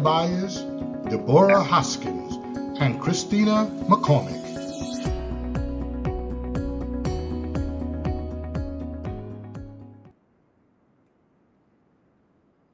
Byers, Deborah Hoskins, and Christina McCormick.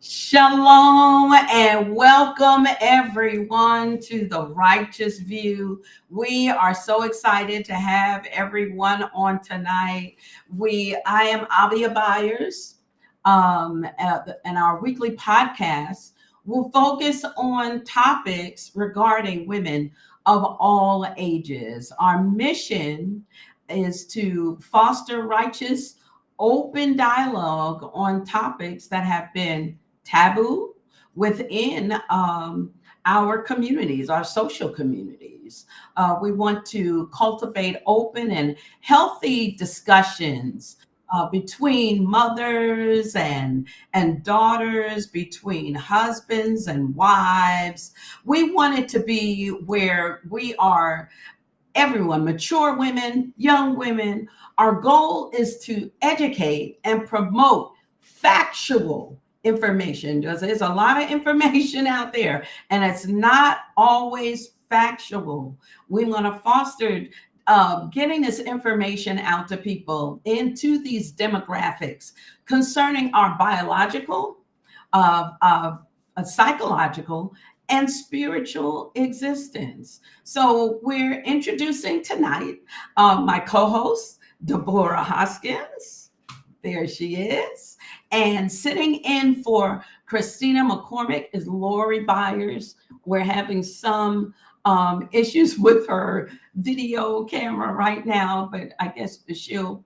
Shalom and welcome everyone to the Righteous View. We are so excited to have everyone on tonight. I am Avia Byers, and our weekly podcast will focus on topics regarding women of all ages. Our mission is to foster righteous, open dialogue on topics that have been taboo within our communities, our social communities. We want to cultivate open and healthy discussions between mothers and daughters, between husbands and wives. We want it to be where we are everyone, mature women, young women. Our goal is to educate and promote factual information, because there's a lot of information out there and it's not always factual. We want to foster getting this information out to people into these demographics concerning our biological, psychological, and spiritual existence. So we're introducing tonight my co-host, Deborah Hoskins. There she is. And sitting in for Christina McCormick is Lori Byers. We're having some issues with her video camera right now, but I guess she'll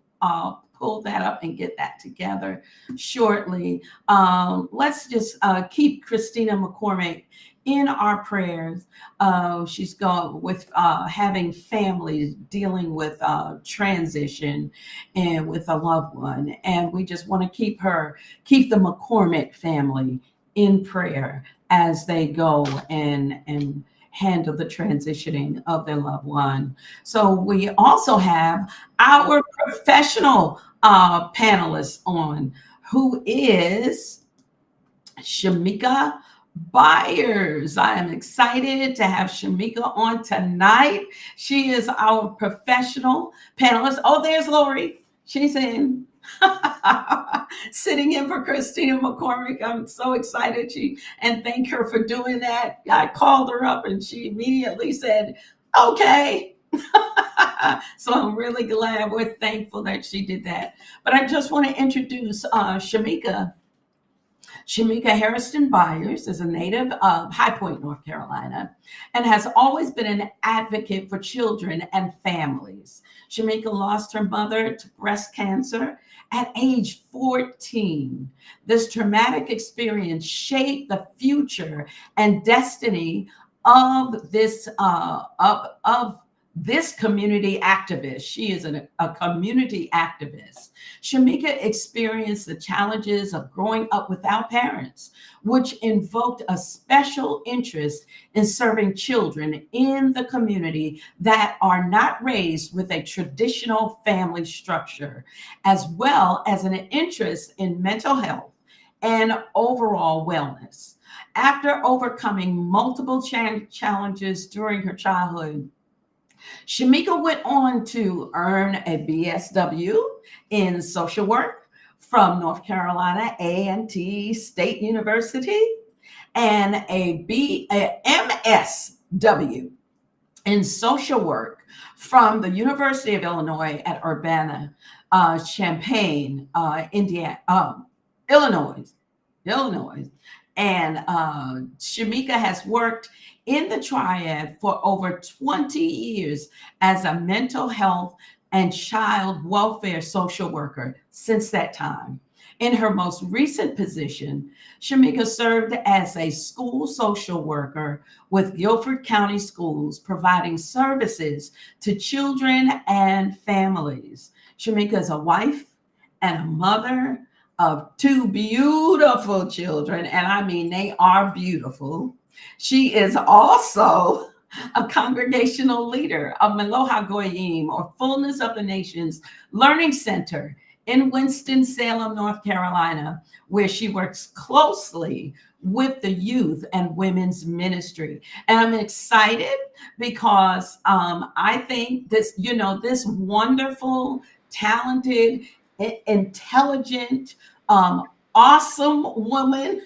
pull that up and get that together shortly. Let's just keep Christina McCormick in our prayers. She's going with having families dealing with transition and with a loved one. And we just want to keep the McCormick family in prayer as they go and handle the transitioning of their loved one. So we also have our professional panelist on, who is Shamika Byers. I am excited to have Shamika on tonight. She is our professional panelist. Oh, there's Lori. She's in. Sitting in for Christina McCormick. I'm so excited. And thank her for doing that. I called her up and she immediately said, okay. So I'm really glad. We're thankful that she did that. But I just want to introduce Shamika. Shamika Harrison Byers is a native of High Point, North Carolina, and has always been an advocate for children and families. Shamika lost her mother to breast cancer at age 14. This traumatic experience shaped the future and destiny of this community activist. She is a community activist. Shamika experienced the challenges of growing up without parents, which invoked a special interest in serving children in the community that are not raised with a traditional family structure, as well as an interest in mental health and overall wellness. After overcoming multiple challenges during her childhood, Shamika went on to earn a BSW in social work from North Carolina A&T State University and a MSW in social work from the University of Illinois at Urbana-Champaign, Illinois. And Shamika has worked in the triad for over 20 years as a mental health and child welfare social worker since that time. In her most recent position, Shamika served as a school social worker with Guilford County Schools, providing services to children and families. Shamika is a wife and a mother of two beautiful children, and I mean, they are beautiful. She is also a congregational leader of Meloha Goyim, or Fullness of the Nations Learning Center in Winston-Salem, North Carolina, where she works closely with the youth and women's ministry. And I'm excited because I think this, this wonderful, talented, intelligent, awesome woman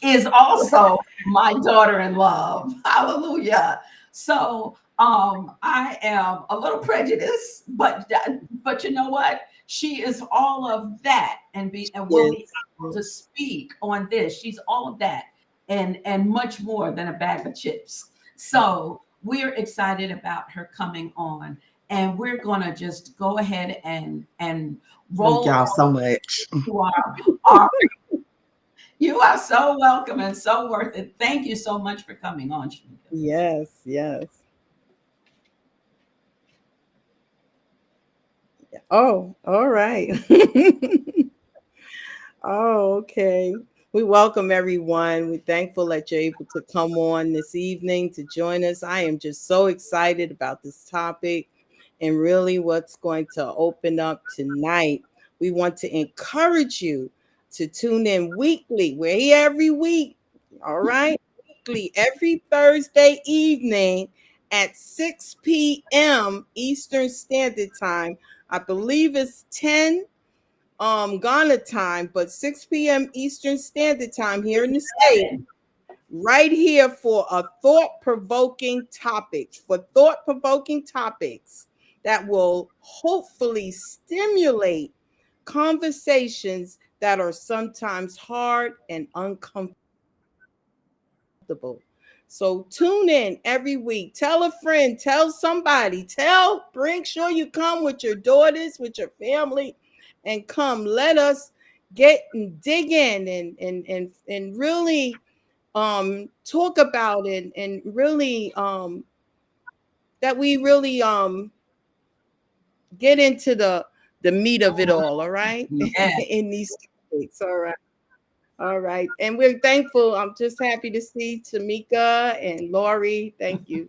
is also my daughter in love. Hallelujah. So I am a little prejudiced, but you know what? She is all of that, and will be able to speak on this. She's all of that and much more than a bag of chips. So we're excited about her coming on, and we're gonna just go ahead and Thank roll y'all so much. to our you are so welcome and so worth it. Thank you so much for coming on, Shamika. Yes, yes. Oh, all right. Oh, okay. We welcome everyone. We're thankful that you're able to come on this evening to join us. I am just so excited about this topic and really what's going to open up tonight. We want to encourage you to tune in weekly. We're here every week. All right. Weekly, every Thursday evening at 6 p.m. Eastern Standard Time. I believe it's 10 Ghana time, but 6 p.m. Eastern Standard Time here in the States, right here for a thought-provoking topics that will hopefully stimulate conversations that are sometimes hard and uncomfortable. So tune in every week. Tell a friend, tell somebody, bring sure you come with your daughters, with your family, and come. Let us get and dig in and really talk about it and really that we really get into the meat of it all right? Yeah. In these topics. All right. All right. And we're thankful. I'm just happy to see Tamika and Lori. Thank you.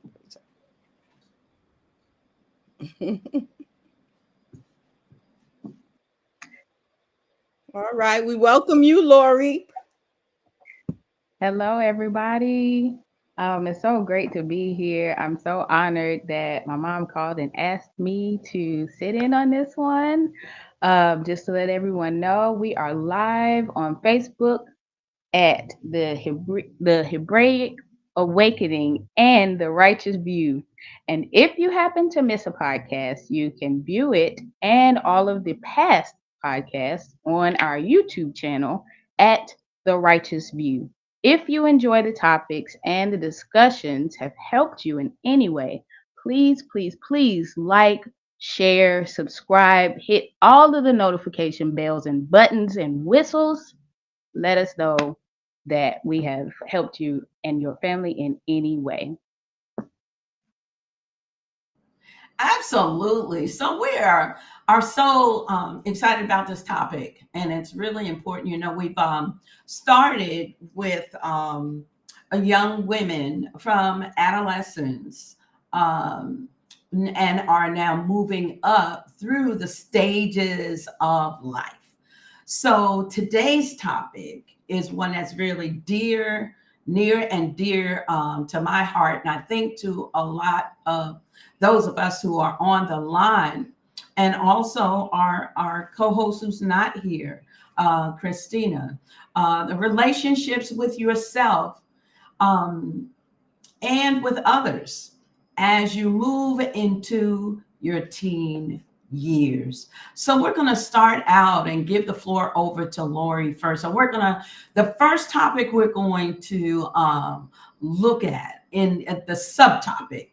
All right. We welcome you, Lori. Hello, everybody. It's so great to be here. I'm so honored that my mom called and asked me to sit in on this one. Just to let everyone know, we are live on Facebook at the Hebraic Awakening and the Righteous View. And if you happen to miss a podcast, you can view it and all of the past podcasts on our YouTube channel at the Righteous View. If you enjoy the topics and the discussions have helped you in any way, please, please, please like, share, subscribe, hit all of the notification bells and buttons and whistles. Let us know that we have helped you and your family in any way. Absolutely. So we are so excited about this topic, and it's really important. We've started with young women from adolescence, and are now moving up through the stages of life. So today's topic is one that's really near and dear to my heart, and I think to a lot of those of us who are on the line, and also our co-host who's not here, Christina. The relationships with yourself um, and with others as you move into your teen years. So we're going to start out and give the floor over to Lori first. So the first topic we're going to look at the subtopic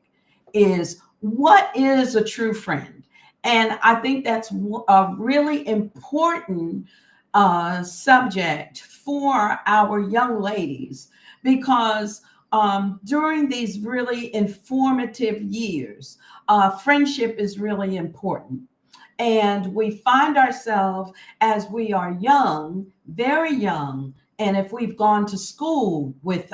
is, what is a true friend? And I think that's a really important subject for our young ladies, because during these really informative years, friendship is really important. And we find ourselves, as we are young, very young, and if we've gone to school with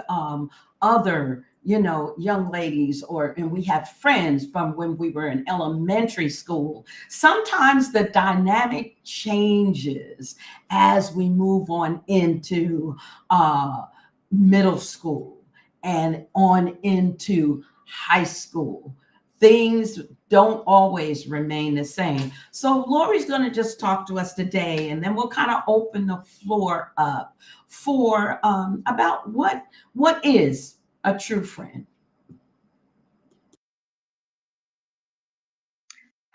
other young ladies, and we have friends from when we were in elementary school, sometimes the dynamic changes as we move on into middle school and on into high school, things don't always remain the same. So Lori's going to just talk to us today, and then we'll kind of open the floor up for about what is a true friend.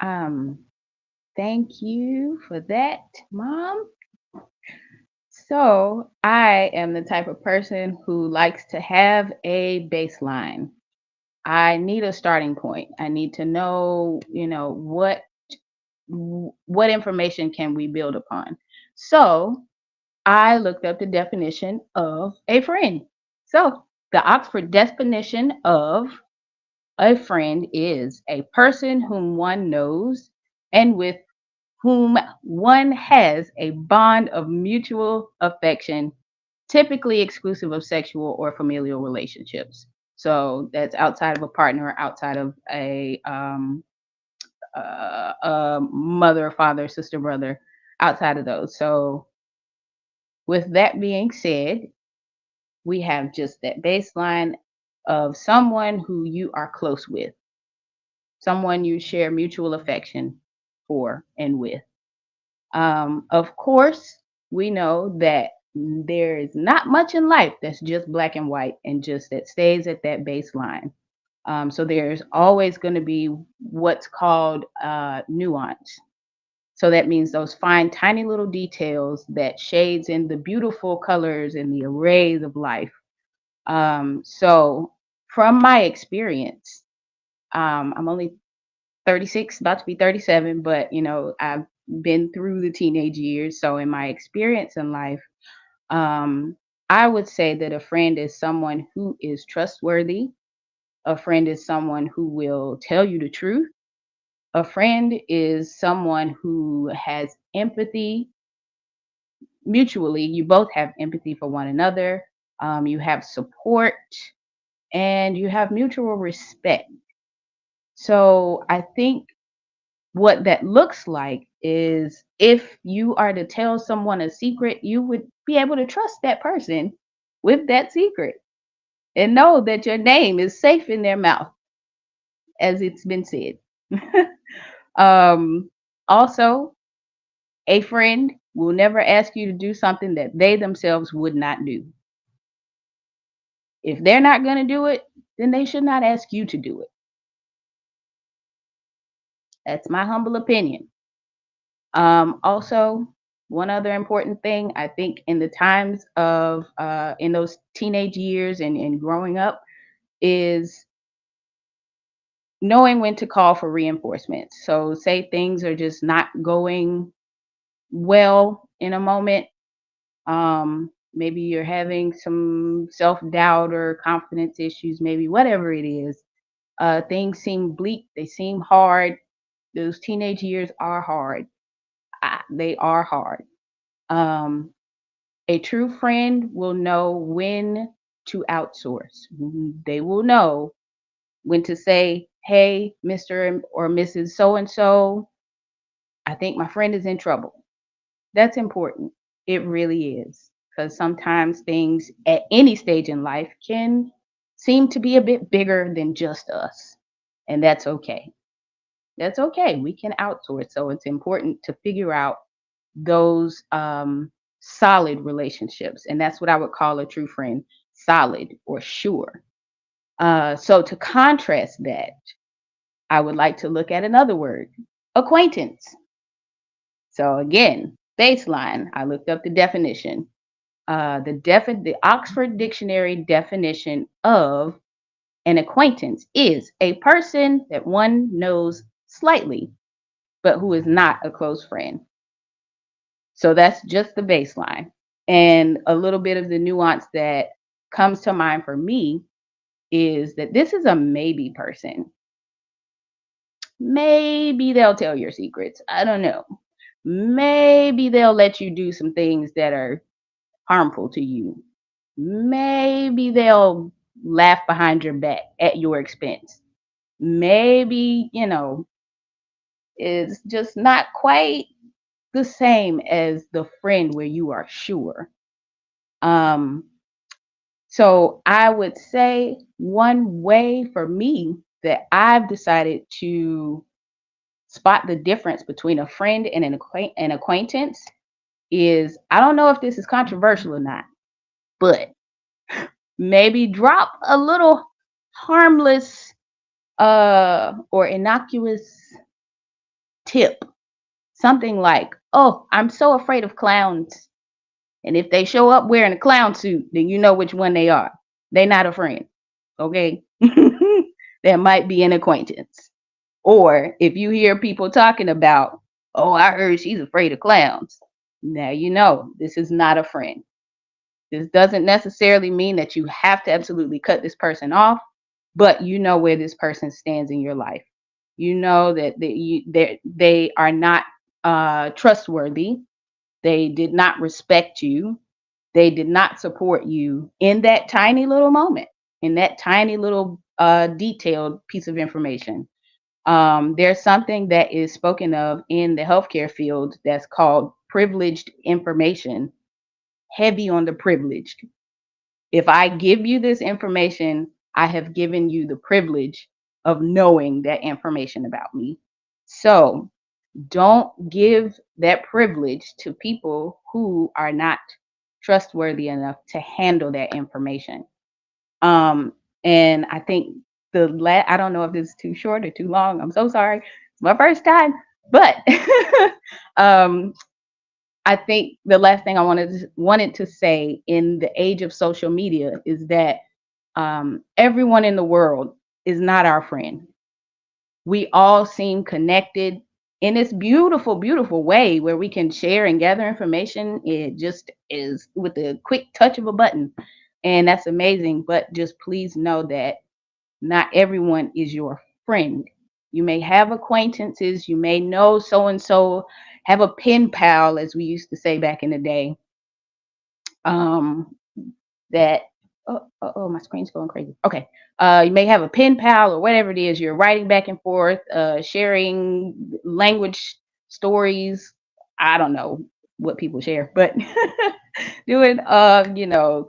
Um, Thank you for that, Mom. So, I am the type of person who likes to have a baseline. I need a starting point. I need to know, what information can we build upon. So, I looked up the definition of a friend. So, the Oxford definition of a friend is a person whom one knows and with whom one has a bond of mutual affection, typically exclusive of sexual or familial relationships. So that's outside of a partner, outside of a mother, father, sister, brother, outside of those. So, with that being said, we have just that baseline of someone who you are close with, someone you share mutual affection for and with. Of course, we know that there is not much in life that's just black and white and just that stays at that baseline. So there's always going to be what's called nuance. So that means those fine, tiny little details that shades in the beautiful colors and the arrays of life. So from my experience, I'm only 36, about to be 37, but I've been through the teenage years. So in my experience in life, um, I would say that a friend is someone who is trustworthy. A friend is someone who will tell you the truth. A friend is someone who has empathy mutually. You both have empathy for one another. You have support and you have mutual respect. So I think what that looks like is if you are to tell someone a secret, you would be able to trust that person with that secret and know that your name is safe in their mouth, as it's been said. um, Also, a friend will never ask you to do something that they themselves would not do. If they're not going to do it, then they should not ask you to do it. That's my humble opinion. Also, one other important thing, I think in the times of in those teenage years and growing up is knowing when to call for reinforcements. So say things are just not going well in a moment. Maybe you're having some self-doubt or confidence issues, maybe whatever it is. Things seem bleak, they seem hard. Those teenage years are hard. They are hard. Um, A true friend will know when to outsource. They will know when to say, "Hey, Mr. or Mrs. So and so, I think my friend is in trouble." That's important. It really is. Because sometimes things at any stage in life can seem to be a bit bigger than just us. And that's okay. That's okay. We can outsource. So it's important to figure out those solid relationships. And that's what I would call a true friend, solid or sure. So to contrast that, I would like to look at another word, acquaintance. So again, baseline, I looked up the definition. The Oxford Dictionary definition of an acquaintance is a person that one knows slightly, but who is not a close friend. So that's just the baseline. And a little bit of the nuance that comes to mind for me is that this is a maybe person. Maybe they'll tell your secrets. I don't know. Maybe they'll let you do some things that are harmful to you. Maybe they'll laugh behind your back at your expense. Maybe, it's just not quite the same as the friend where you are sure. Um, So I would say one way for me that I've decided to spot the difference between a friend and an acquaintance is, I don't know if this is controversial or not, but maybe drop a little harmless or innocuous tip. Something like, "Oh, I'm so afraid of clowns. And if they show up wearing a clown suit, then you know which one they are. They're not a friend." Okay? That might be an acquaintance. Or if you hear people talking about, "Oh, I heard she's afraid of clowns." Now you know this is not a friend. This doesn't necessarily mean that you have to absolutely cut this person off, but you know where this person stands in your life. You know that they are not trustworthy. They did not respect you. They did not support you in that tiny little moment, in that tiny little detailed piece of information. There's something that is spoken of in the healthcare field that's called privileged information, heavy on the privileged. If I give you this information, I have given you the privilege of knowing that information about me. So don't give that privilege to people who are not trustworthy enough to handle that information. Um, and I think I don't know if this is too short or too long. I'm so sorry. It's my first time, but um, I think the last thing I wanted to say in the age of social media is that everyone in the world is not our friend. We all seem connected in this beautiful, beautiful way where we can share and gather information. It just is with a quick touch of a button. And that's amazing. But just please know that not everyone is your friend. You may have acquaintances, you may know so and so, have a pen pal, as we used to say back in the day. Um, that my screen's going crazy. Okay. You may have a pen pal or whatever it is. You're writing back and forth, sharing language stories. I don't know what people share, but doing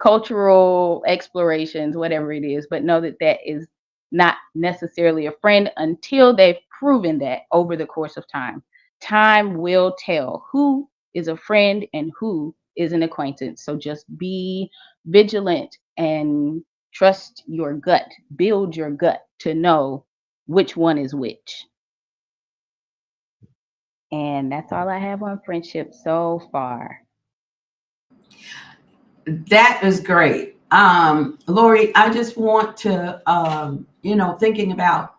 cultural explorations, whatever it is. But know that that is not necessarily a friend until they've proven that over the course of time. Time will tell who is a friend and who is an acquaintance. So just be vigilant and trust your gut. Build your gut to know which one is which. And that's all I have on friendship so far. That is great. Lori, I just want to, thinking about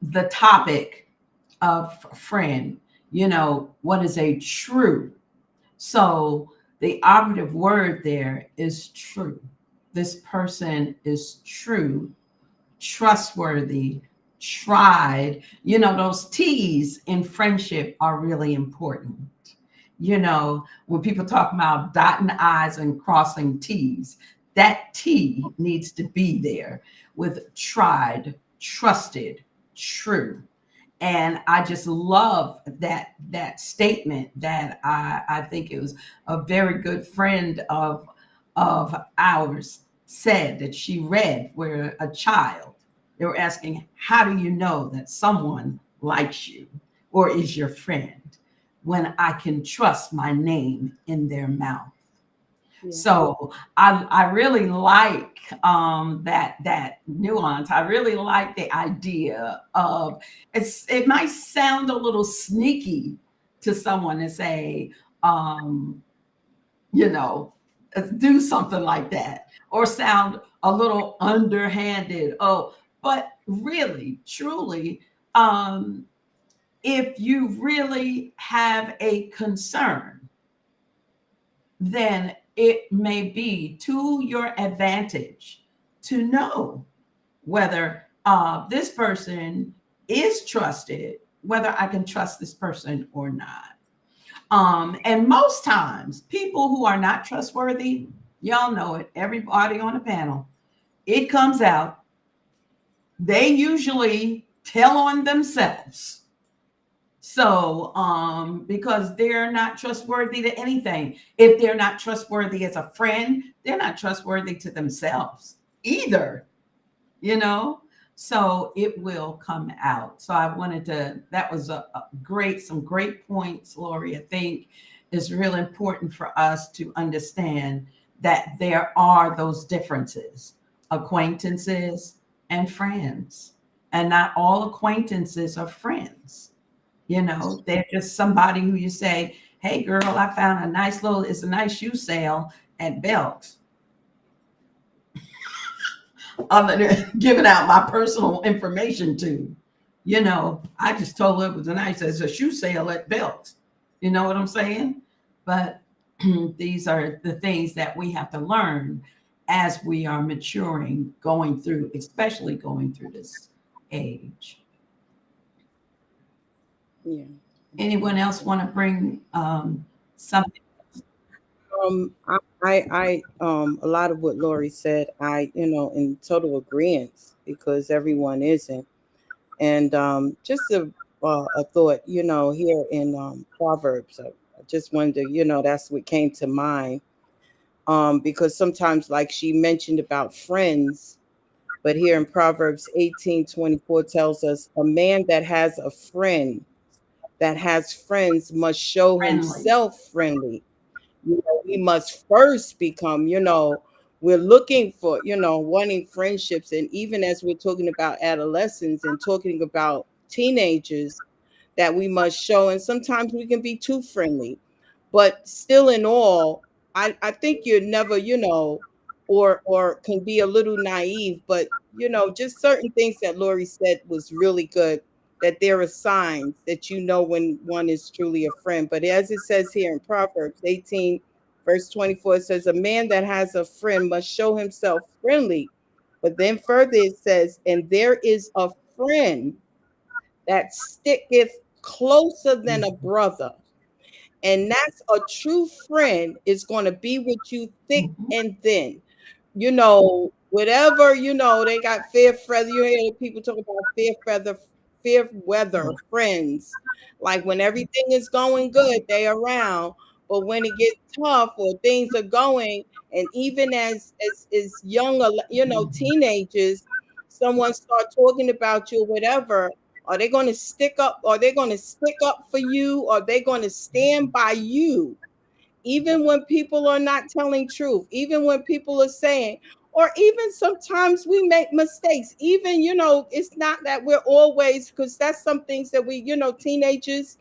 the topic of friend, what is a true? So the operative word there is true. This person is true, trustworthy, tried. Those T's in friendship are really important. When people talk about dotting I's and crossing T's, that T needs to be there with tried, trusted, true. And I just love that statement that I think it was a very good friend of ours said that she read where a child, they were asking, how do you know that someone likes you or is your friend? When I can trust my name in their mouth. Yeah. So I really like that nuance. I really like the idea of it might sound a little sneaky to someone to say, do something like that, or sound a little underhanded. Oh, but really, truly, if you really have a concern, then it may be to your advantage to know whether this person is trusted, whether I can trust this person or not. And most times, people who are not trustworthy, y'all know it, everybody on the panel, it comes out. They usually tell on themselves. So, because they're not trustworthy to anything. If they're not trustworthy as a friend, they're not trustworthy to themselves either, you know? So it will come out. So I wanted to, that was a great, some great points, Lori. I think it's really important for us to understand that there are those differences, acquaintances and friends. And not all acquaintances are friends. You know, they're just somebody who you say, hey, girl, I found a nice little, it's a nice shoe sale at Belk's. I'm giving out my personal information to. You know, I just told her it was a nice, it's a shoe sale at Belk's. You know what I'm saying? But these are the things that we have to learn as we are maturing, going through, especially going through this age. Yeah. Anyone else want to bring something? A lot of what Lori said, in total agreement, because everyone isn't. And just a thought, here in Proverbs, I just wanted to, that's what came to mind. Because sometimes, like she mentioned about friends, but here in Proverbs 18:24 tells us a man that has friends must show Friendly. himself friendly. We must first become, we're looking for, wanting friendships. And even as we're talking about adolescents and talking about teenagers, that we must show. And sometimes we can be too friendly, but still in all, I think you're never, or can be a little naive, but just certain things that Lori said was really good, that there are signs that when one is truly a friend. But as it says here in Proverbs 18, verse 24, it says, a man that has a friend must show himself friendly. But then further it says, and there is a friend that sticketh closer than a brother. And that's a true friend is going to be with you thick Mhm. and thin. Whatever, they got fair feather. You hear people talk about fair weather friends. Like when everything is going good, they around. But when it gets tough or things are going, and even as young, teenagers, someone start talking about you or whatever, are they going to stick up? Are they going to stick up for you? Are they going to stand by you? Even when people are not telling truth, even when people are saying, or even sometimes we make mistakes. Even, it's not that we're always, because that's some things that we, teenagers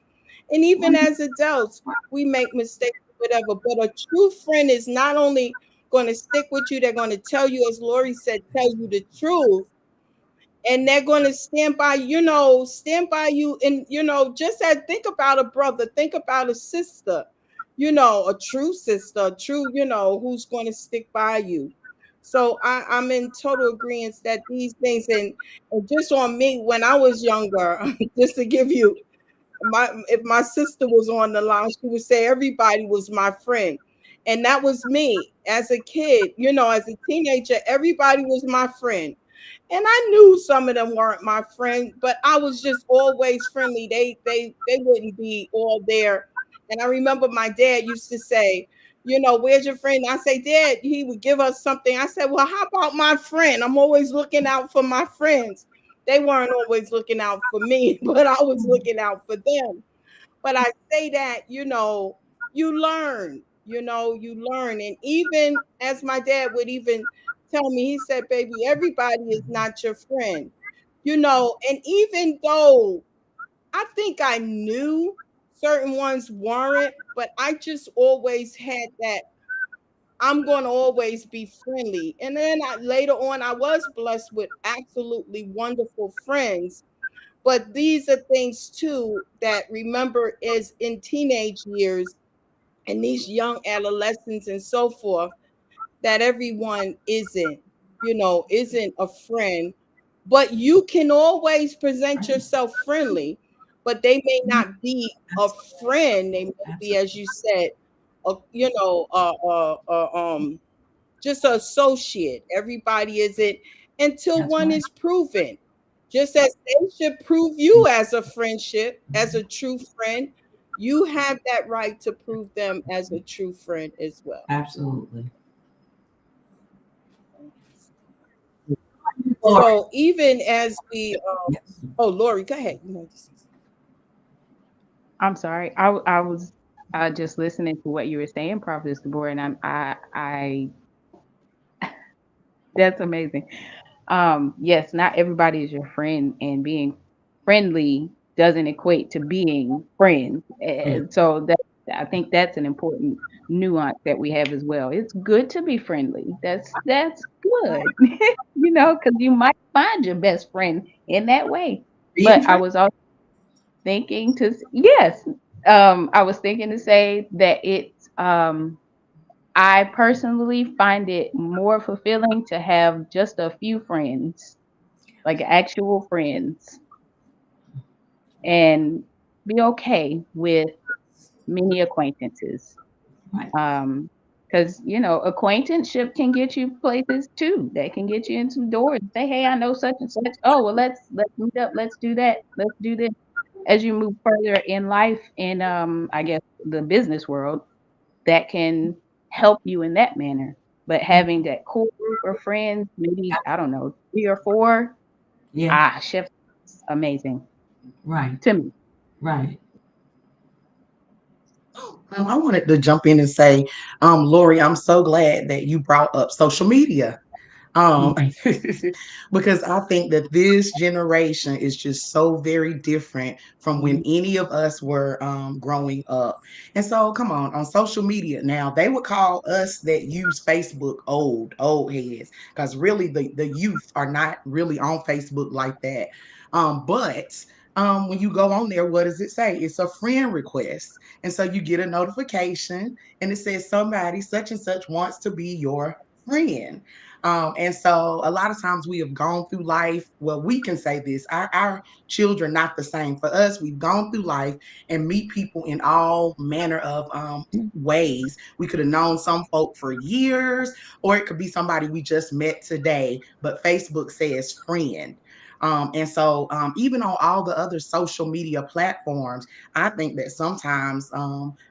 and even as adults, we make mistakes, whatever. But a true friend is not only going to stick with you, they're going to tell you, as Lori said, tell you the truth, and they're going to stand by you. And just as, think about a brother, think about a sister, a true sister, a true, who's going to stick by you. So I'm in total agreement that these things, and just on me when I was younger, just to give you if my sister was on the line, she would say everybody was my friend. And that was me as a kid, as a teenager, everybody was my friend. And I knew some of them weren't my friend, but I was just always friendly. They wouldn't be all there. And I remember my dad used to say, where's your friend? I say, Dad, he would give us something. I said, well, how about my friend? I'm always looking out for my friends. They weren't always looking out for me, but I was looking out for them. But I say that, you learn, you learn. And even as my dad would even tell me, he said, baby, everybody is not your friend, and even though I think I knew certain ones weren't, but I just always had that I'm going to always be friendly. And then later on, I was blessed with absolutely wonderful friends. But these are things too that remember is in teenage years and these young adolescents and so forth, that everyone isn't a friend, but you can always present Right. yourself friendly, but they may not be a Absolutely. friend. They may be, Absolutely. as you said, a, just an associate. Everybody isn't until That's one right. is proven. Just as they should prove you as a friendship, as a true friend, you have that right to prove them as a true friend as well. Absolutely. Lori. So even as we, Yes. oh, Lori, go ahead. You know, I'm sorry. I was just listening to what you were saying, Prophet Deborah, and I that's amazing. Yes, not everybody is your friend, and being friendly doesn't equate to being friends. Yeah. And so that I think that's an important nuance that we have as well. It's good to be friendly. That's good, because you might find your best friend in that way. Being But I friends. was also thinking yes, I was thinking to say that I personally find it more fulfilling to have just a few friends, like actual friends, and be okay with many acquaintances. Right. Um, because acquaintanceship can get you places too. That can get you into doors. Say, hey, I know such and such. Oh, well, let's meet up. Let's do that. Let's do this. As you move further in life, in I guess the business world, that can help you in that manner. But having that core group of friends, maybe I don't know, 3 or 4, Yeah. chef's amazing Right. to me. Right. I wanted to jump in and say, Lori, I'm so glad that you brought up social media. Mm. um because I think that this generation is just so very different from when Mhm. any of us were growing up. And so come on social media now, they would call us that use Facebook old heads, because really the youth are not really on Facebook like that. But when you go on there, what does it say? It's a friend request. And so you get a notification and it says somebody such and such wants to be your friend. And so a lot of times we have gone through life. Well, we can say this, our children, not the same. For us, we've gone through life and meet people in all manner of ways. We could have known some folk for years, or it could be somebody we just met today, but Facebook says friend. And so even on all the other social media platforms, I think that sometimes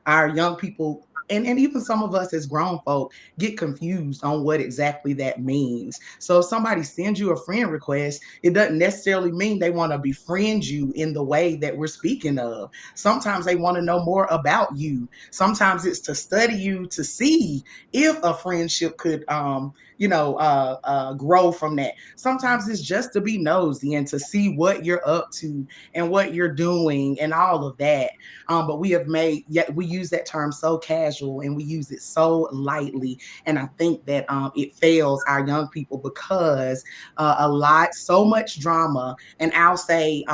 our young people and even some of us as grown folk get confused on what exactly that means. So if somebody sends you a friend request, it doesn't necessarily mean they want to befriend you in the way that we're speaking of. Sometimes they want to know more about you. Sometimes it's to study you to see if a friendship could grow from that. Sometimes it's just to be nosy and to see what you're up to and what you're doing and all of that. But we have made, yet we use that term so casual and we use it so lightly. And I think that it fails our young people because so much drama. And I'll say,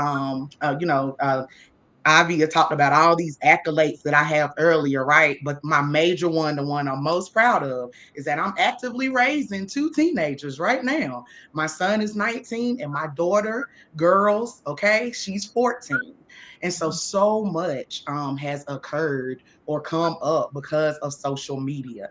Ivy had talked about all these accolades that I have earlier, right? But my major one, the one I'm most proud of, is that I'm actively raising 2 teenagers right now. My son is 19 and my daughter, girls, okay, she's 14. And so much has occurred or come up because of social media.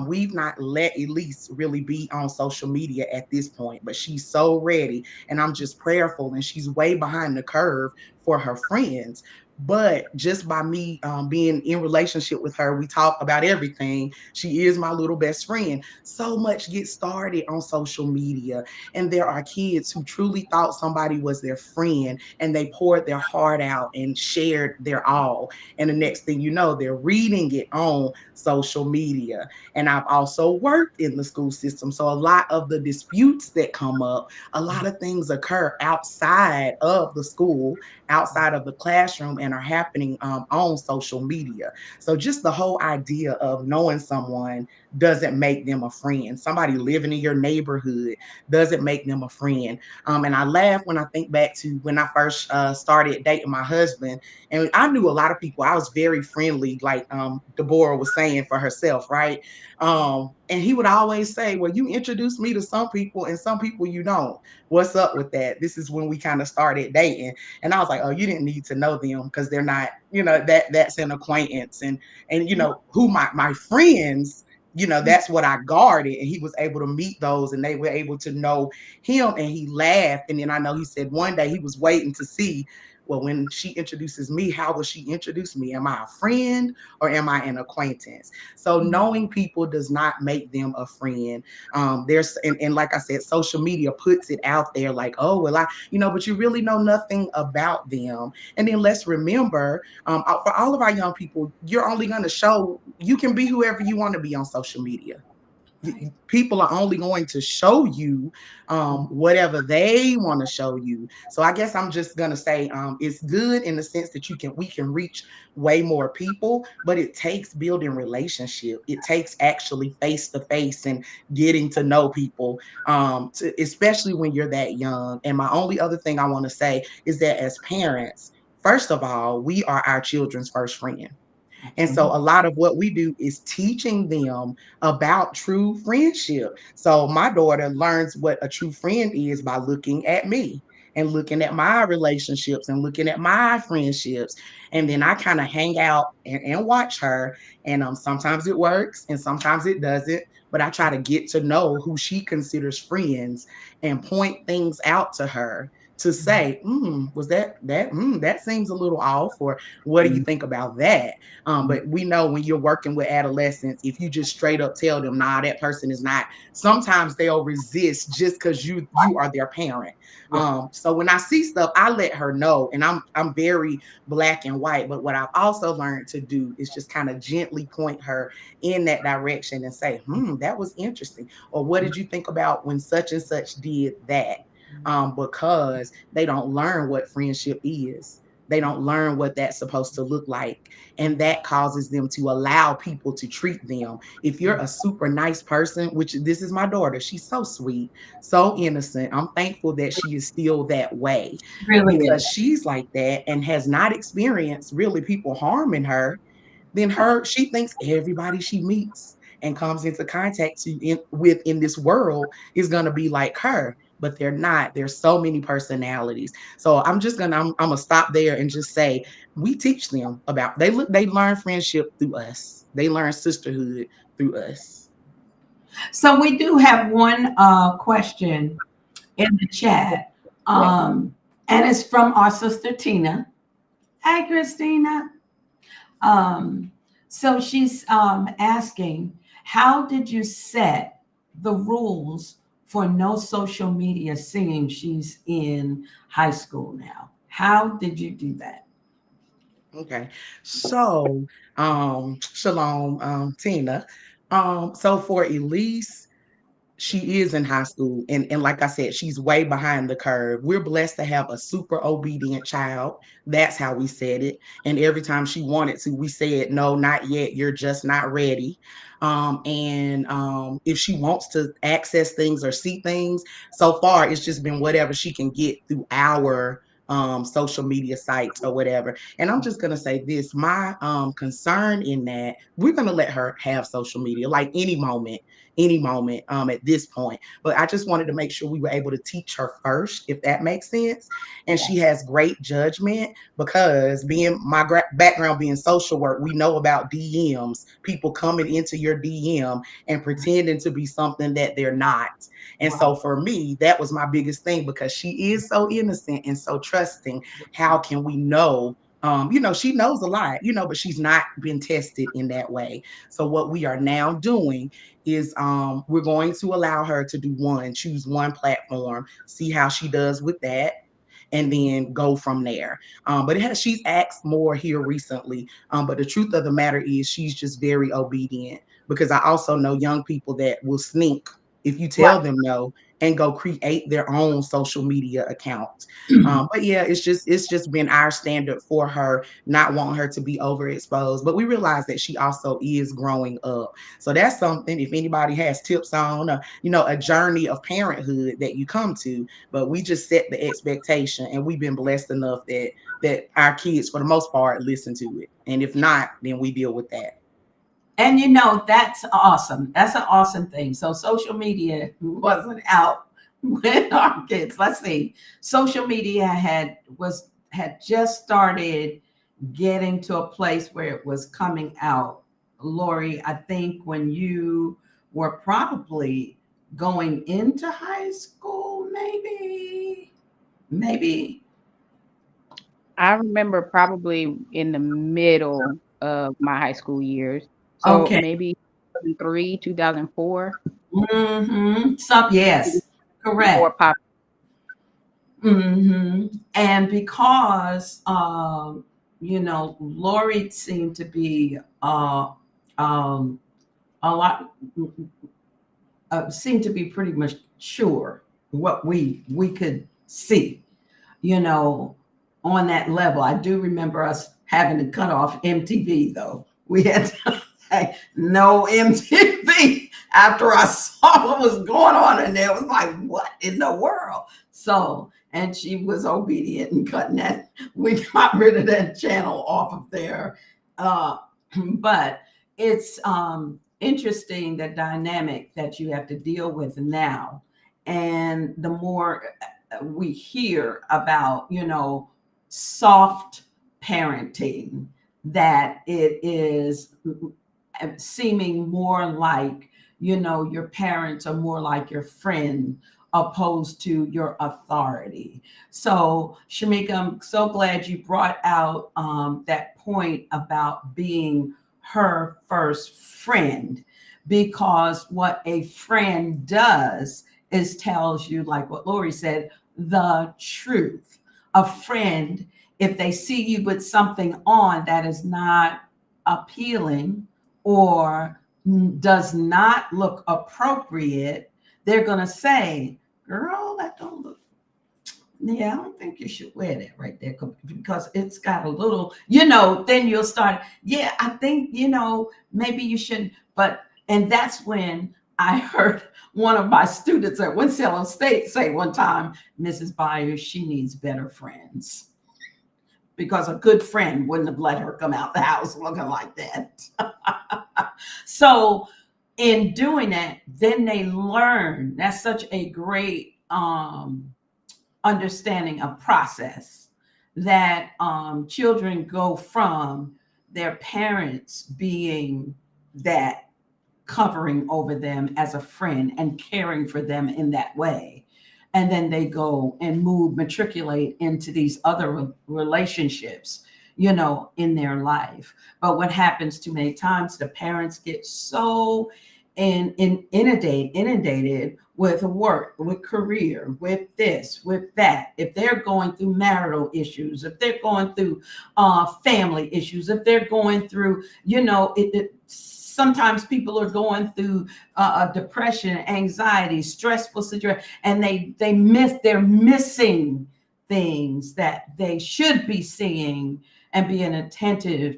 We've not let Elise really be on social media at this point, but she's so ready. And I'm just prayerful, and she's way behind the curve for her friends. But just by me being in relationship with her, we talk about everything. She is my little best friend. So much gets started on social media, and there are kids who truly thought somebody was their friend, and they poured their heart out and shared their all. And the next thing you know, they're reading it on social media. And I've also worked in the school system, so a lot of the disputes that come up, a lot of things occur outside of the school, outside of the classroom, and are happening on social media. So just the whole idea of knowing someone doesn't make them a friend. Somebody living in your neighborhood doesn't make them a friend. And I laugh when I think back to when I first started dating my husband. And I knew a lot of people. I was very friendly, like Deborah was saying for herself, right? And he would always say, well, you introduced me to some people and some people you don't. What's up with that? This is when we kind of started dating. And I was like, oh, you didn't need to know them because they're not, that's an acquaintance. And who my friends, that's what I guarded. And he was able to meet those and they were able to know him. And he laughed. And then I know he said one day he was waiting to see, well, when she introduces me, how will she introduce me? Am I a friend or am I an acquaintance? So knowing people does not make them a friend. And like I said, social media puts it out there like, oh, well, but you really know nothing about them. And then let's remember, for all of our young people, you're only going to show, you can be whoever you want to be on social media. People are only going to show you whatever they want to show you. So I guess I'm just gonna say it's good in the sense that we can reach way more people, but it takes building relationship. It takes actually face to face and getting to know people, especially when you're that young. And my only other thing I want to say is that as parents, first of all, we are our children's first friend. And so a lot of what we do is teaching them about true friendship. So my daughter learns what a true friend is by looking at me and looking at my relationships and looking at my friendships. And then I kind of hang out and watch her. And sometimes it works and sometimes it doesn't. But I try to get to know who she considers friends and point things out to her to say, was that seems a little off, or what do you think about that? But we know when you're working with adolescents, if you just straight up tell them, nah, that person is not, sometimes they'll resist just because you are their parent. So when I see stuff, I let her know, and I'm very black and white. But what I've also learned to do is just kind of gently point her in that direction and say, that was interesting. Or what did you think about when such and such did that? Because they don't learn what friendship is. They don't learn what that's supposed to look like. And that causes them to allow people to treat them. If you're a super nice person, which this is my daughter, she's so sweet, so innocent. I'm thankful that she is still that way Really because is. she's like that and has not experienced really people harming her. Then she thinks everybody she meets and comes into contact with in this world is going to be like her, but they're not. There's so many personalities. So I'm gonna stop there and just say we teach them about, they learn friendship through us. They learn sisterhood through us. So we do have one question in the chat, Yes. and it's from our sister Tina. Hi, Christina. Um, so she's asking, how did you set the rules for no social media, seeing she's in high school now? How did you do that? Okay. So shalom, Tina. So for Elise, she is in high school, and like I said, she's way behind the curve. We're blessed to have a super obedient child. That's how we said it. And every time she wanted to, we said, no, not yet, you're just not ready. And if she wants to access things or see things, so far it's just been whatever she can get through our social media sites or whatever. And I'm just gonna say this, my concern in that, we're gonna let her have social media like any moment at this point. But I just wanted to make sure we were able to teach her first, if that makes sense. And she has great judgment because being my background being social work, we know about DMs, people coming into your DM and pretending to be something that they're not. And so for me, that was my biggest thing because she is so innocent and so trusting. How can we know? She knows a lot, but she's not been tested in that way. So what we are now doing is we're going to allow her to choose one platform, see how she does with that, and then go from there. But she's asked more here recently. But the truth of the matter is she's just very obedient because I also know young people that will sneak if you tell them no and go create their own social media account. But yeah, it's just been our standard for her, not wanting her to be overexposed. But we realize that she also is growing up. So that's something, if anybody has tips on, a journey of parenthood that you come to, but we just set the expectation, and we've been blessed enough that our kids, for the most part, listen to it. And if not, then we deal with that. And that's awesome. That's an awesome thing. So social media wasn't out when our kids, let's see, social media had just started getting to a place where it was coming out Lori, I think when you were probably going into high school, maybe. I remember probably in the middle of my high school years. So Okay. maybe 2003, 2004. Yes, More correct. pop. And because Lori seemed to be um, a lot seemed to be pretty much sure what we could see, you know, on that level. I do remember us having to cut off MTV though. We had to say no MTV after I saw what was going on in there. It was like, what in the world? So, and she was obedient and cutting that. We got rid of that channel off of there. Uh, but it's interesting the dynamic that you have to deal with now. And the more we hear about, soft parenting, that it is seeming more like, your parents are more like your friend opposed to your authority. So, Shamika, I'm so glad you brought out that point about being her first friend, because what a friend does is tells you, like what Lori said, the truth. A friend, if they see you with something on that is not appealing or does not look appropriate, they're going to say, girl, that don't look, yeah, I don't think you should wear that right there, because it's got a little, then you'll start, yeah, I think, maybe you shouldn't. And that's when I heard one of my students at Winston State say one time, Mrs. Byers, she needs better friends, because a good friend wouldn't have let her come out the house looking like that. So in doing that, then they learn. That's such a great understanding of process, that children go from their parents being that covering over them as a friend and caring for them in that way. And then they go and matriculate into these other relationships, in their life. But what happens too many times, the parents get so inundated with work, with career, with this, with that. If they're going through marital issues, if they're going through family issues, if they're going through, sometimes people are going through depression, anxiety, stressful situation, and they're missing things that they should be seeing and being attentive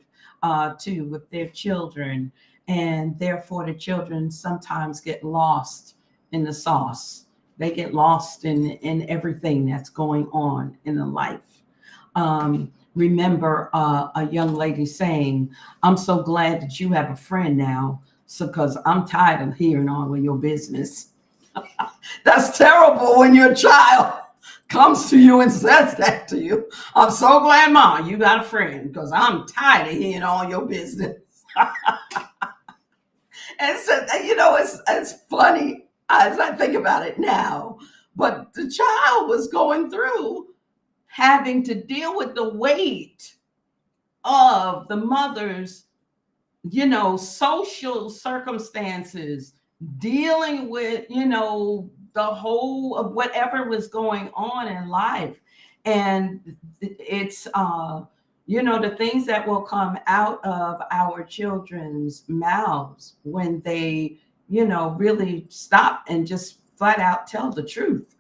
to with their children. And therefore, the children sometimes get lost in the sauce. They get lost in everything that's going on in the life. Remember a young lady saying, I'm so glad that you have a friend now, because I'm tired of hearing all of your business. That's terrible when your child comes to you and says that to you. I'm so glad, Ma, you got a friend, because I'm tired of hearing all your business. And so, it's funny as I think about it now, but the child was going through having to deal with the weight of the mother's, social circumstances, dealing with, the whole of whatever was going on in life. And it's, the things that will come out of our children's mouths when they, really stop and just flat out tell the truth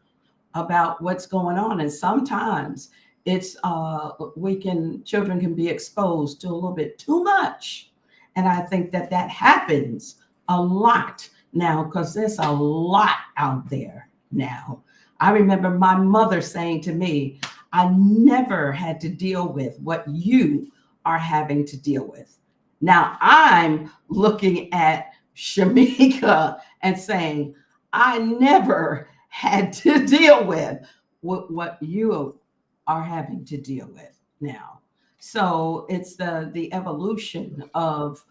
about what's going on. And sometimes it's children can be exposed to a little bit too much. And I think that happens a lot now, because there's a lot out there now. I remember my mother saying to me, I never had to deal with what you are having to deal with. Now I'm looking at Shamika and saying, I never had to deal with what you are having to deal with now. So it's the evolution of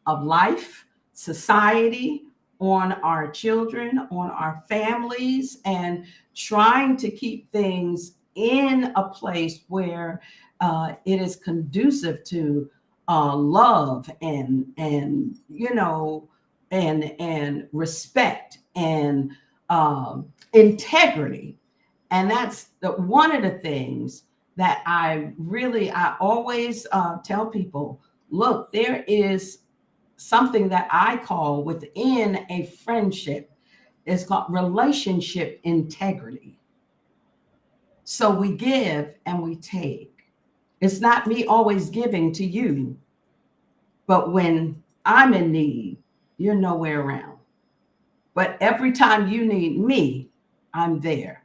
of life, society, on our children, on our families, and trying to keep things in a place where it is conducive to love and and respect and integrity. And that's one of the things that I always tell people, look, there is something that I call within a friendship. It's called relationship integrity. So we give and we take. It's not me always giving to you, but when I'm in need, you're nowhere around. But every time you need me, I'm there.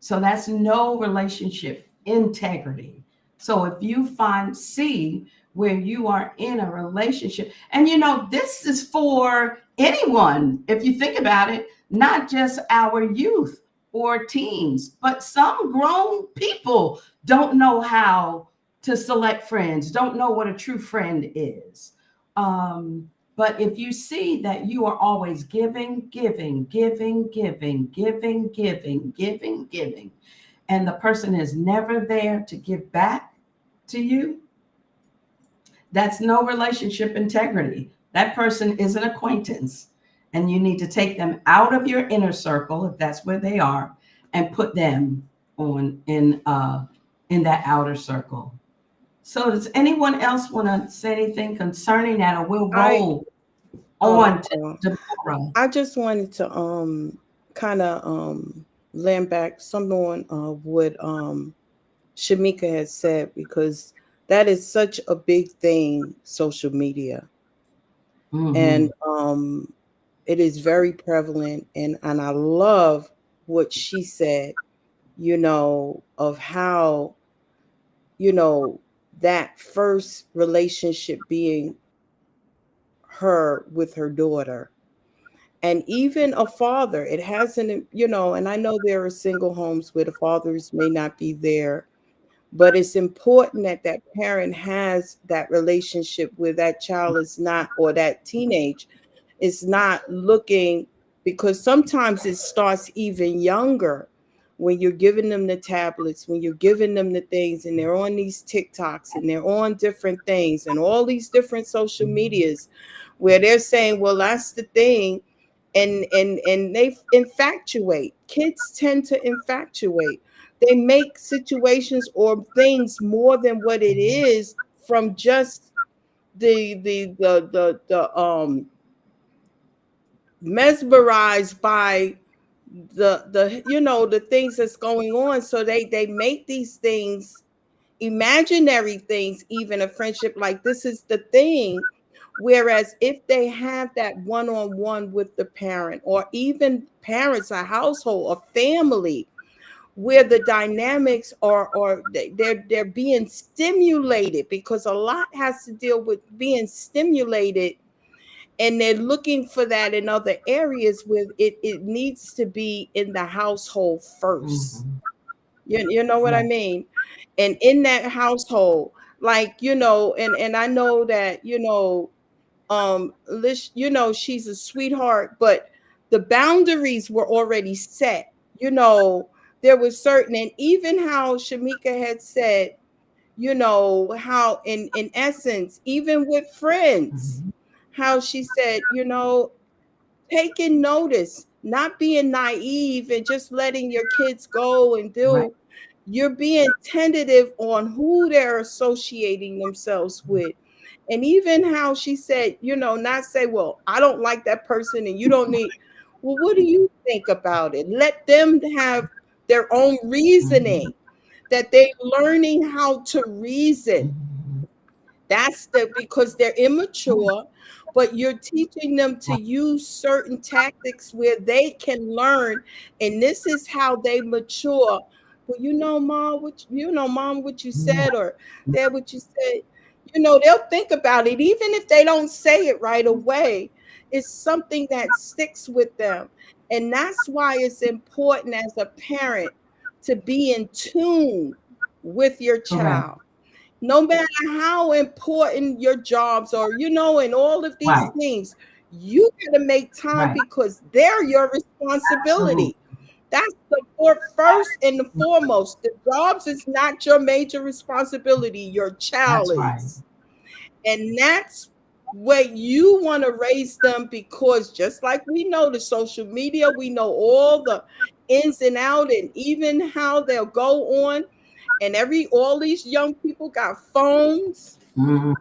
So that's no relationship integrity. So if you see where you are in a relationship, and this is for anyone, if you think about it, not just our youth or teens, but some grown people don't know how to select friends, don't know what a true friend is. But if you see that you are always giving, giving, giving, giving, giving, giving, giving, giving, and the person is never there to give back to you, that's no relationship integrity. That person is an acquaintance, and you need to take them out of your inner circle if that's where they are, and put them in that outer circle. So, does anyone else want to say anything concerning that, or we'll I roll oh on to Deborah? I just wanted to kind of land back some on what Shamika has said, because that is such a big thing, social media. Mm-hmm. And it is very prevalent, and I love what she said, of how, that first relationship being her with her daughter. And even a father, it hasn't, and I know there are single homes where the fathers may not be there, but it's important that that parent has that relationship where that child is not, or that teenage is not looking, because sometimes it starts even younger, when you're giving them the tablets, when you're giving them the things, and they're on these TikToks and they're on different things and all these different social medias, where they're saying, well, that's the thing. And they infatuate. Kids tend to infatuate. They make situations or things more than what it is, from just the mesmerized by the things that's going on. So they make these things, imaginary things, even a friendship like this is the thing. Whereas if they have that one-on-one with the parent, or even parents, a household, a family, where the dynamics are, or they're being stimulated, because a lot has to deal with being stimulated, and they're looking for that in other areas, where it needs to be in the household first. Mm-hmm. You know what I Right. mean? And in that household, like, and I know that, Lish, she's a sweetheart, but the boundaries were already set. There was certain, and even how Shamika had said, how in essence, even with friends, Mm-hmm. how she said, taking notice, not being naive and just letting your kids go and Right. do. You're being tentative on who they're associating themselves with. And even how she said, not say, well, I don't like that person and you don't need. Well, what do you think about it? Let them have their own Mm-hmm. reasoning, that they're learning how to reason. Mm-hmm. That's because they're immature, but you're teaching them to Right. use certain tactics where they can learn, and this is how they mature. Well, mom, what you Yeah. said, or dad, what you said. They'll think about it, even if they don't say it right away. It's something that sticks with them, and that's why it's important as a parent to be in tune with your Correct. child. no matter how important your jobs are, and all of these Right. things, you got to make time Right. because they're your responsibility. That's the first and the foremost. The jobs is not your major responsibility. Your child That's right. is. And that's what you want to raise them, because just like we know the social media, we know all the ins and out, and even how they'll go on. And all these young people got phones. Mm-hmm.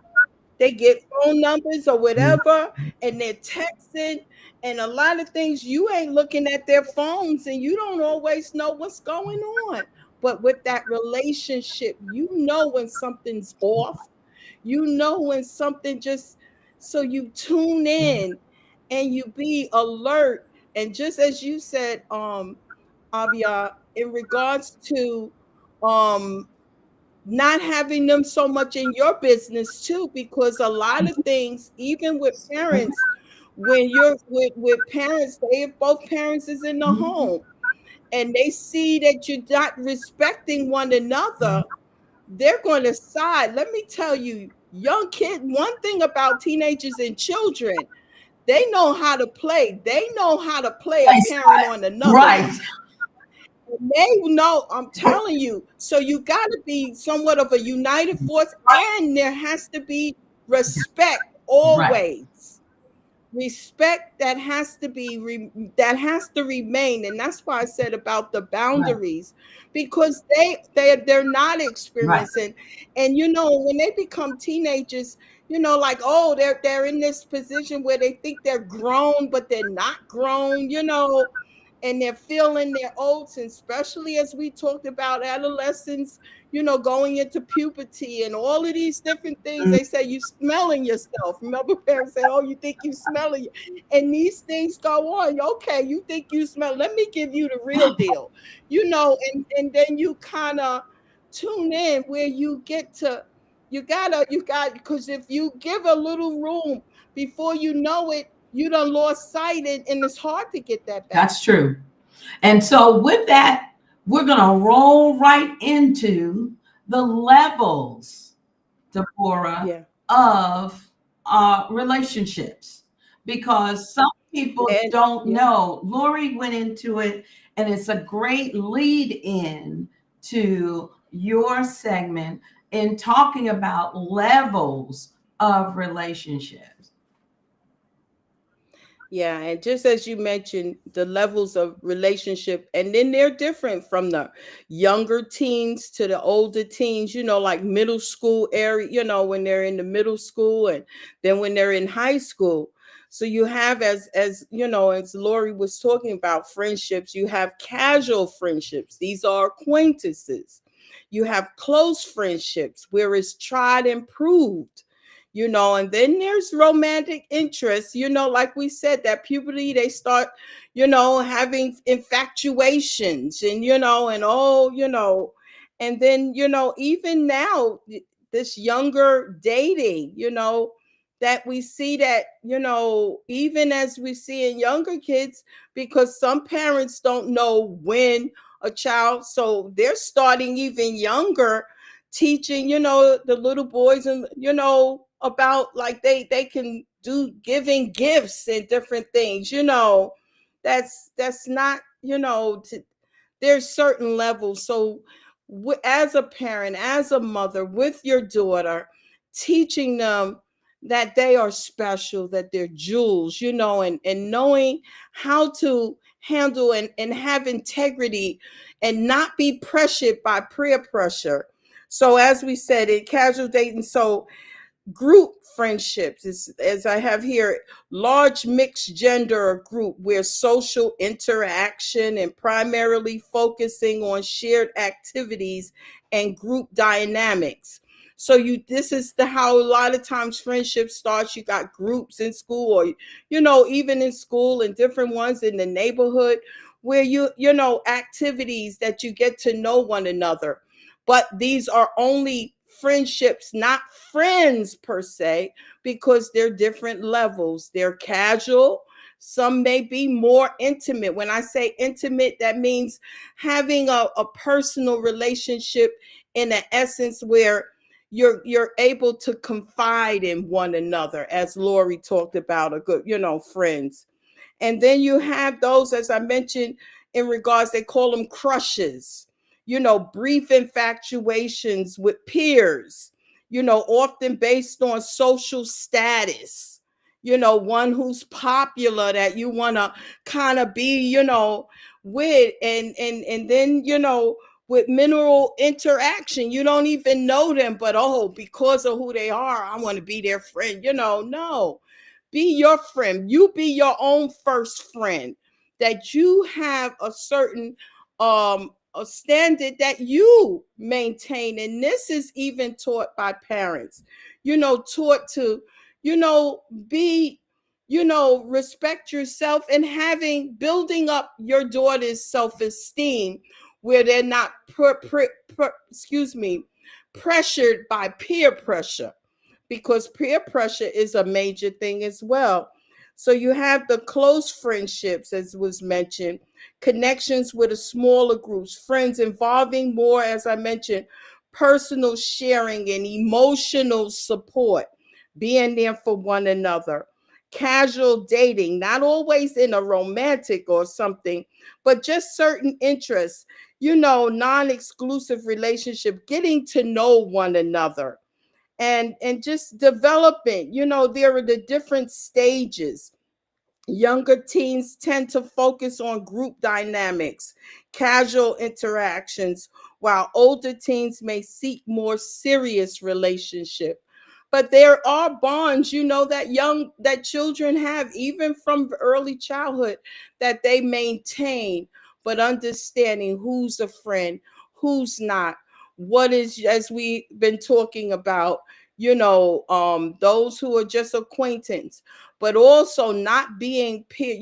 They get phone numbers or whatever, and they're texting. And a lot of things, you ain't looking at their phones and you don't always know what's going on. But with that relationship, you know when something's off. You know when something just, so you tune in and you be alert. And just as you said, Avia, in regards to um not having them so much in your business too, because a lot of things, even with parents, when you're with parents, if both parents is in the home and they see that you're not respecting one another, they're going to side. Let me tell you, young kids, one thing about teenagers and children, they know how to play. They know how to play a parent on another Right. one. They know, I'm telling you. So you got to be somewhat of a united force, and there has to be respect Right. always. Respect that has to be that has to remain, and that's why I said about the boundaries, because they're not Right. experiencing. And when they become teenagers, like, oh, they're in this position where they think they're grown but they're not grown, and they're feeling their oats. And especially as we talked about adolescents, going into puberty and all of these different things. They say you smelling yourself. Remember, parents say, oh, you think you smelling, and these things go on. Okay, you think you smell, let me give you the real deal, and then you kind of tune in where you get to, you got, because if you give a little room, before you know it, you done lost sight, and it's hard to get that back. That's true. And so with that, we're going to roll right into the levels, Deborah, Yeah. of relationships, because some people And don't yeah. know. Lori went into it, and it's a great lead in to your segment in talking about levels of relationships. Yeah, and just as you mentioned, the levels of relationship, and then they're different from the younger teens to the older teens, like middle school area, when they're in the middle school, and then when they're in high school. So you have, as as Lori was talking about friendships, you have casual friendships. These are acquaintances. You have close friendships where it's tried and proved. And then there's romantic interest, like we said, that puberty, they start, having infatuations, and and then, even now, this younger dating, that we see that, even as we see in younger kids, because some parents don't know when a child, so they're starting even younger, teaching, the little boys, and about, like, they can do giving gifts and different things, that's not, there's certain levels. So as a parent, as a mother, with your daughter, teaching them that they are special, that they're jewels, and knowing how to handle and have integrity, and not be pressured by peer pressure. So as we said, in casual dating, so group friendships is, as I have here, large mixed gender group where social interaction and primarily focusing on shared activities and group dynamics. So this is how a lot of times friendship starts. You got groups in school, or even in school, and different ones in the neighborhood, where activities that you get to know one another. But these are only friendships, not friends per se, because they're different levels. They're casual. Some may be more intimate. When I say intimate, that means having a personal relationship, in an essence where you're able to confide in one another, as Lori talked about, a good, friends. And then you have those, as I mentioned, in regards, they call them crushes, brief infatuations with peers, often based on social status, one who's popular that you want to kind of be, with, and then, with mineral interaction. You don't even know them, but because of who they are, I want to be their friend. No, be your friend. You be your own first friend. That you have a certain a standard that you maintain. And this is even taught by parents, taught to, be, respect yourself, and building up your daughter's self-esteem, where they're not pressured by peer pressure, because peer pressure is a major thing as well. So you have the close friendships, as was mentioned, connections with a smaller groups, friends involving more, as I mentioned, personal sharing and emotional support, being there for one another. Casual dating, not always in a romantic or something, but just certain interests, non-exclusive relationship, getting to know one another, and just development. There are the different stages. Younger teens tend to focus on group dynamics, casual interactions, while older teens may seek more serious relationship. But there are bonds, that children have, even from early childhood, that they maintain, but understanding who's a friend, who's not, what is, as we've been talking about, those who are just acquaintance, but also not being peer,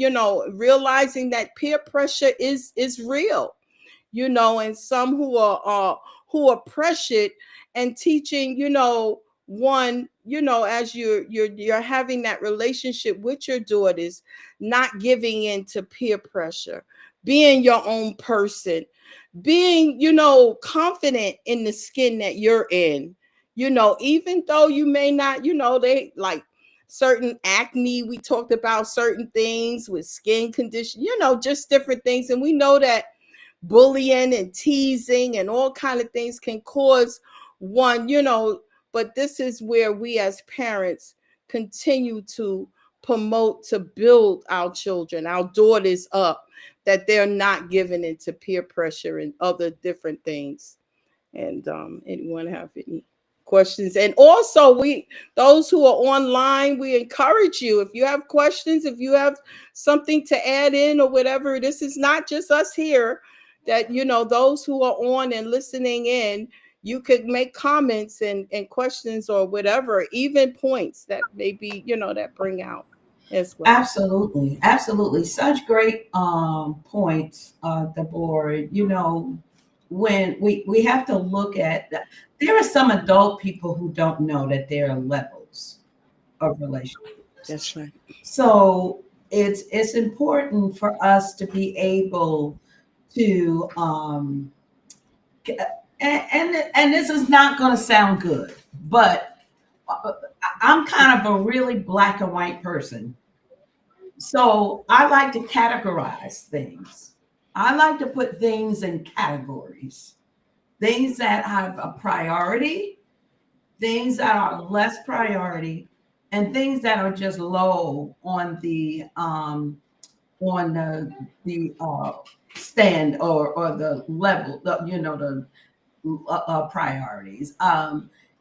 realizing that peer pressure is real, and some who are pressured, and teaching, one, as you're having that relationship with your daughters, not giving in to peer pressure, being your own person, being, confident in the skin that you're in, even though you may not, they like certain acne. We talked about certain things with skin condition, just different things. And we know that bullying and teasing and all kind of things can cause one, but this is where we as parents continue to promote, to build our children, our daughters up, that they're not given into peer pressure and other different things. And anyone have any questions? And also, those who are online, we encourage you, if you have questions, if you have something to add in or whatever, this is not just us here, that those who are on and listening in, you could make comments and questions or whatever, even points that maybe, that bring out as well. Absolutely, absolutely. Such great points, Deborah. When we have to look at that, there are some adult people who don't know that there are levels of relationships. That's right. So it's important for us to be able to and this is not going to sound good, but I'm kind of a really black and white person. So I like to categorize things. I like to put things in categories. Things that have a priority, things that are less priority, and things that are just low on the stand or the level, the priorities.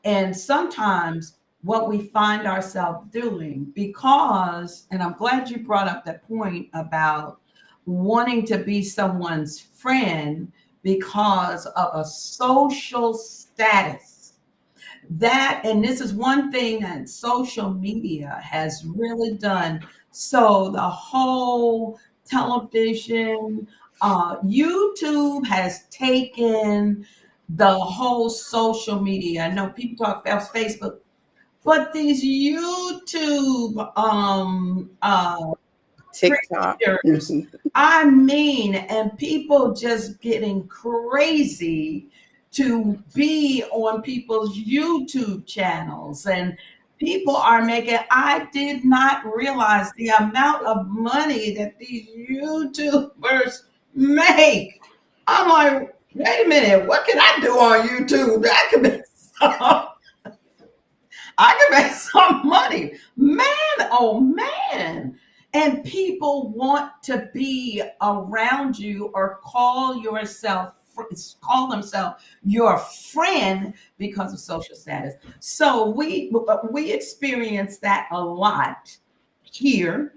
And sometimes what we find ourselves doing, because, and I'm glad you brought up that point about wanting to be someone's friend because of a social status. That, and this is one thing that social media has really done. So the whole television, YouTube has taken the whole social media. I know people talk about Facebook, but these YouTube TikTok. creators, I mean, and people just getting crazy to be on people's YouTube channels, and people are making, I did not realize the amount of money that these YouTubers make. I'm like, wait a minute, what can I do on YouTube? I can make some money. Man, oh man. And people want to be around you or call themselves your friend because of social status. So we experience that a lot here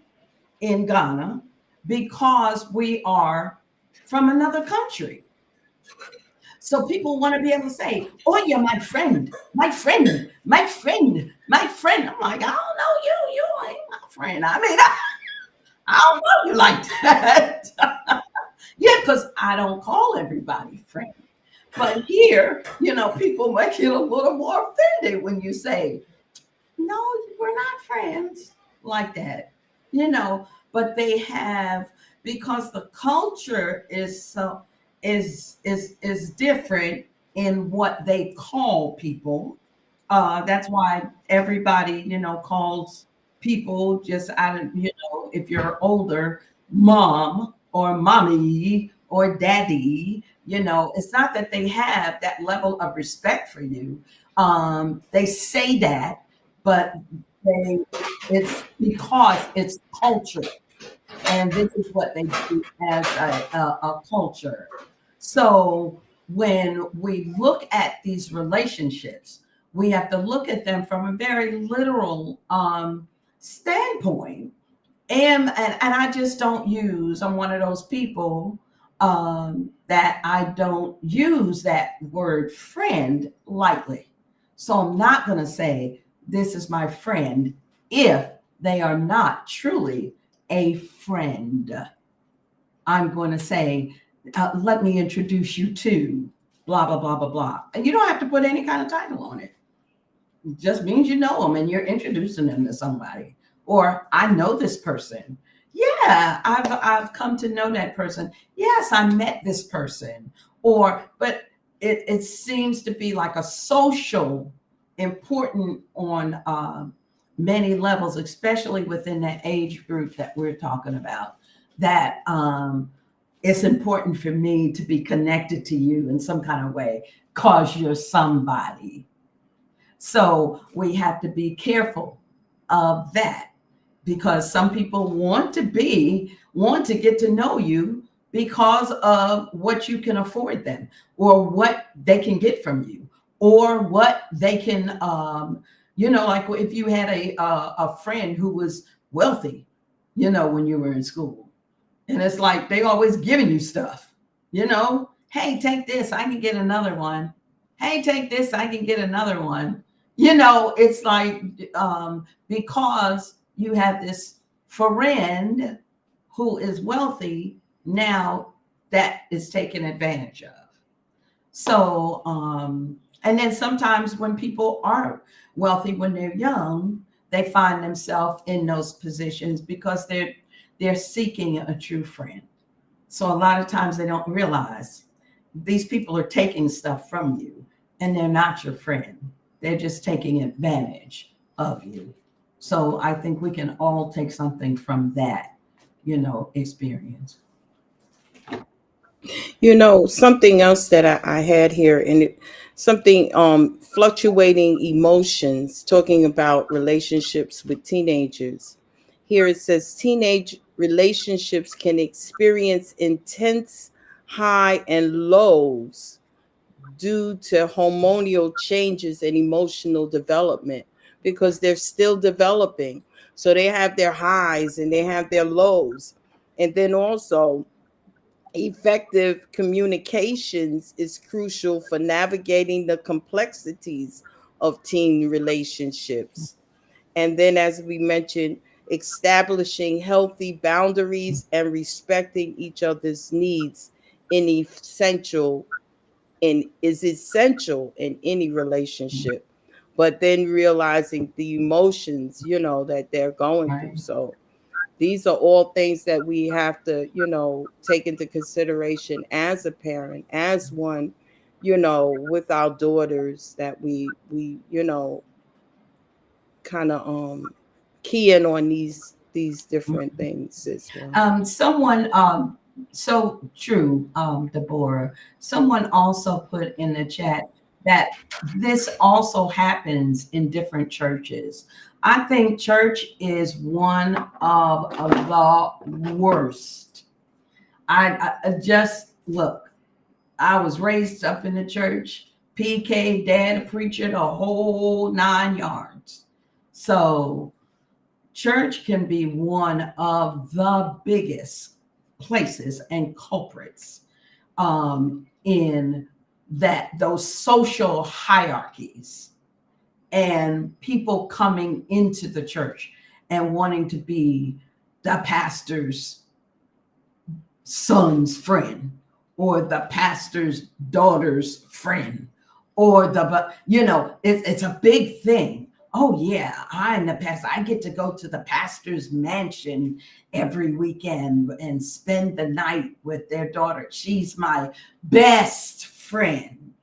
in Ghana because we are from another country. So people want to be able to say, "Oh, you're my friend, my friend, my friend, my friend." I'm like, I don't know you. You ain't my friend. I mean, I don't know you like that. Yeah, because I don't call everybody friend. But here, people might get a little more offended when you say, "No, we're not friends," like that. But they have, because the culture is different in what they call people. That's why everybody, calls people just out of, if you're older, mom or mommy or daddy. It's not that they have that level of respect for you. They say that, but they it's because it's culture, and this is what they do as a culture. So when we look at these relationships, we have to look at them from a very literal standpoint. And I just don't use. I'm one of those people that I don't use that word friend lightly. So I'm not going to say this is my friend if they are not truly a friend. I'm going to say, let me introduce you to blah, blah, blah, blah, blah. And you don't have to put any kind of title on it. It just means you know them and you're introducing them to somebody. Or I know this person. Yeah, I've come to know that person. Yes, I met this person. But it seems to be like a social important on many levels, especially within that age group that we're talking about. That it's important for me to be connected to you in some kind of way because you're somebody. So we have to be careful of that because some people want to get to know you because of what you can afford them or what they can get from you or what they can like if you had a friend who was wealthy, when you were in school, and it's like they always giving you stuff, hey, take this, I can get another one. Hey, take this, I can get another one. It's like because you have this friend who is wealthy, now that is taken advantage of. So and then sometimes when people are wealthy when they're young, they find themselves in those positions because they're seeking a true friend. So a lot of times they don't realize these people are taking stuff from you and they're not your friend. They're just taking advantage of you. So I think we can all take something from that, experience. Something else that I had here, and something fluctuating emotions, talking about relationships with teenagers. Here it says teenage relationships can experience intense high and lows due to hormonal changes and emotional development because they're still developing. So they have their highs and they have their lows. And then also, effective communications is crucial for navigating the complexities of teen relationships. And then, as we mentioned, establishing healthy boundaries and respecting each other's needs in essential is essential in any relationship. But then realizing the emotions, that they're going through. Right. So these are all things that we have to take into consideration as a parent, as one with our daughters, that we kind of key in on these different things as well. Someone, so true, Deborah. Someone also put in the chat that this also happens in different churches. I think church is one of the worst. I just look. I was raised up in the church. PK, dad, a preacher, the whole 9 yards. So church can be one of the biggest places and culprits in that those social hierarchies and people coming into the church and wanting to be the pastor's son's friend or the pastor's daughter's friend or it's a big thing. Oh yeah, I'm the pastor. I get to go to the pastor's mansion every weekend and spend the night with their daughter. She's my best friend.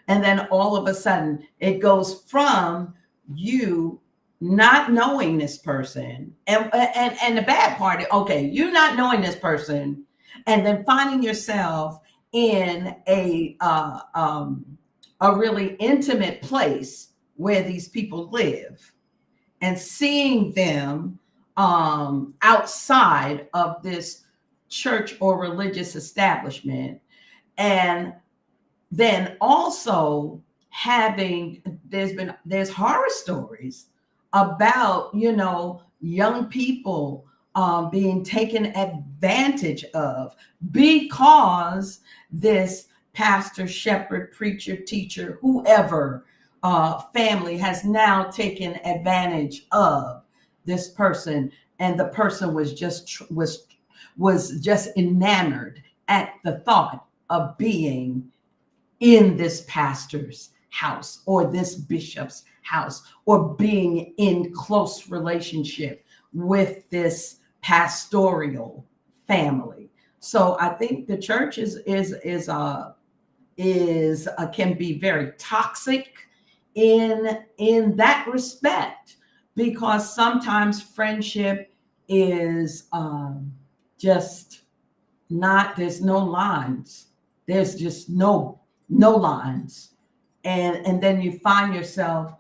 And then all of a sudden it goes from you not knowing this person and the bad part, okay, you not knowing this person and then finding yourself in a really intimate place where these people live and seeing them outside of this church or religious establishment, and then also having there's horror stories about young people being taken advantage of because this pastor, shepherd, preacher, teacher, whoever family has now taken advantage of this person, and the person was just enamored at the thought of being in this pastor's house or this bishop's house or being in close relationship with this pastoral family. So I think the church can be very toxic in that respect, because sometimes friendship is just not, there's no lines, there's just no lines, and then you find yourself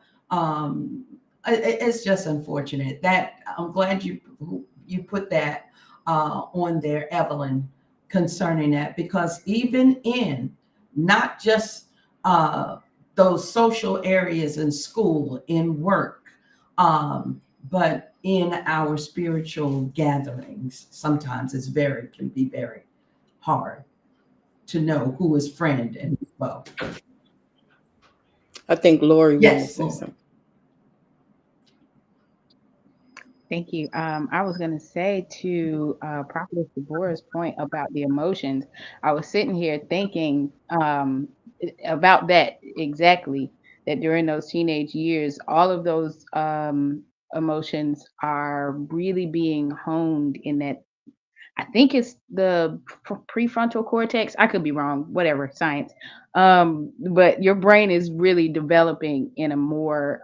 it's just unfortunate. That I'm glad you put that on there, Evelyn, concerning that, because even in not just those social areas in school, in work, but in our spiritual gatherings, sometimes can be very hard to know who is friend and foe. I think Lori wanted to Yes, say Lord. something. Thank you. I was going to say to Prophetess Deborah's point about the emotions, I was sitting here thinking about that exactly, that during those teenage years, all of those emotions are really being honed in that. I think it's the prefrontal cortex. I could be wrong, whatever, science. But your brain is really developing in a more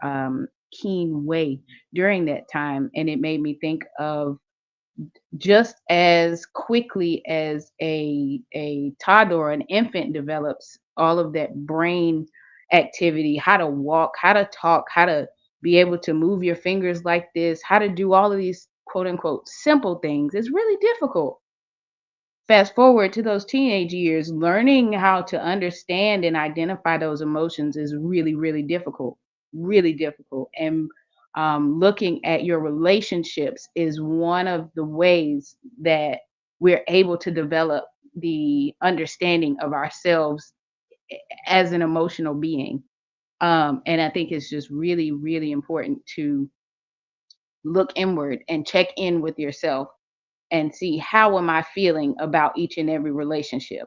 keen way during that time. And it made me think of just as quickly as a toddler or an infant develops all of that brain activity, how to walk, how to talk, how to be able to move your fingers like this, how to do all of these quote unquote simple things, is really difficult. Fast forward to those teenage years, learning how to understand and identify those emotions is really, really difficult, really difficult. And looking at your relationships is one of the ways that we're able to develop the understanding of ourselves as an emotional being. And I think it's just really, really important to look inward and check in with yourself and see, how am I feeling about each and every relationship.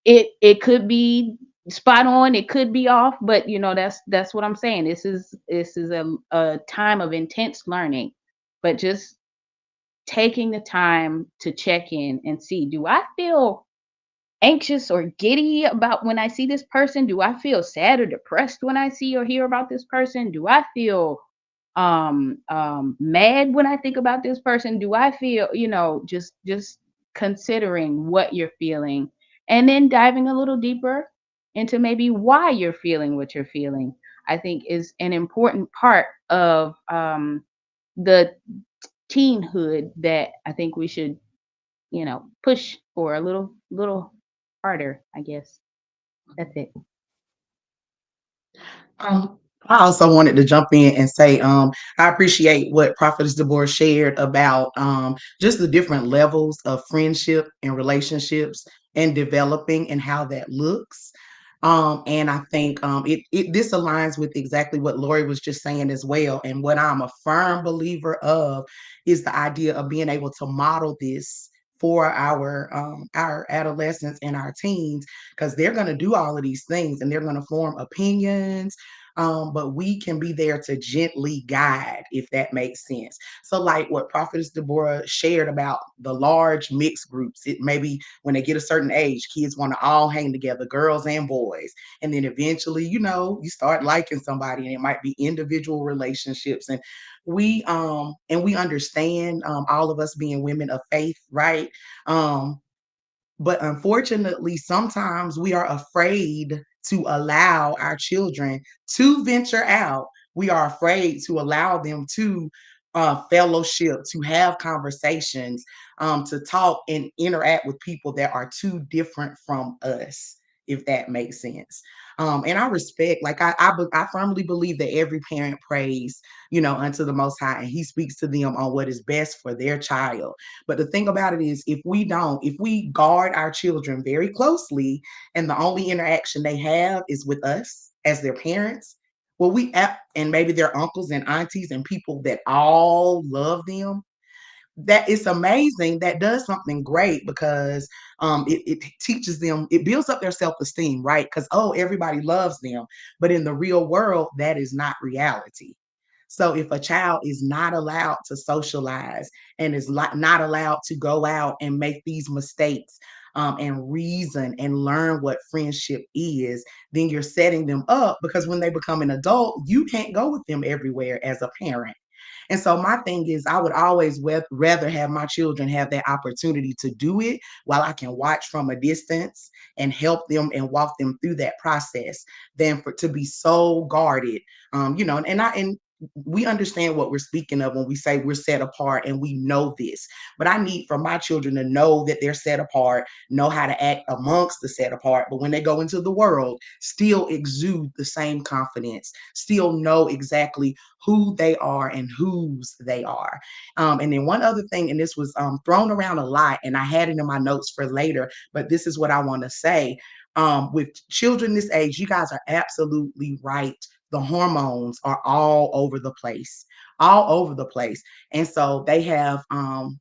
It could be spot on, it could be off, but that's what I'm saying. This is a time of intense learning, but just taking the time to check in and see, do I feel anxious or giddy about when I see this person? Do I feel sad or depressed when I see or hear about this person? Do I feel mad when I think about this person? Do I feel, just considering what you're feeling and then diving a little deeper into maybe why you're feeling what you're feeling, I think is an important part of the teenhood that I think we should, push for a little harder, I guess. That's it. I also wanted to jump in and say, I appreciate what Prophetess Deborah shared about just the different levels of friendship and relationships and developing and how that looks. And I think it this aligns with exactly what Lori was just saying as well. And what I'm a firm believer of is the idea of being able to model this for our adolescents and our teens, because they're going to do all of these things and they're going to form opinions, but we can be there to gently guide, if that makes sense. So, like what Prophetess Deborah shared about the large mixed groups, it maybe when they get a certain age, kids want to all hang together, girls and boys. And then eventually, you start liking somebody, and it might be individual relationships. And we understand, all of us being women of faith, right? Um, but unfortunately, sometimes we are afraid to allow our children to venture out. We are afraid to allow them to fellowship, to have conversations, to talk and interact with people that are too different from us, if that makes sense. And I respect, like I firmly believe that every parent prays, unto the Most High, and He speaks to them on what is best for their child. But the thing about it is, if we guard our children very closely and the only interaction they have is with us as their parents, well, and maybe their uncles and aunties and people that all love them, that it's amazing. That does something great because it teaches them, it builds up their self-esteem, right? Because, oh, everybody loves them. But in the real world, that is not reality. So if a child is not allowed to socialize and is not allowed to go out and make these mistakes, and reason and learn what friendship is, then you're setting them up, because when they become an adult, you can't go with them everywhere as a parent. And so my thing is, I would always rather have my children have that opportunity to do it while I can watch from a distance and help them and walk them through that process, than for to be so guarded. And we understand what we're speaking of when we say we're set apart, and we know this. But I need for my children to know that they're set apart, know how to act amongst the set apart, but when they go into the world, still exude the same confidence, still know exactly who they are and whose they are. And then one other thing, and this was thrown around a lot, and I had it in my notes for later, but this is what I want to say. With children this age, you guys are absolutely right. The hormones are all over the place, all over the place. And so they have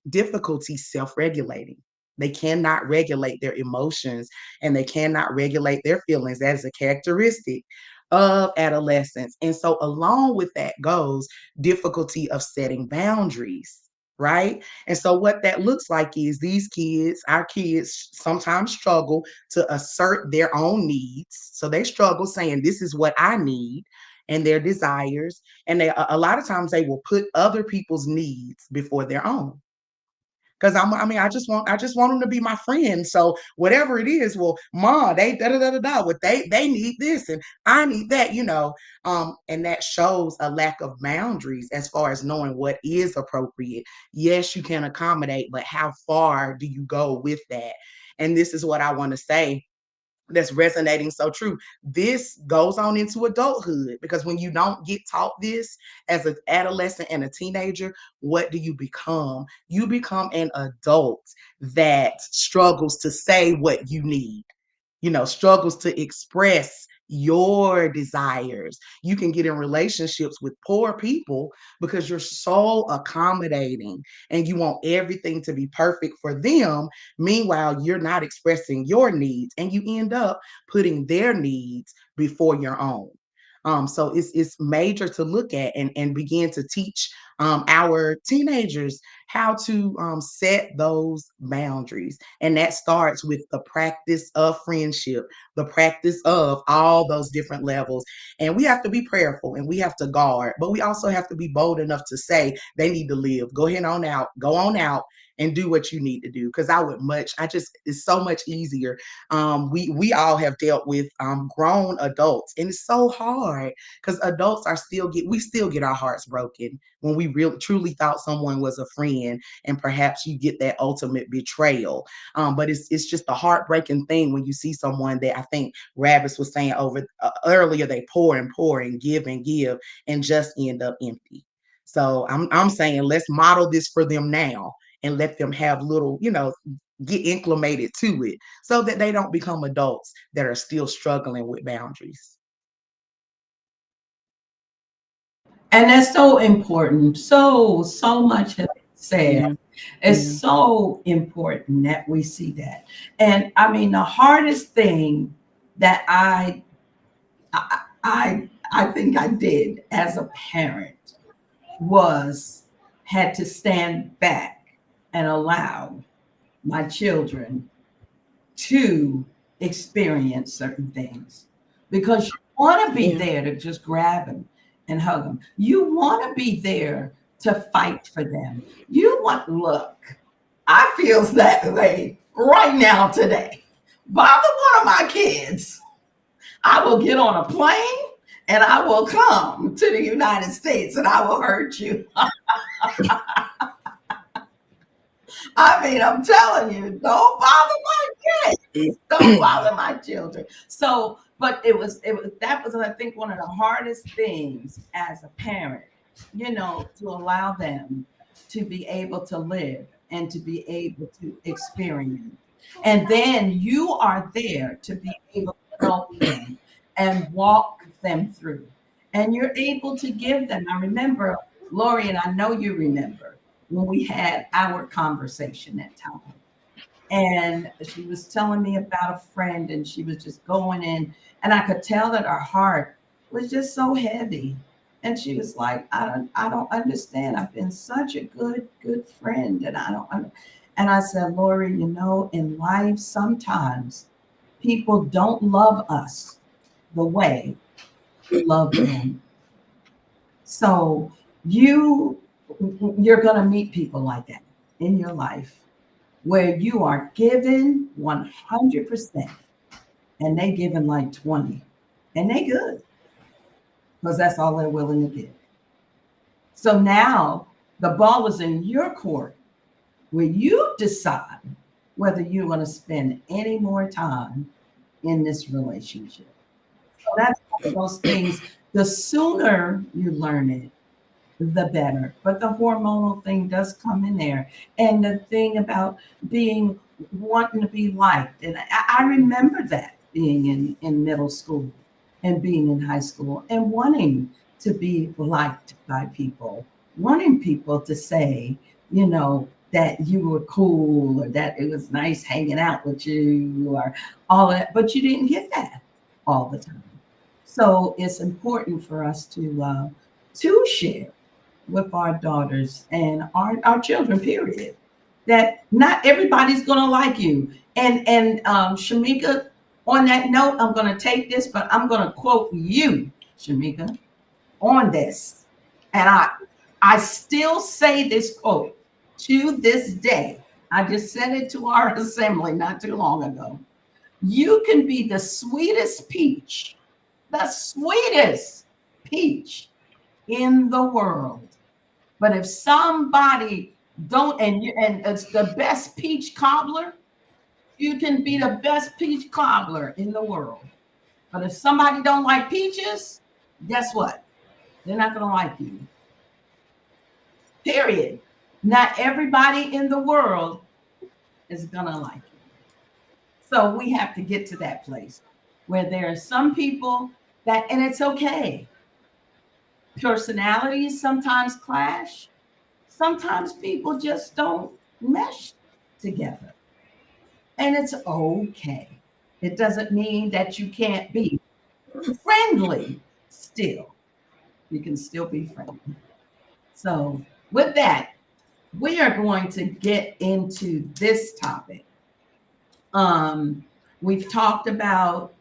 difficulty self-regulating. They cannot regulate their emotions, and they cannot regulate their feelings. That is a characteristic of adolescence. And so, along with that goes difficulty of setting boundaries, right? And so, what that looks like is our kids sometimes struggle to assert their own needs. So, they struggle saying, "This is what I need," and their desires. And a lot of times they will put other people's needs before their own. Because I just want them to be my friend. So whatever it is, well, ma, they da da da da da. What they need this and I need that, and that shows a lack of boundaries as far as knowing what is appropriate. Yes, you can accommodate, but how far do you go with that? And this is what I want to say that's resonating so true. This goes on into adulthood, because when you don't get taught this as an adolescent and a teenager, what do you become? You become an adult that struggles to say what you need, struggles to express your desires. You can get in relationships with poor people because you're so accommodating and you want everything to be perfect for them. Meanwhile, you're not expressing your needs, and you end up putting their needs before your own. So it's major to look at and begin to teach our teenagers how to set those boundaries. And that starts with the practice of friendship, the practice of all those different levels. And we have to be prayerful and we have to guard, but we also have to be bold enough to say they need to live. Go ahead on out, go on out and do what you need to do. Because it's so much easier. We all have dealt with grown adults, and it's so hard because adults we still get our hearts broken when we really truly thought someone was a friend, and perhaps you get that ultimate betrayal. But it's just a heartbreaking thing when you see someone that I think Ravis was saying over earlier, they pour and give and just end up empty. So I'm saying let's model this for them now and let them have little, get acclimated to it so that they don't become adults that are still struggling with boundaries. And that's so important. So much has been said. Yeah. It's Yeah. so important that we see that. And I mean, the hardest thing that I think I did as a parent was had to stand back and allow my children to experience certain things, because you want to be Yeah. there to just grab them and hug them. You want to be there to fight for them. Look, I feels that way right now today. Bother one of my kids, I will get on a plane and I will come to the United States and I will hurt you. I mean, I'm telling you, don't bother my kids. Don't bother my children. So, but that was, I think, one of the hardest things as a parent, to allow them to be able to live and to be able to experience. And then you are there to be able to help them and walk them through. And you're able to give them. I remember, Lori, and I know you remember when we had our conversation that time. And she was telling me about a friend, and she was just going in, and I could tell that her heart was just so heavy. And she was like, I don't understand. I've been such a good friend, and and I said, Lori, in life, sometimes people don't love us the way we love them. So you you're going to meet people like that in your life where you are given 100% and they giving like 20, and they good because that's all they're willing to give. So now the ball is in your court where you decide whether you're going to spend any more time in this relationship. So that's one of those things. The sooner you learn it, the better. But the hormonal thing does come in there. And the thing about wanting to be liked. And I remember that being in middle school and being in high school and wanting to be liked by people, wanting people to say, that you were cool or that it was nice hanging out with you or all that. But you didn't get that all the time. So it's important for us to share with our daughters and our children, period. That not everybody's gonna like you. And Shamika, on that note, I'm gonna take this, but I'm gonna quote you, Shamika, on this. And I still say this quote to this day. I just said it to our assembly not too long ago. You can be the sweetest peach in the world. But if somebody don't, and it's the best peach cobbler, you can be the best peach cobbler in the world. But if somebody don't like peaches, guess what? They're not going to like you. Period. Not everybody in the world is going to like you. So we have to get to that place where there are some people and it's okay. Personalities sometimes clash. Sometimes people just don't mesh together. And it's okay. It doesn't mean that you can't be friendly still, you can still be friendly. So, with that, we are going to get into this topic. Um, we've talked about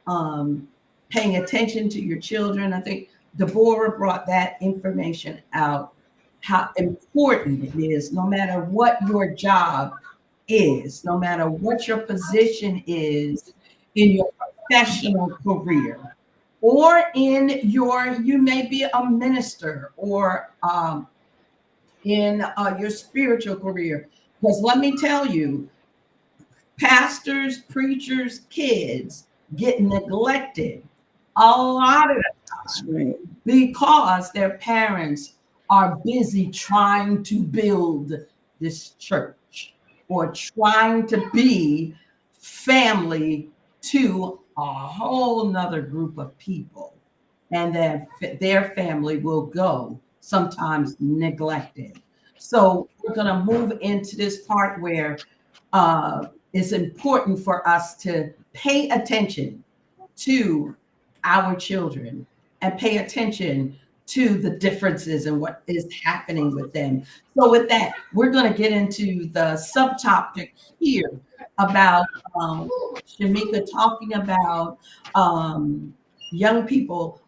paying attention to your children. I think Deborah brought that information out, how important it is, no matter what your job is, no matter what your position is in your professional career, or in you may be a minister, or in your spiritual career. Because let me tell you, pastors, preachers, kids get neglected a lot of the That's time right. because their parents are busy trying to build this church or trying to be family to a whole nother group of people. And then their family will go, sometimes neglected. So we're going to move into this part where it's important for us to pay attention to our children and pay attention to the differences and what is happening with them. So, with that, we're going to get into the subtopic here about Shamika talking about young people.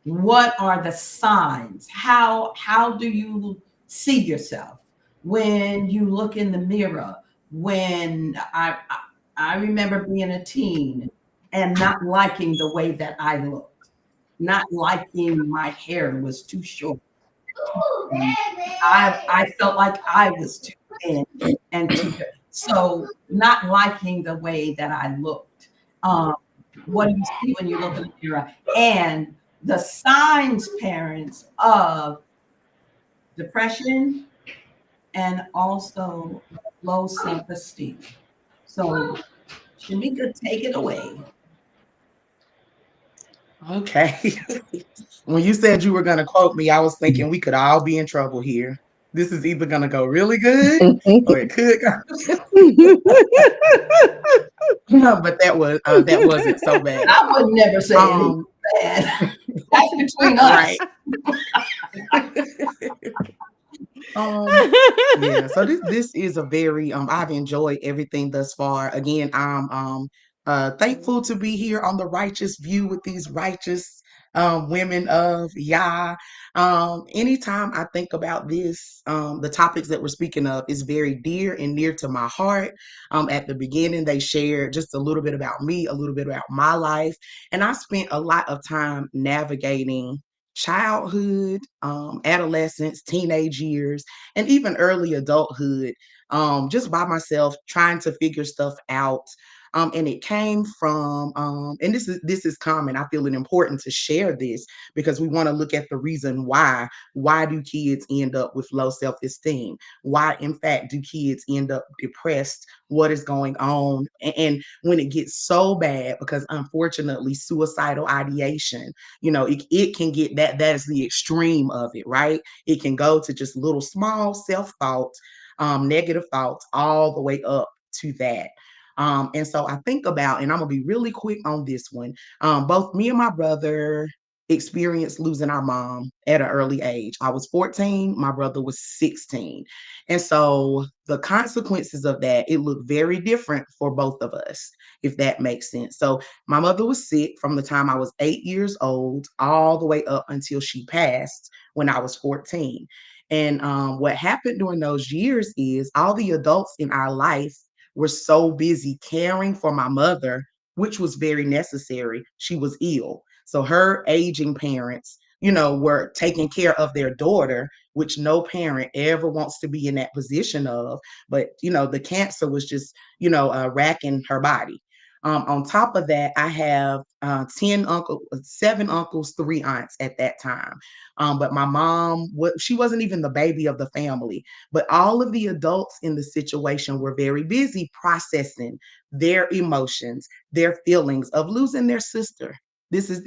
What are the signs? How do you see yourself when you look in the mirror? When I remember being a teen and not liking the way that I looked, not liking my hair was too short. And I felt like I was too thin and too good. So not liking the way that I looked. Um, what do you see when you look in the mirror? And the signs, parents, of depression and also low self-esteem. So Shamika, take it away. Okay. When you said you were going to quote me, I was thinking we could all be in trouble here. This is either going to go really good or it could go. But that wasn't so bad. I would never say anything Um, bad. That's between us. right. Um, yeah, so this is a very I've enjoyed everything thus far. Again, I'm thankful to be here on the Righteous View with these righteous women of Yah. Anytime I think about this, the topics that we're speaking of is very dear and near to my heart. At the beginning, they shared just a little bit about me, a little bit about my life, and I spent a lot of time navigating childhood, adolescence, teenage years, and even early adulthood, just by myself trying to figure stuff out. And it came from, and this is common. I feel it important to share this because we want to look at the reason why. Why do kids end up with low self-esteem? Why, in fact, do kids end up depressed? What is going on? And when it gets so bad, because unfortunately, suicidal ideation, it can get that is the extreme of it, right? It can go to just little small self-thoughts, negative thoughts, all the way up to that. And so I think about, and I'm gonna be really quick on this one. Both me and my brother experienced losing our mom at an early age. I was 14, my brother was 16. And so the consequences of that, it looked very different for both of us, if that makes sense. So my mother was sick from the time I was 8 years old all the way up until she passed when I was 14. And what happened during those years is all the adults in our life were so busy caring for my mother, which was very necessary. She was ill. So her aging parents, were taking care of their daughter, which no parent ever wants to be in that position of. But, the cancer was just, racking her body. On top of that, I have 7 uncles, 3 aunts at that time. But my mom, she wasn't even the baby of the family. But all of the adults in the situation were very busy processing their emotions, their feelings of losing their sister. This is,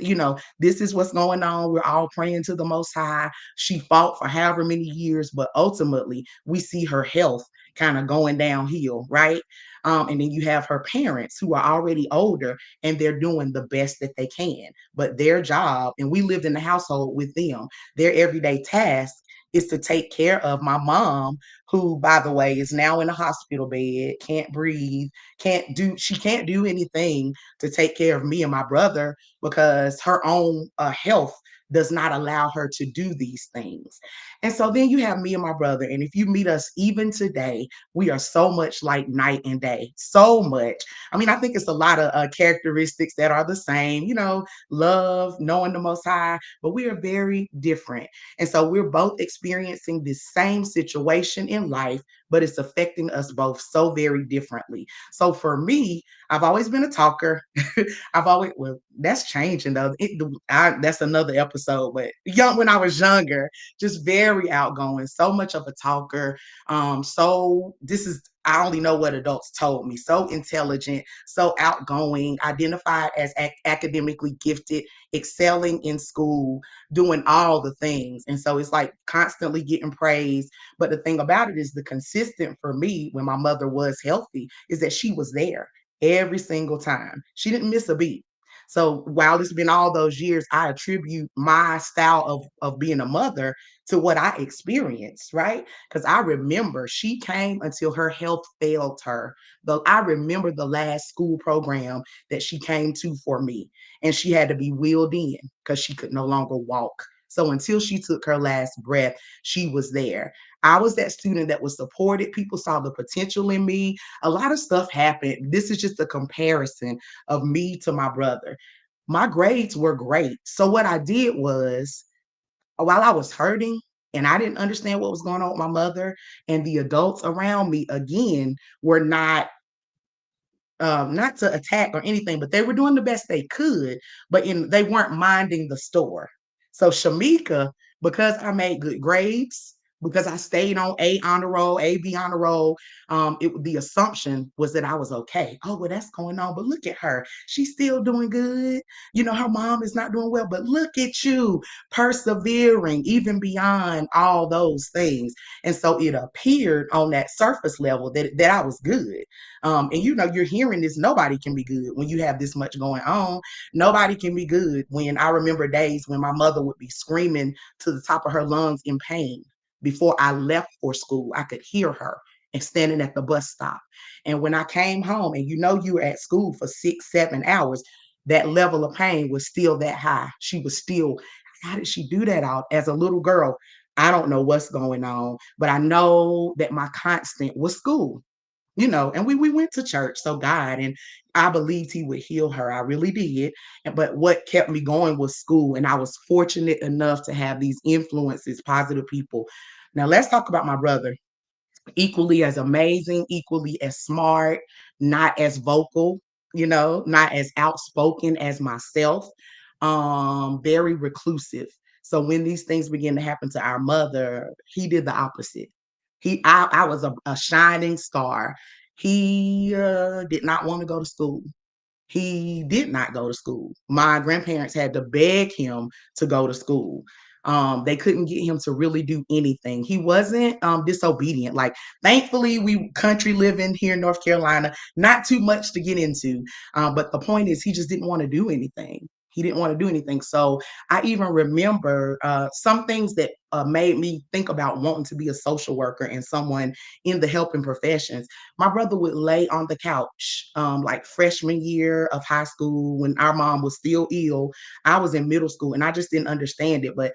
this is what's going on. We're all praying to the Most High. She fought for however many years, but ultimately we see her health kind of going downhill, right? And then you have her parents who are already older and they're doing the best that they can. But their job, and we lived in the household with them, their everyday task is to take care of my mom, who, by the way, is now in a hospital bed, can't breathe, she can't do anything to take care of me and my brother because her own health does not allow her to do these things. And so then you have me and my brother. And if you meet us even today, we are so much like night and day. So much. I mean, I think it's a lot of characteristics that are the same, love, knowing the Most High, but we are very different. And so we're both experiencing this same situation in life, but it's affecting us both so very differently. So for me, I've always been a talker. Well, that's changing though. That's another episode, but when I was younger, just very outgoing, so much of a talker. So this is, I only know what adults told me. So intelligent, so outgoing, identified as academically gifted, excelling in school, doing all the things. And so it's like constantly getting praise. But the thing about it is the consistent for me when my mother was healthy is that she was there every single time. She didn't miss a beat. So while it's been all those years, I attribute my style of being a mother to what I experienced, right? Because I remember she came until her health failed her. I remember the last school program that she came to for me, and she had to be wheeled in because she could no longer walk. So until she took her last breath, she was there. I was that student that was supported. People saw the potential in me. A lot of stuff happened. This is just a comparison of me to my brother. My grades were great. So what I did was, while I was hurting and I didn't understand what was going on with my mother, and the adults around me again were not to attack or anything, but they were doing the best they could, but they weren't minding the store. So Shamika, because I made good grades, because I stayed on A honor roll, AB honor roll, the assumption was that I was okay. Oh, well, that's going on, but look at her. She's still doing good. Her mom is not doing well, but look at you persevering even beyond all those things. And so it appeared on that surface level that I was good. And you're hearing this, nobody can be good when you have this much going on. Nobody can be good when I remember days when my mother would be screaming to the top of her lungs in pain. Before I left for school, I could hear her and standing at the bus stop. And when I came home, and you were at school for 6, 7 hours, that level of pain was still that high. She was still, how did she do that out as a little girl? I don't know what's going on, but I know that my constant was school. And we went to church, so God, and I believed he would heal her. I really did. But what kept me going was school. And I was fortunate enough to have these influences, positive people. Now let's talk about my brother. Equally as amazing, equally as smart, not as vocal, not as outspoken as myself, very reclusive. So when these things began to happen to our mother, he did the opposite. I was a shining star. He did not want to go to school. He did not go to school. My grandparents had to beg him to go to school. They couldn't get him to really do anything. He wasn't disobedient. Like, thankfully, we country living here in North Carolina, not too much to get into. But the point is, he just didn't want to do anything. He didn't want to do anything. So I even remember some things that made me think about wanting to be a social worker and someone in the helping professions. My brother would lay on the couch, like freshman year of high school when our mom was still ill. I was in middle school and I just didn't understand it. But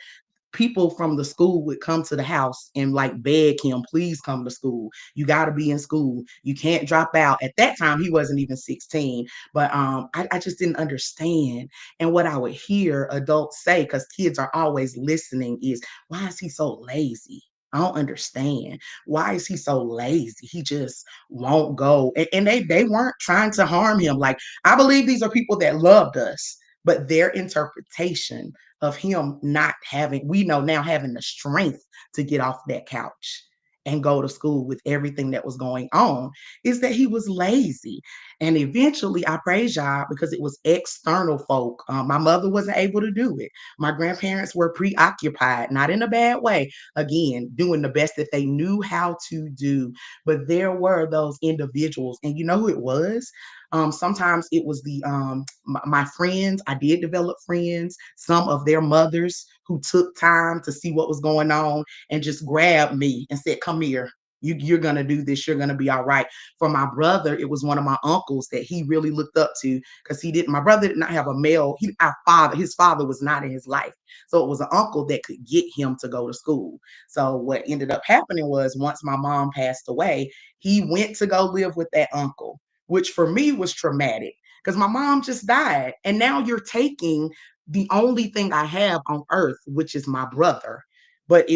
people from the school would come to the house and like beg him, please come to school. You got to be in school. You can't drop out. At that time, he wasn't even 16. But I just didn't understand. And what I would hear adults say, because kids are always listening, is, why is he so lazy? I don't understand. Why is he so lazy? He just won't go. And they weren't trying to harm him. Like, I believe these are people that loved us, but their interpretation of him not having, we know now, having the strength to get off that couch and go to school with everything that was going on, is that he was lazy. And eventually, I praise y'all because it was external folk. My mother wasn't able to do it. My grandparents were preoccupied, not in a bad way. Again, doing the best that they knew how to do. But there were those individuals, and you know who it was? Sometimes it was my friends. I did develop friends, some of their mothers who took time to see what was going on and just grabbed me and said, "Come here. You're gonna do this. You're gonna be all right." For my brother, it was one of my uncles that he really looked up to because he didn't. My brother did not have a male. Our father, his father was not in his life, so it was an uncle that could get him to go to school. So what ended up happening was once my mom passed away, he went to go live with that uncle, which for me was traumatic because my mom just died, and now you're taking the only thing I have on earth, which is my brother. But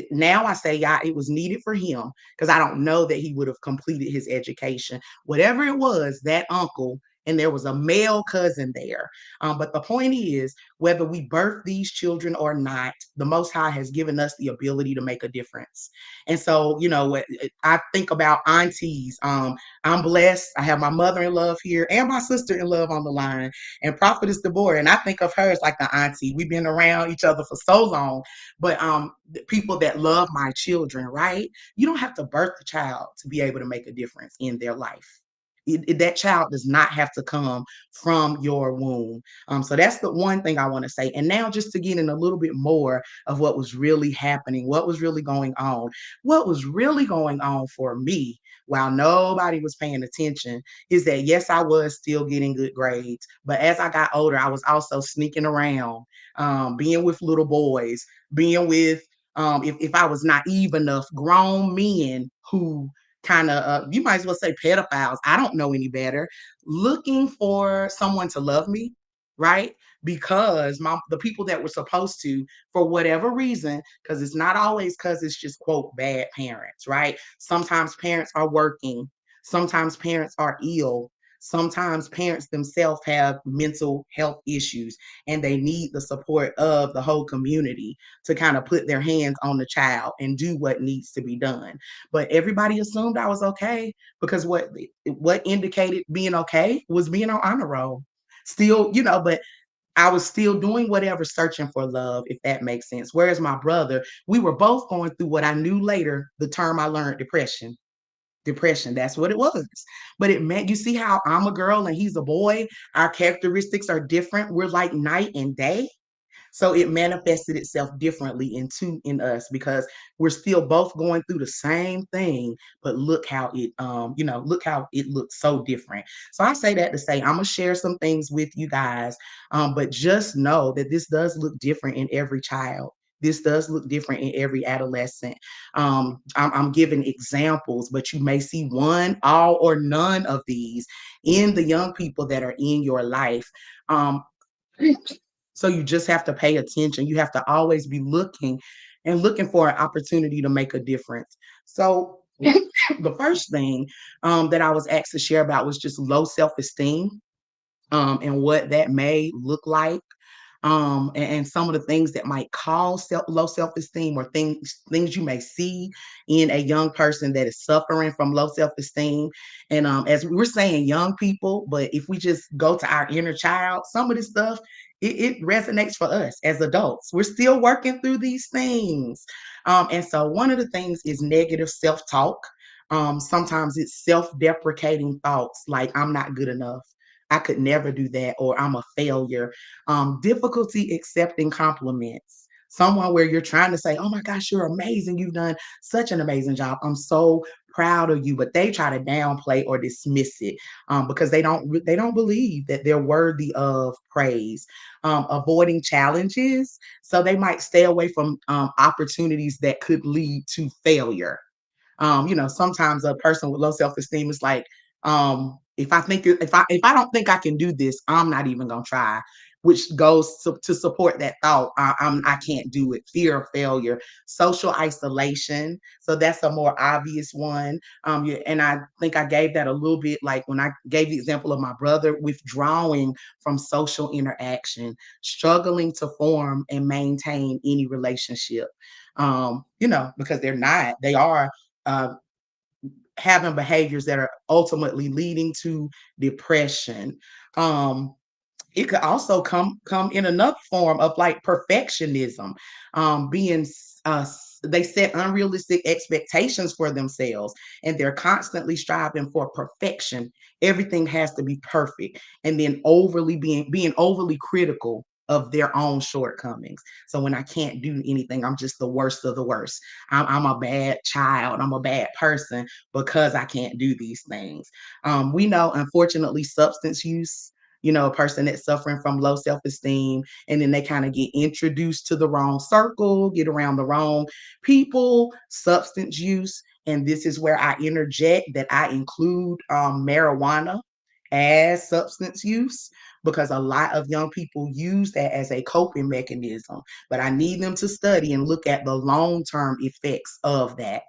now I say, yeah, it was needed for him because I don't know that he would have completed his education. Whatever it was, that uncle, and there was a male cousin there. But the point is, whether we birth these children or not, the Most High has given us the ability to make a difference. And so, I think about aunties. I'm blessed. I have my mother in love here and my sister in love on the line, and Prophetess Deborah. And I think of her as like the auntie. We've been around each other for so long, but the people that love my children, right? You don't have to birth a child to be able to make a difference in their life. That child does not have to come from your womb. So that's the one thing I want to say. And now, just to get in a little bit more of what was really happening, what was really going on, what was really going on for me while nobody was paying attention is that, yes, I was still getting good grades. But as I got older, I was also sneaking around, being with little boys, being with, if I was naive enough, grown men who kind of, you might as well say pedophiles. I don't know any better. Looking for someone to love me, right? Because the people that were supposed to, for whatever reason, because it's not always because it's just quote bad parents, right? Sometimes parents are working. Sometimes parents are ill. Sometimes parents themselves have mental health issues and they need the support of the whole community to kind of put their hands on the child and do what needs to be done. But everybody assumed I was okay because what indicated being okay was being on honor roll. Still, but I was still doing whatever, searching for love, if that makes sense. Whereas my brother, we were both going through what I knew later, the term I learned, depression. Depression, that's what it was. But it meant, you see how I'm a girl and he's a boy? Our characteristics are different. We're like night and day. So it manifested itself differently in us because we're still both going through the same thing, but look how look how it looks so different. So I say that to say I'm gonna share some things with you guys, but just know that this does look different in every child. This does look different in every adolescent. I'm giving examples, but you may see one, all, or none of these in the young people that are in your life. Um, so you just have to pay attention. You have to always be looking and looking for an opportunity to make a difference. So the first thing that I was asked to share about was just low self-esteem, and what that may look like, and some of the things that might cause low self-esteem, or things you may see in a young person that is suffering from low self-esteem. And as we were saying, young people, but if we just go to our inner child, some of this stuff, it resonates for us as adults. We're still working through these things. And so one of the things is negative self-talk. Sometimes it's self-deprecating thoughts like, I'm not good enough, I could never do that, or I'm a failure. Difficulty accepting compliments. Someone where you're trying to say, oh my gosh, you're amazing. You've done such an amazing job. I'm so proud of you. But they try to downplay or dismiss it, because they don't believe that they're worthy of praise. Avoiding challenges. So they might stay away from opportunities that could lead to failure. Sometimes a person with low self-esteem is like, if I don't think I can do this, I'm not even gonna try, which goes to support that thought. I can't do it. Fear of failure, social isolation. So that's a more obvious one. And I think I gave that a little bit, like when I gave the example of my brother withdrawing from social interaction, struggling to form and maintain any relationship. Because they are uh, having behaviors that are ultimately leading to depression. Um, it could also come in another form of like perfectionism, being they set unrealistic expectations for themselves, and they're constantly striving for perfection. Everything has to be perfect, and then overly being overly critical of their own shortcomings. So when I can't do anything, I'm just the worst of the worst. I'm a bad child, I'm a bad person because I can't do these things. We know, unfortunately, substance use, a person that's suffering from low self-esteem, and then they kind of get introduced to the wrong circle, get around the wrong people, substance use. And this is where I interject that I include marijuana as substance use, because a lot of young people use that as a coping mechanism. But I need them to study and look at the long-term effects of that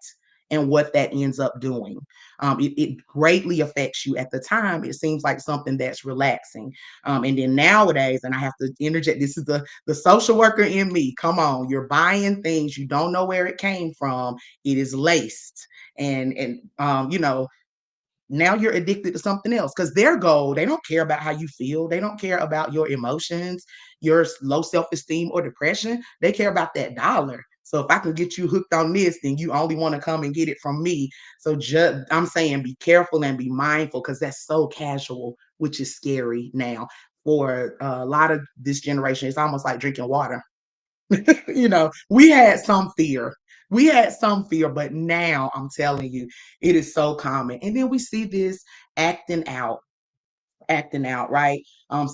and what that ends up doing. It greatly affects you. At the time, it seems like something that's relaxing. And then nowadays, and I have to interject, this is the social worker in me. Come on, you're buying things, you don't know where it came from. It is laced. And now you're addicted to something else, because their goal, they don't care about how you feel. They don't care about your emotions, your low self-esteem or depression. They care about that dollar. So if I can get you hooked on this, then you only want to come and get it from me. So I'm saying be careful and be mindful, because that's so casual, which is scary now. For a lot of this generation, it's almost like drinking water. We had some fear. We had some fear, but now I'm telling you, it is so common. And then we see this acting out acting out, right?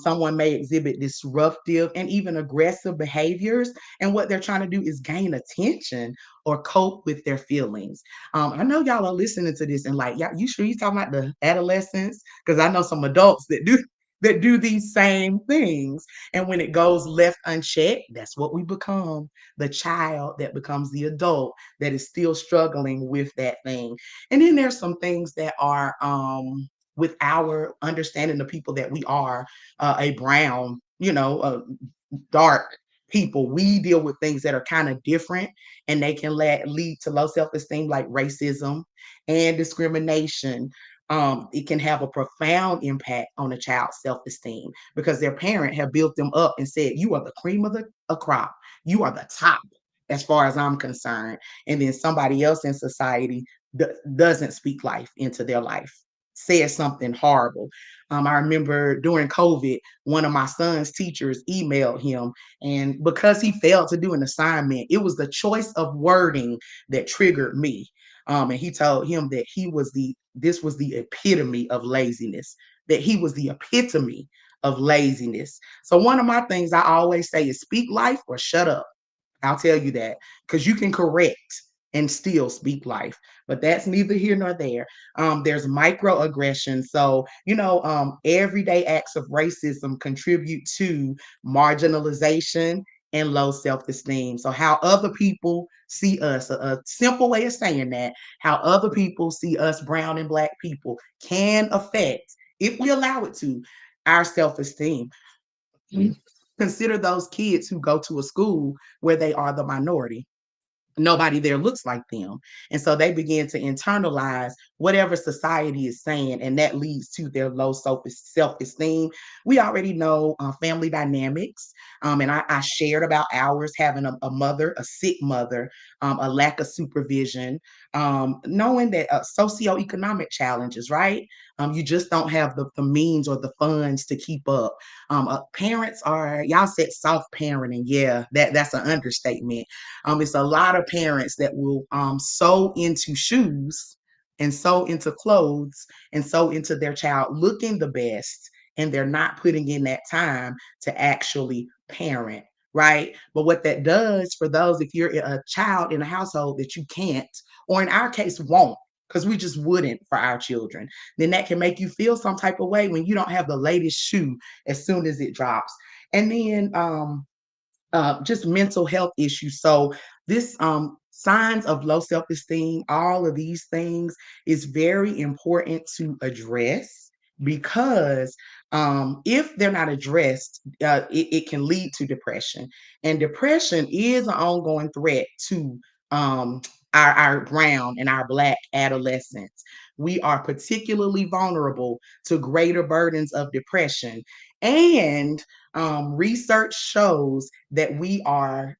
Someone may exhibit disruptive and even aggressive behaviors, and what they're trying to do is gain attention or cope with their feelings. I know y'all are listening to this and like, yeah, you sure you talking about the adolescents? Because I know some adults that do these same things. And when it goes left unchecked, that's what we become, the child that becomes the adult that is still struggling with that thing. And then there's some things that are with our understanding the people that we are, a brown, dark people, we deal with things that are kind of different, and they can lead to low self-esteem, like racism and discrimination. It can have a profound impact on a child's self-esteem, because their parent have built them up and said, you are the cream of the crop, you are the top as far as I'm concerned. And then somebody else in society doesn't speak life into their life, said something horrible. I remember during COVID, one of my son's teachers emailed him, and because he failed to do an assignment, it was the choice of wording that triggered me. And he told him that this was the epitome of laziness, that he was the epitome of laziness. So one of my things I always say is speak life or shut up. I'll tell you that, because you can correct and still speak life. But that's neither here nor there. There's microaggression. So, everyday acts of racism contribute to marginalization and low self-esteem. So how other people see us, a simple way of saying that, how other people see us brown and black people can affect, if we allow it to, our self-esteem. Consider those kids who go to a school where they are the minority. Nobody there looks like them. And so they begin to internalize whatever society is saying, and that leads to their low self-esteem. We already know family dynamics. And I shared about ours having a mother, a sick mother, a lack of supervision, knowing that socioeconomic challenges, right? You just don't have the means or the funds to keep up. Parents are, y'all said soft parenting. Yeah, that's an understatement. It's a lot of parents that will sew into shoes and sew into clothes and sew into their child looking the best, and they're not putting in that time to actually parent, right? But what that does for those, if you're a child in a household that you can't, or in our case won't, because we just wouldn't for our children, then that can make you feel some type of way when you don't have the latest shoe as soon as it drops. And then just mental health issues. So this signs of low self-esteem, all of these things is very important to address, because if they're not addressed, it can lead to depression. And depression is an ongoing threat to our brown and our Black adolescents. We are particularly vulnerable to greater burdens of depression. And research shows that we are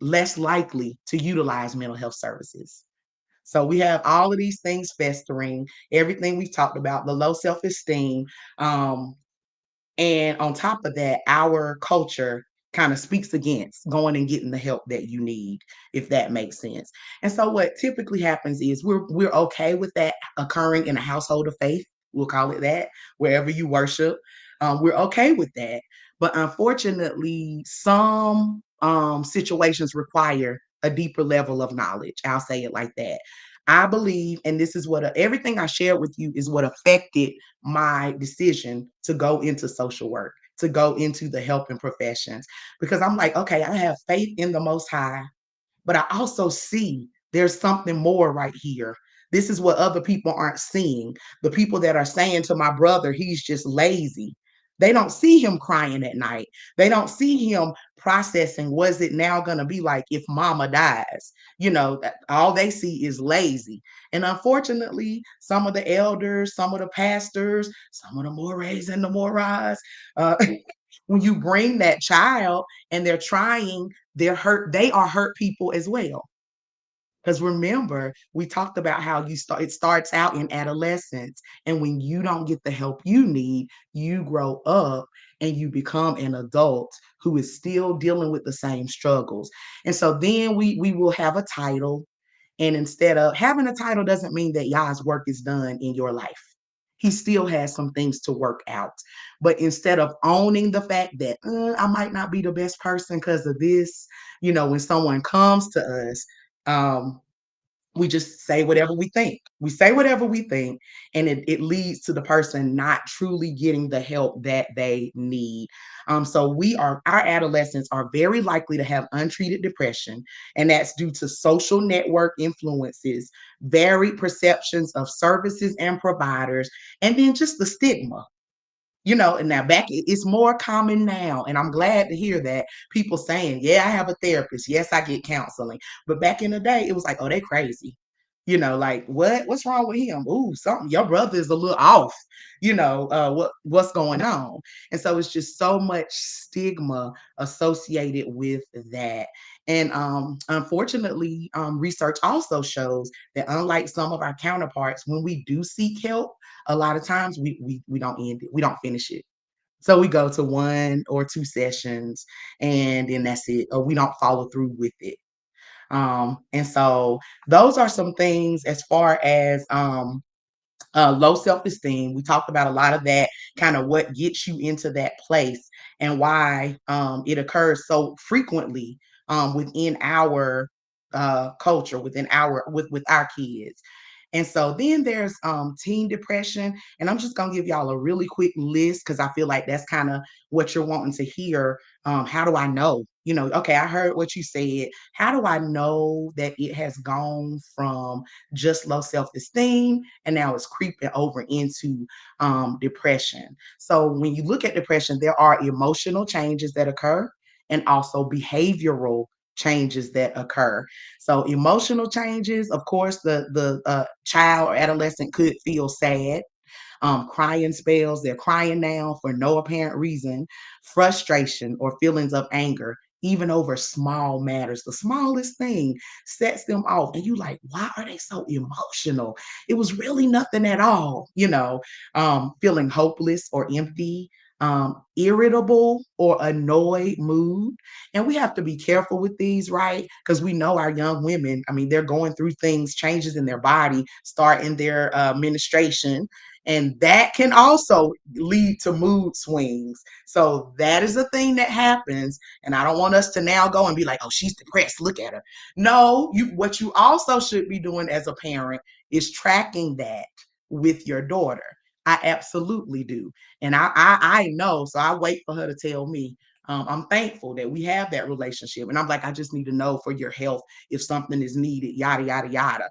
less likely to utilize mental health services. So we have all of these things festering, everything we've talked about, the low self-esteem, um, and on top of that, our culture kind of speaks against going and getting the help that you need, if that makes sense. And so what typically happens is we're okay with that occurring in a household of faith. We'll call it that, wherever you worship. We're okay with that. But unfortunately, some situations require a deeper level of knowledge. I'll say it like that. I believe, and this is what everything I shared with you is what affected my decision to go into social work, to go into the helping professions, because I'm like, okay, I have faith in the Most High, but I also see there's something more right here. This is what other people aren't seeing. The people that are saying to my brother, he's just lazy. They don't see him crying at night. They don't see him processing, was it now going to be like if mama dies? All they see is lazy. And unfortunately, some of the elders, some of the pastors, some of the mores and the moras, when you bring that child and they're trying, they are hurt people as well. Because remember, we talked about how it starts out in adolescence. And when you don't get the help you need, you grow up and you become an adult who is still dealing with the same struggles. And so then we will have a title. And instead of having a title doesn't mean that Yah's work is done in your life. He still has some things to work out. But instead of owning the fact that I might not be the best person because of this, when someone comes to us, um, we just say whatever we think. We say whatever we think, and it leads to the person not truly getting the help that they need. So our adolescents are very likely to have untreated depression, and that's due to social network influences, varied perceptions of services and providers, and then just the stigma. And now it's more common now, and I'm glad to hear that people saying, yeah, I have a therapist, yes, I get counseling. But back in the day, it was like, oh, they crazy. Like what's wrong with him? Ooh, something, your brother is a little off. What's going on? And so it's just so much stigma associated with that. And unfortunately, research also shows that unlike some of our counterparts, when we do seek help, a lot of times we don't end it, we don't finish it. So we go to 1 or 2 sessions and then that's it, or we don't follow through with it. And so those are some things as far as low self-esteem. We talked about a lot of that, kind of what gets you into that place and why it occurs so frequently within our culture, within with our kids. And so then there's teen depression. And I'm just going to give y'all a really quick list because I feel like that's kind of what you're wanting to hear. How do I know? Okay, I heard what you said. How do I know that it has gone from just low self-esteem and now it's creeping over into depression? So when you look at depression, there are emotional changes that occur and also behavioral changes that occur. So emotional changes, of course, the child or adolescent could feel sad, crying spells, they're crying now for no apparent reason, frustration or feelings of anger, even over small matters. The smallest thing sets them off. And you like, why are they so emotional? It was really nothing at all, feeling hopeless or empty, irritable or annoyed mood. And we have to be careful with these, right? Because we know our young women, I mean, they're going through things, changes in their body, start in their menstruation, and that can also lead to mood swings. So that is a thing that happens. And I don't want us to now go and be like, oh, she's depressed, look at her. No, what you also should be doing as a parent is tracking that with your daughter. I absolutely do. And I know, so I wait for her to tell me, I'm thankful that we have that relationship. And I'm like, I just need to know for your health if something is needed, yada, yada, yada.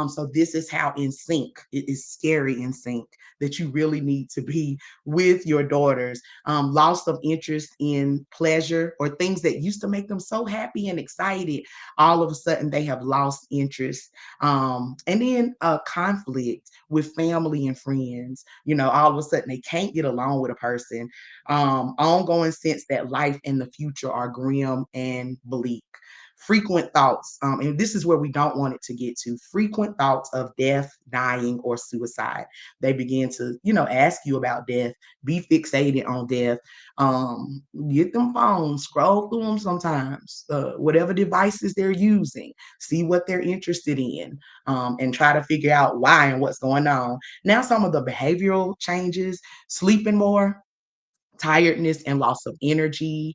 So this is how in sync, it is scary in sync that you really need to be with your daughters. Loss of interest in pleasure or things that used to make them so happy and excited, all of a sudden they have lost interest. And then conflict with family and friends. All of a sudden they can't get along with a person. Ongoing sense that life and the future are grim and bleak. Frequent thoughts, and this is where we don't want it to get to, frequent thoughts of death, dying, or suicide. They begin to, ask you about death, be fixated on death. Get them phones, scroll through them sometimes, whatever devices they're using, see what they're interested in, and try to figure out why and what's going on. Now, some of the behavioral changes, sleeping more, tiredness and loss of energy,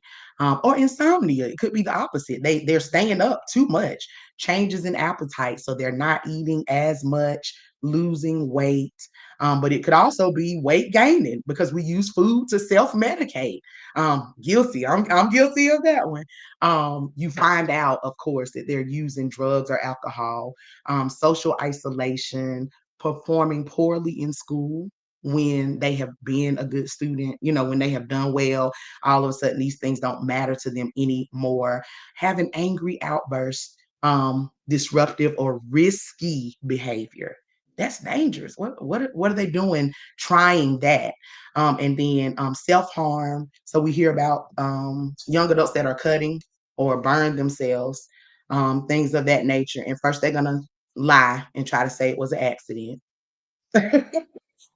or insomnia. It could be the opposite. They're staying up too much. Changes in appetite, so they're not eating as much, losing weight. But it could also be weight gaining because we use food to self medicate. Guilty. I'm guilty of that one. You find out, of course, that they're using drugs or alcohol, social isolation, performing poorly in school when they have been a good student, when they have done well, all of a sudden these things don't matter to them anymore. Having angry outbursts, disruptive or risky behavior. That's dangerous. What are they doing trying that? And then self-harm. So we hear about young adults that are cutting or burn themselves, things of that nature. And first they're gonna lie and try to say it was an accident.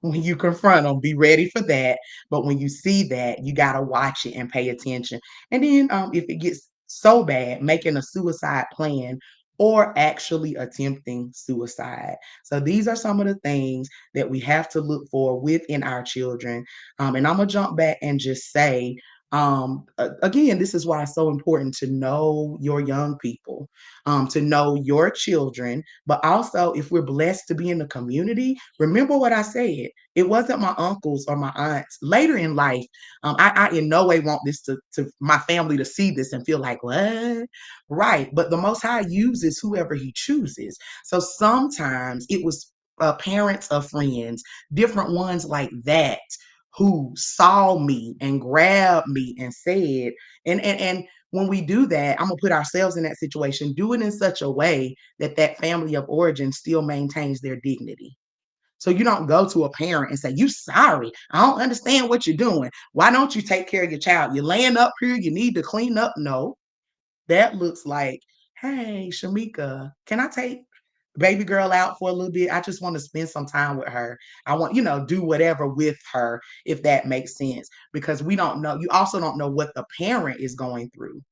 When you confront them, be ready for that. But when you see that, you got to watch it and pay attention. And then if it gets so bad, making a suicide plan or actually attempting suicide. So these are some of the things that we have to look for within our children. And I'm going to jump back and just say, again, this is why it's so important to know your young people, to know your children, but also if we're blessed to be in the community, remember what I said. It wasn't my uncles or my aunts. Later in life, I in no way want this to my family to see this and feel like, what? Right. But the Most High uses whoever he chooses. So sometimes it was parents of friends, different ones like that, who saw me and grabbed me and said, and when we do that, I'm gonna put ourselves in that situation, do it in such a way that that family of origin still maintains their dignity. So you don't go to a parent and say, "You sorry, I don't understand what you're doing. Why don't you take care of your child? You're laying up here, you need to clean up." No, that looks like, "Hey, Shamika, can I take baby girl out for a little bit? I just want to spend some time with her. I want, do whatever with her, if that makes sense." Because we don't know, you also don't know what the parent is going through.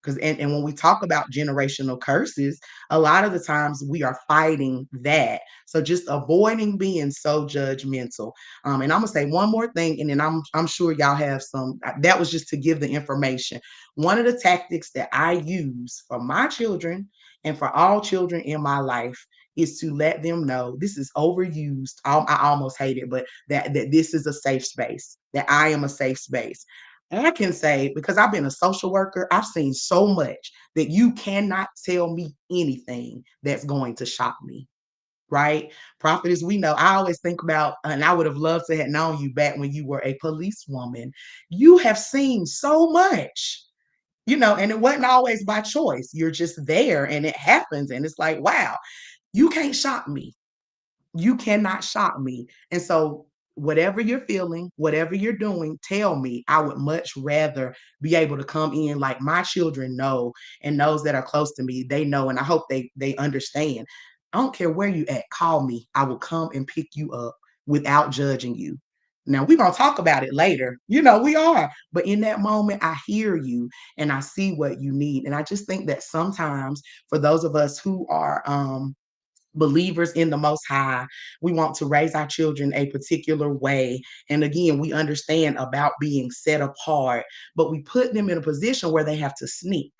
Because and when we talk about generational curses, a lot of the times we are fighting that. So just avoiding being so judgmental. And I'm gonna say one more thing, and then I'm sure y'all have some. That was just to give the information. One of the tactics that I use for my children and for all children in my life is to let them know this is overused. I almost hate it, but that this is a safe space. That I am a safe space. I can say, because I've been a social worker, I've seen so much that you cannot tell me anything that's going to shock me, right? Prophetess, we know, I always think about, and I would have loved to have known you back when you were a policewoman. You have seen so much, and it wasn't always by choice. You're just there and it happens. And it's like, wow, you can't shock me. You cannot shock me. And so, whatever you're feeling, whatever you're doing, tell me. I would much rather be able to come in like my children know, and those that are close to me, they know, and I hope they understand. I don't care where you at, call me. I will come and pick you up without judging you. Now, we're going to talk about it later. We are. But in that moment, I hear you and I see what you need. And I just think that sometimes for those of us who are believers in the Most High, we want to raise our children a particular way. And again, we understand about being set apart, but we put them in a position where they have to sneak.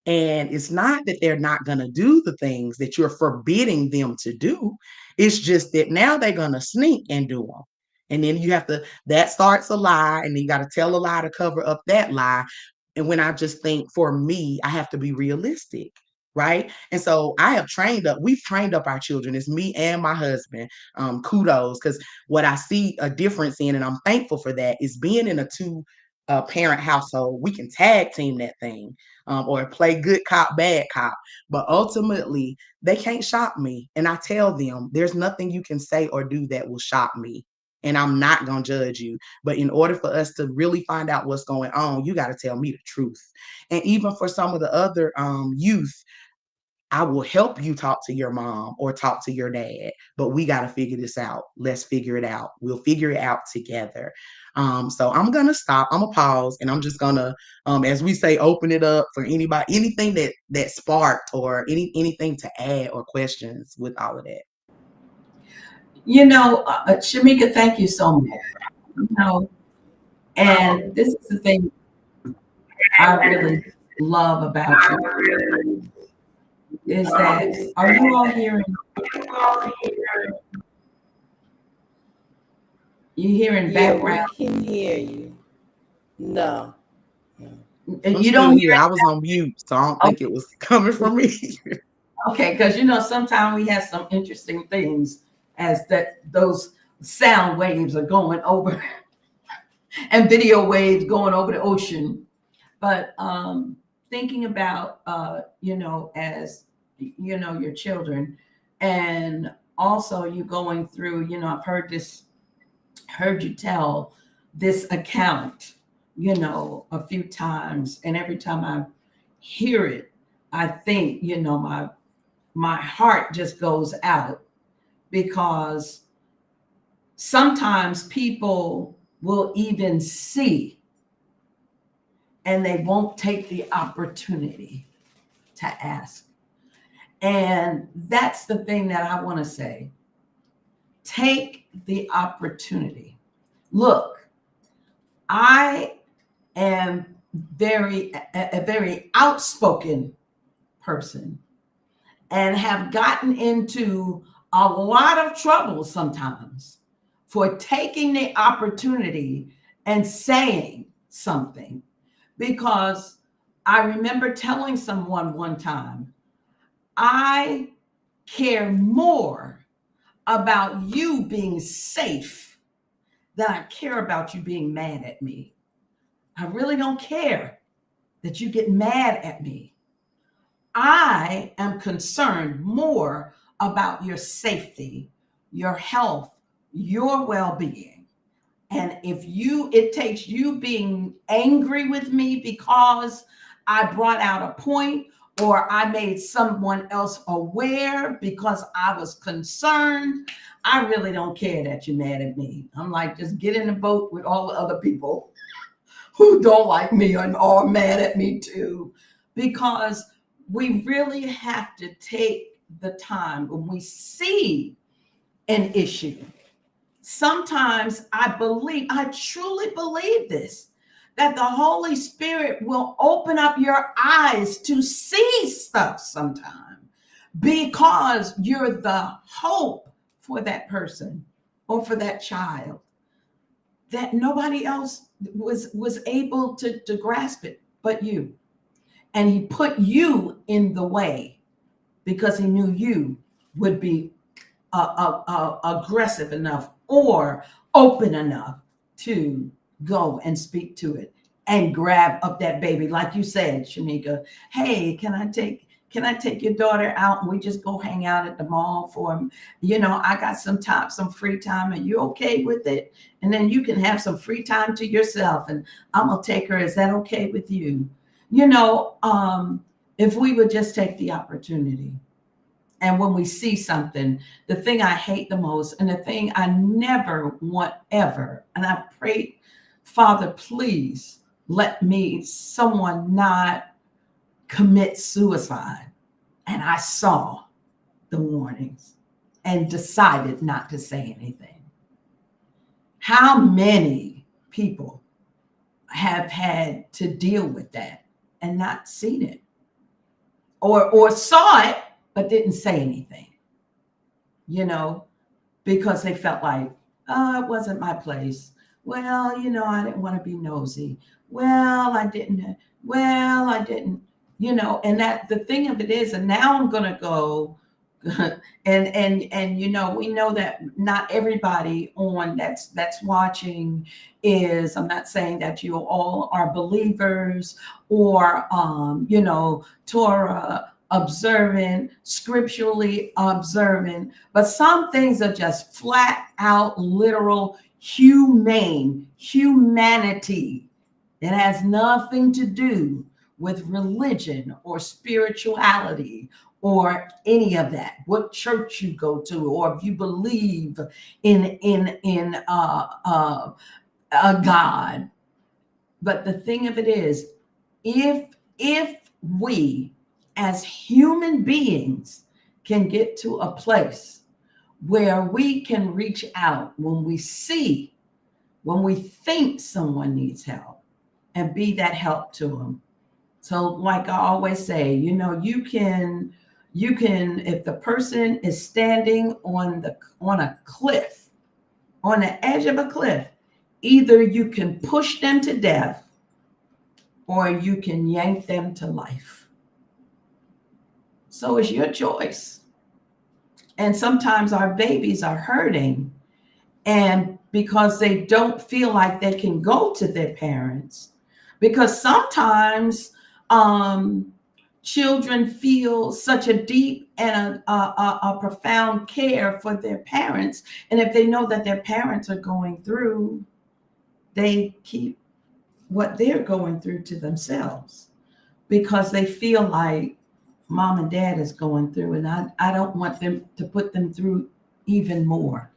And it's not that they're not going to do the things that you're forbidding them to do. It's just that now they're going to sneak and do them. And then you have to, that starts a lie, and then you got to tell a lie to cover up that lie. And when I just think, for me, I have to be realistic, right? And so we've trained up our children. It's me and my husband. Kudos, because what I see a difference in, and I'm thankful for that, is being in a two parent household. We can tag team that thing, or play good cop, bad cop. But ultimately, they can't shock me. And I tell them, there's nothing you can say or do that will shock me. And I'm not going to judge you. But in order for us to really find out what's going on, you got to tell me the truth. And even for some of the other youth, I will help you talk to your mom or talk to your dad, but we got to figure this out. Let's figure it out. We'll figure it out together. So I'm going to stop. I'm going to pause, and I'm just going to, as we say, open it up for anybody, anything that sparked, or anything to add or questions with all of that. Shamika, thank you so much. And this is the thing I really love about you, is that, are you all hearing? You hearing background? We can hear you. No. You don't hear? I was on mute, so I don't think it was coming from me. Okay, because sometimes we have some interesting things as those sound waves are going over and video waves going over the ocean. But thinking about as your children, and also you going through, I've heard you tell this account, a few times, and every time I hear it, I think, my heart just goes out, because sometimes people will even see and they won't take the opportunity to ask. And that's the thing that I want to say. Take the opportunity. Look, I am a very outspoken person, and have gotten into a lot of trouble sometimes for taking the opportunity and saying something. Because I remember telling someone one time, I care more about you being safe than I care about you being mad at me. I really don't care that you get mad at me. I am concerned more about your safety, your health, your well-being. And if it takes you being angry with me because I brought out a point, or I made someone else aware because I was concerned, I really don't care that you're mad at me. I'm like, just get in the boat with all the other people who don't like me and are mad at me too. Because we really have to take the time when we see an issue. Sometimes I truly believe this, that the Holy Spirit will open up your eyes to see stuff sometime, because you're the hope for that person or for that child, that nobody else was able to grasp it but you. And he put you in the way because he knew you would be aggressive enough or open enough to go and speak to it and grab up that baby. Like you said, Shamika, hey, can I take your daughter out and we just go hang out at the mall for, I got some free time. Are you okay with it? And then you can have some free time to yourself, and I'm going to take her. Is that okay with you? If we would just take the opportunity. And when we see something, the thing I hate the most, and the thing I never want ever, and I pray, Father, please let someone not commit suicide. And I saw the warnings and decided not to say anything. How many people have had to deal with that and not seen it, or saw it but didn't say anything, because they felt like, It wasn't my place. Well, I didn't want to be nosy. Well, I didn't. Well, I didn't. And that the thing of it is, and now I'm gonna go, and we know that not everybody on that's watching is. I'm not saying that you all are believers or Torah observant, scripturally observant, but some things are just flat out literal humanity. It has nothing to do with religion or spirituality or any of that. What church you go to, or if you believe in a God. But the thing of it is, if we as human beings can get to a place where we can reach out when we think someone needs help and be that help to them. So like I always say, you can, if the person is standing on a cliff, on the edge of a cliff, either you can push them to death or you can yank them to life. So it's your choice. And sometimes our babies are hurting, and because they don't feel like they can go to their parents, because sometimes children feel such a deep and a profound care for their parents, and if they know that their parents are going through, they keep what they're going through to themselves because they feel like mom and dad is going through, and I don't want them to put them through even more.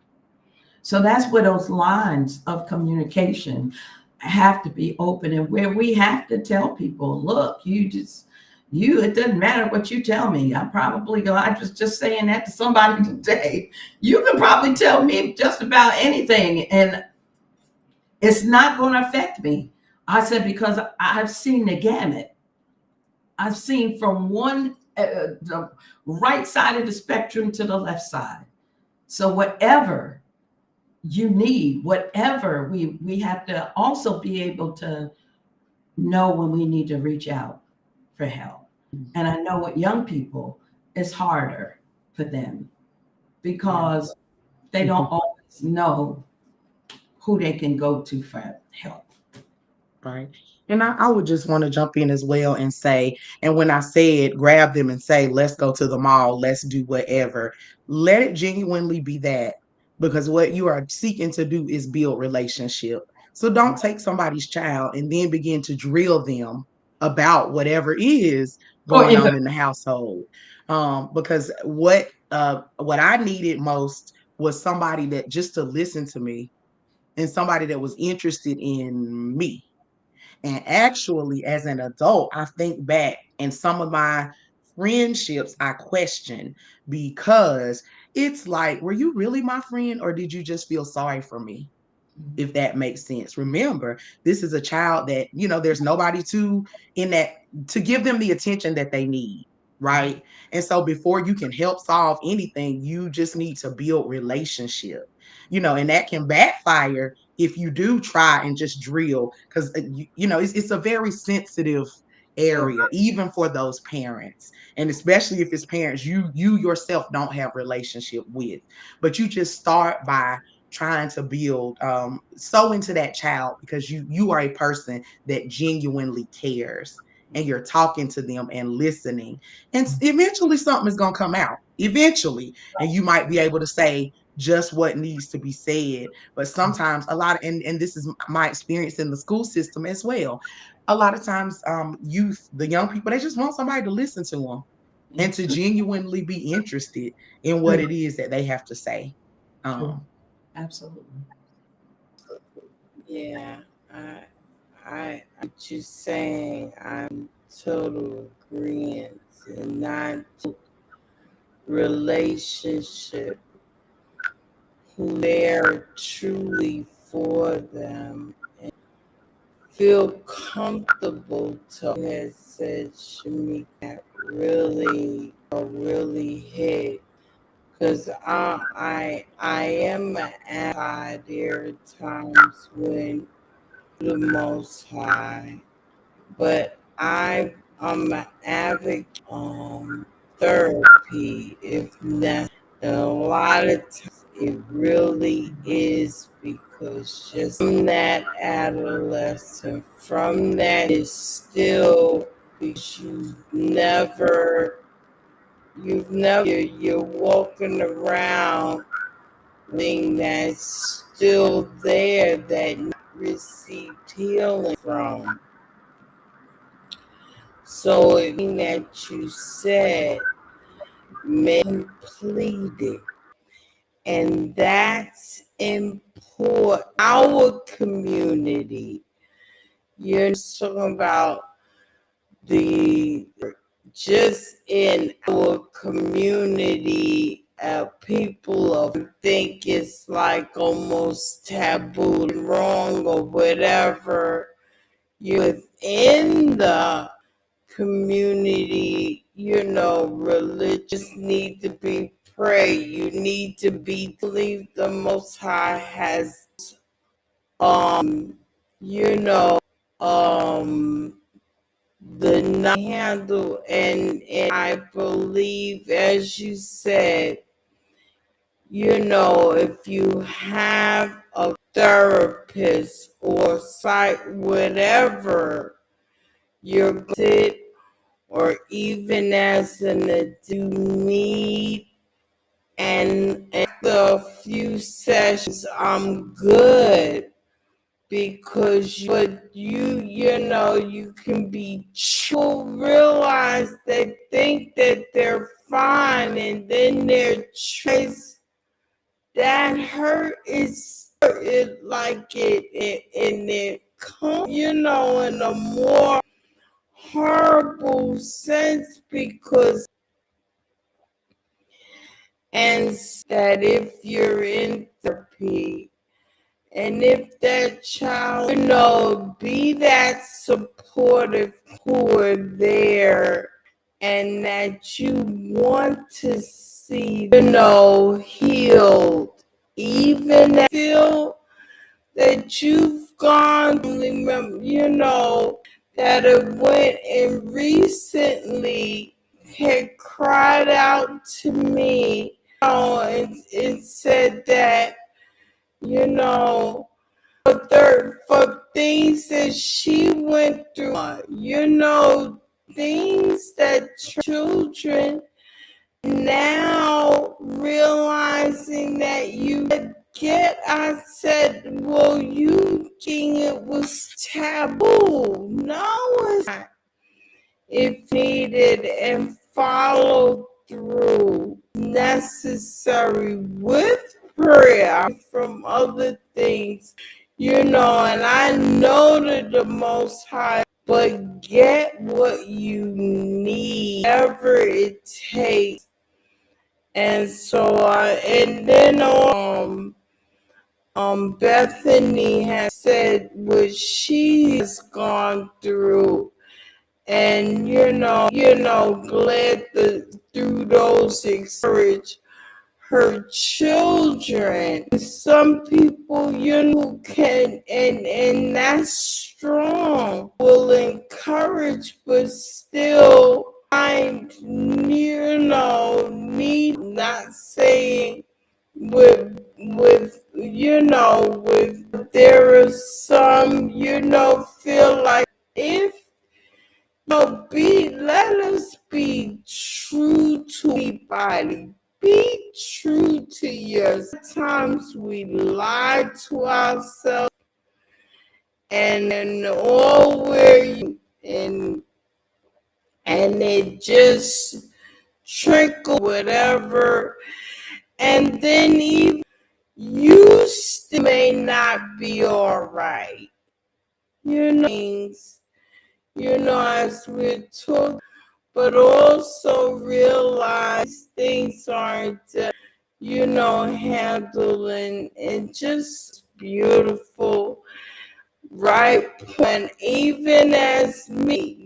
So that's where those lines of communication have to be open, and where we have to tell people, look, it doesn't matter what you tell me. I was just saying that to somebody today. You can probably tell me just about anything, and it's not going to affect me. I said, because I've seen the gamut. I've seen from the right side of the spectrum to the left side. So whatever you need, whatever we have to also be able to know when we need to reach out for help. And I know with young people, it's harder for them because they don't always know who they can go to for help. Right. And I would just want to jump in as well and say, and when I said grab them and say, let's go to the mall, let's do whatever, let it genuinely be that, because what you are seeking to do is build relationship. So don't take somebody's child and then begin to drill them about whatever is going on in the household. Because what I needed most was somebody that just to listen to me and somebody that was interested in me. And actually, as an adult, I think back and some of my friendships I question because it's like, were you really my friend or did you just feel sorry for me? If that makes sense. Remember, this is a child that, there's nobody to give them the attention that they need. Right. And so before you can help solve anything, you just need to build relationship, and that can backfire if you do try and just drill because, it's a very sensitive area, even for those parents. And especially if it's parents you yourself don't have relationship with, but you just start by trying to build so into that child because you are a person that genuinely cares and you're talking to them and listening, and eventually something is going to come out eventually, and you might be able to say just what needs to be said. But sometimes a lot of, and this is my experience in the school system as well, a lot of times the young people, they just want somebody to listen to them and to genuinely be interested in what it is that they have to say. Absolutely. Yeah, I just saying I'm total agreement, and not relationship who they are truly for them and feel comfortable to has said Shamika really hit, because I am an ally. There are times when the Most High, but I'm an advocate therapy if necessary. And a lot of times it really is because just from that adolescent, from that is still because you're walking around thing that's still there that you received healing from. So everything that you said may completed. And that's important. Our community, you're talking about the just in our community, people think it's like almost taboo, wrong, or whatever. You're within the community, religious need to be prayed. You need to believe the Most High has, the handle, and I believe, as you said, if you have a therapist or whatever you're good, or even as an adult, you need, and after a few sessions, I'm good. Because you can be true, realize they think that they're fine, and then their trace that hurt is and it comes, in a more horrible sense, because and that if you're in therapy, and if that child, be that supportive who are there, and that you want to see, healed, even if you feel that you've gone, that it went and recently had cried out to me, and said that, for things that she went through, things that children now realizing that you get. I said, well, you think it was taboo? No, it's not. If needed and followed through, necessary with prayer from other things, and I know that the Most High, but get what you need, whatever it takes. And so, and then Bethany has said what she has gone through. And glad that through those encourage her children. Some people, can, and that's strong, will encourage, but still find, need, not saying with there are some, feel like if let us be true to anybody. Be true to yourself. Sometimes we lie to ourselves, and all and it just trickle whatever, and then even you still may not be all right. Things, as we're talking, but also realize things aren't, handling, and just beautiful, right? And even as me,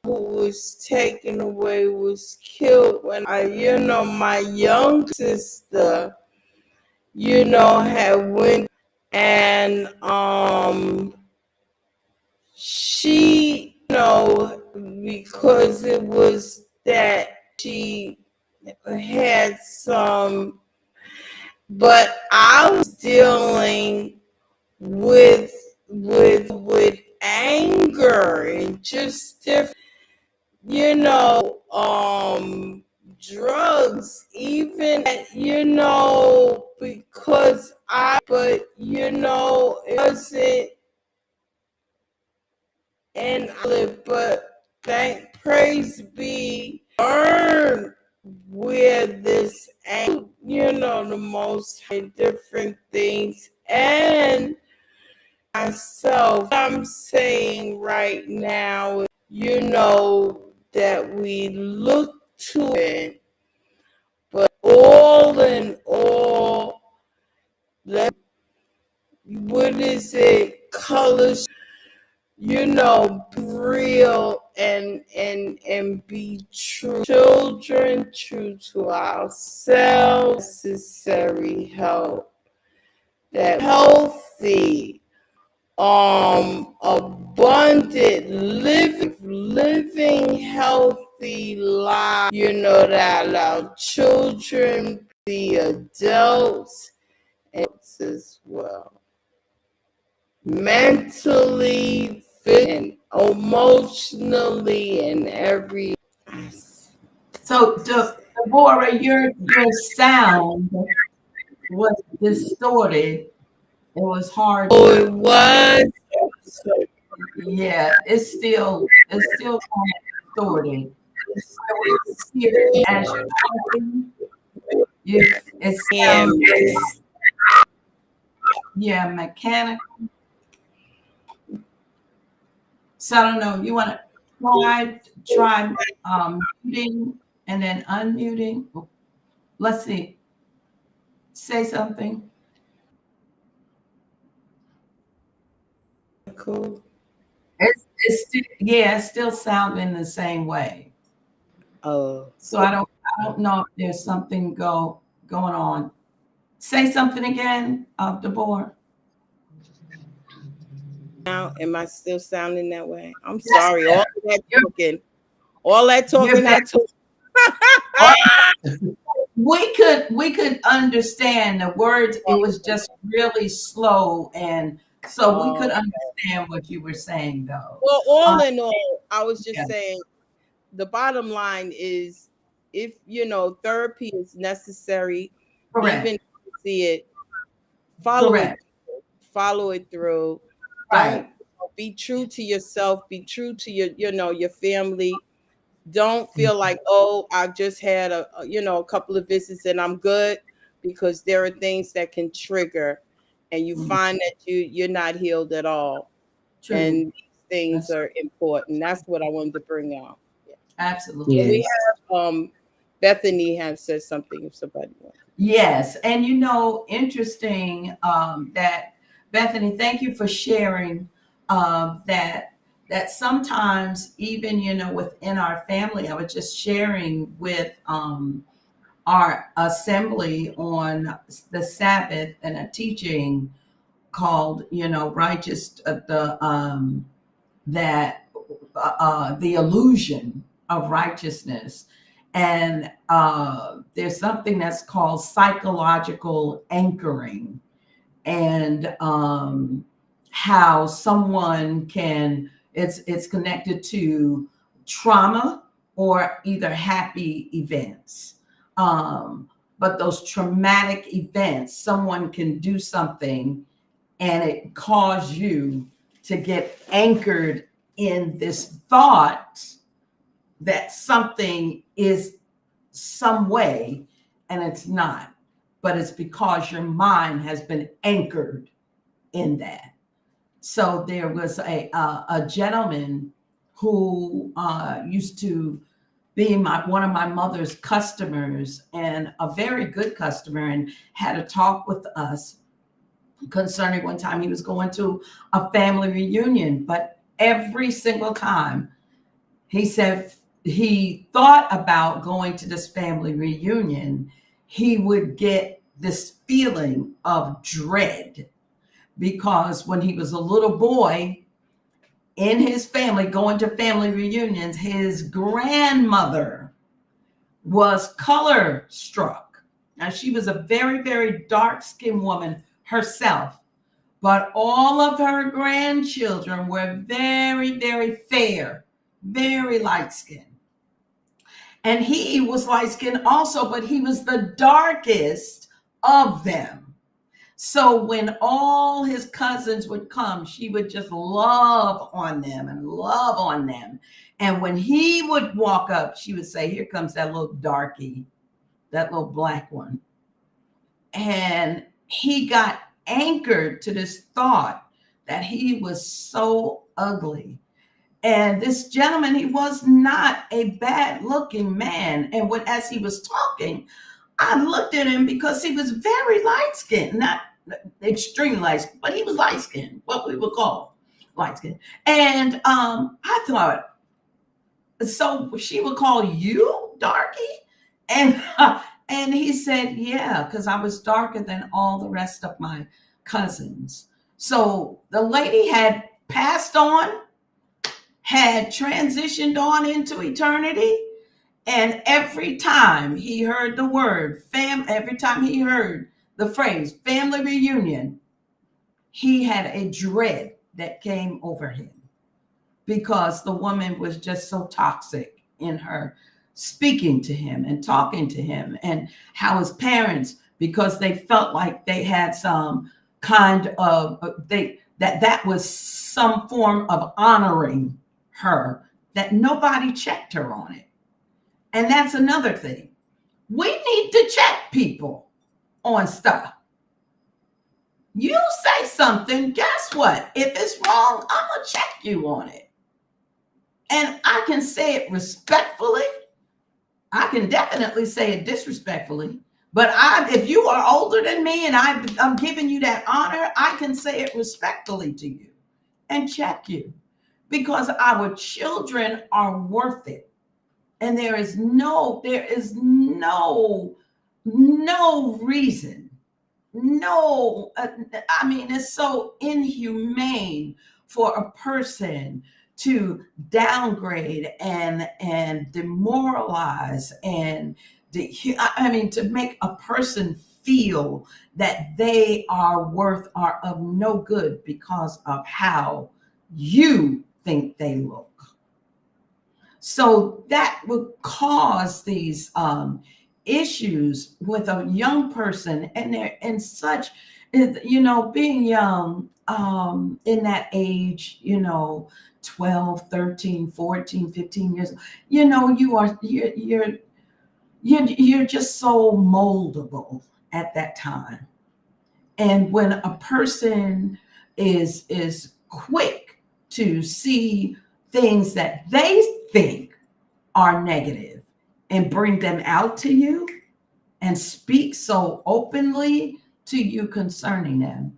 who was taken away was killed when my young sister, had went, and she, because it was that she had some, but I was dealing with anger and just different, drugs, even, because it wasn't, and but praise be, learn where this, the most different things, and myself, I'm saying right now, that we look to it, but all in all, what is it, colors, real, and be true children, true to ourselves, necessary help, that healthy, abundant, living healthy life, that our children, the adults, and as well, mentally, and emotionally, and every. So, Deborah, your sound was distorted. It was hard. Oh, it was. Yeah, it's still kind of distorted. As you're talking, it sounds, yeah, mechanical. So I don't know. You want to try muting and then unmuting. Let's see. Say something. Cool. It's still, yeah, it's still sounding the same way. Oh, So I don't know if there's something going on. Say something again, Deborah. now am I still sounding that way? I'm That's sorry. better. All that talking, You're I took. We could understand the words. It was just really slow, and so we could understand what you were saying, though. Well, all in all, I was just Yeah. saying, the bottom line is, if therapy is necessary, Correct. even if you see it, follow Correct. it through. Right. Don't, be true to yourself, be true to your family. Don't feel like, oh, I've just had a couple of visits and I'm good, because there are things that can trigger, and you find that you're not healed at all. True. And these things are important. That's what I wanted to bring out. Yeah. Absolutely. We have Bethany has said something, if somebody wants. Yes, and interesting that Bethany, thank you for sharing that sometimes even within our family. I was just sharing with our assembly on the Sabbath and a teaching called righteous the illusion of righteousness. And there's something that's called psychological anchoring, and how someone can, it's connected to trauma or either happy events. But those traumatic events, someone can do something and it cause you to get anchored in this thought that something is some way, and it's not, but it's because your mind has been anchored in that. So there was a gentleman who used to be one of my mother's customers, and a very good customer, and had a talk with us concerning one time he was going to a family reunion, but every single time He said he thought about going to this family reunion. He would get this feeling of dread because when he was a little boy in his family, going to family reunions, his grandmother was color struck. Now, she was a very, very dark skinned woman herself, but all of her grandchildren were very, very fair, very light skinned. And he was light skinned also, but he was the darkest of them. So when all his cousins would come, she would just love on them and love on them. And when he would walk up, she would say, "Here comes that little darky, that little black one." And he got anchored to this thought that he was so ugly. And this gentleman, he was not a bad looking man. And when, as he was talking, I looked at him because he was very light skinned, not extreme light skinned, but he was light skinned, what we would call light skinned. And I thought, so she would call you darky? And and he said, yeah, because I was darker than all the rest of my cousins. So the lady had passed on, had transitioned on into eternity. And every time he heard the word every time he heard the phrase family reunion, he had a dread that came over him because the woman was just so toxic in her speaking to him and talking to him, and how his parents, because they felt like they had some kind of that was some form of honoring her, that nobody checked her on it. And that's another thing. We need to check people on stuff. You say something, guess what? If it's wrong, I'm going to check you on it. And I can say it respectfully. I can definitely say it disrespectfully. But if you are older than me and I'm giving you that honor, I can say it respectfully to you and check you, because our children are worth it. And there is no reason. No, I mean, it's so inhumane for a person to downgrade and demoralize and to make a person feel that they are of no good because of how you think they look. So that would cause these issues with a young person, and they're in such, being young in that age, 12, 13, 14, 15 years, you're just so moldable at that time. And when a person is quick to see things that they think are negative and bring them out to you and speak so openly to you concerning them,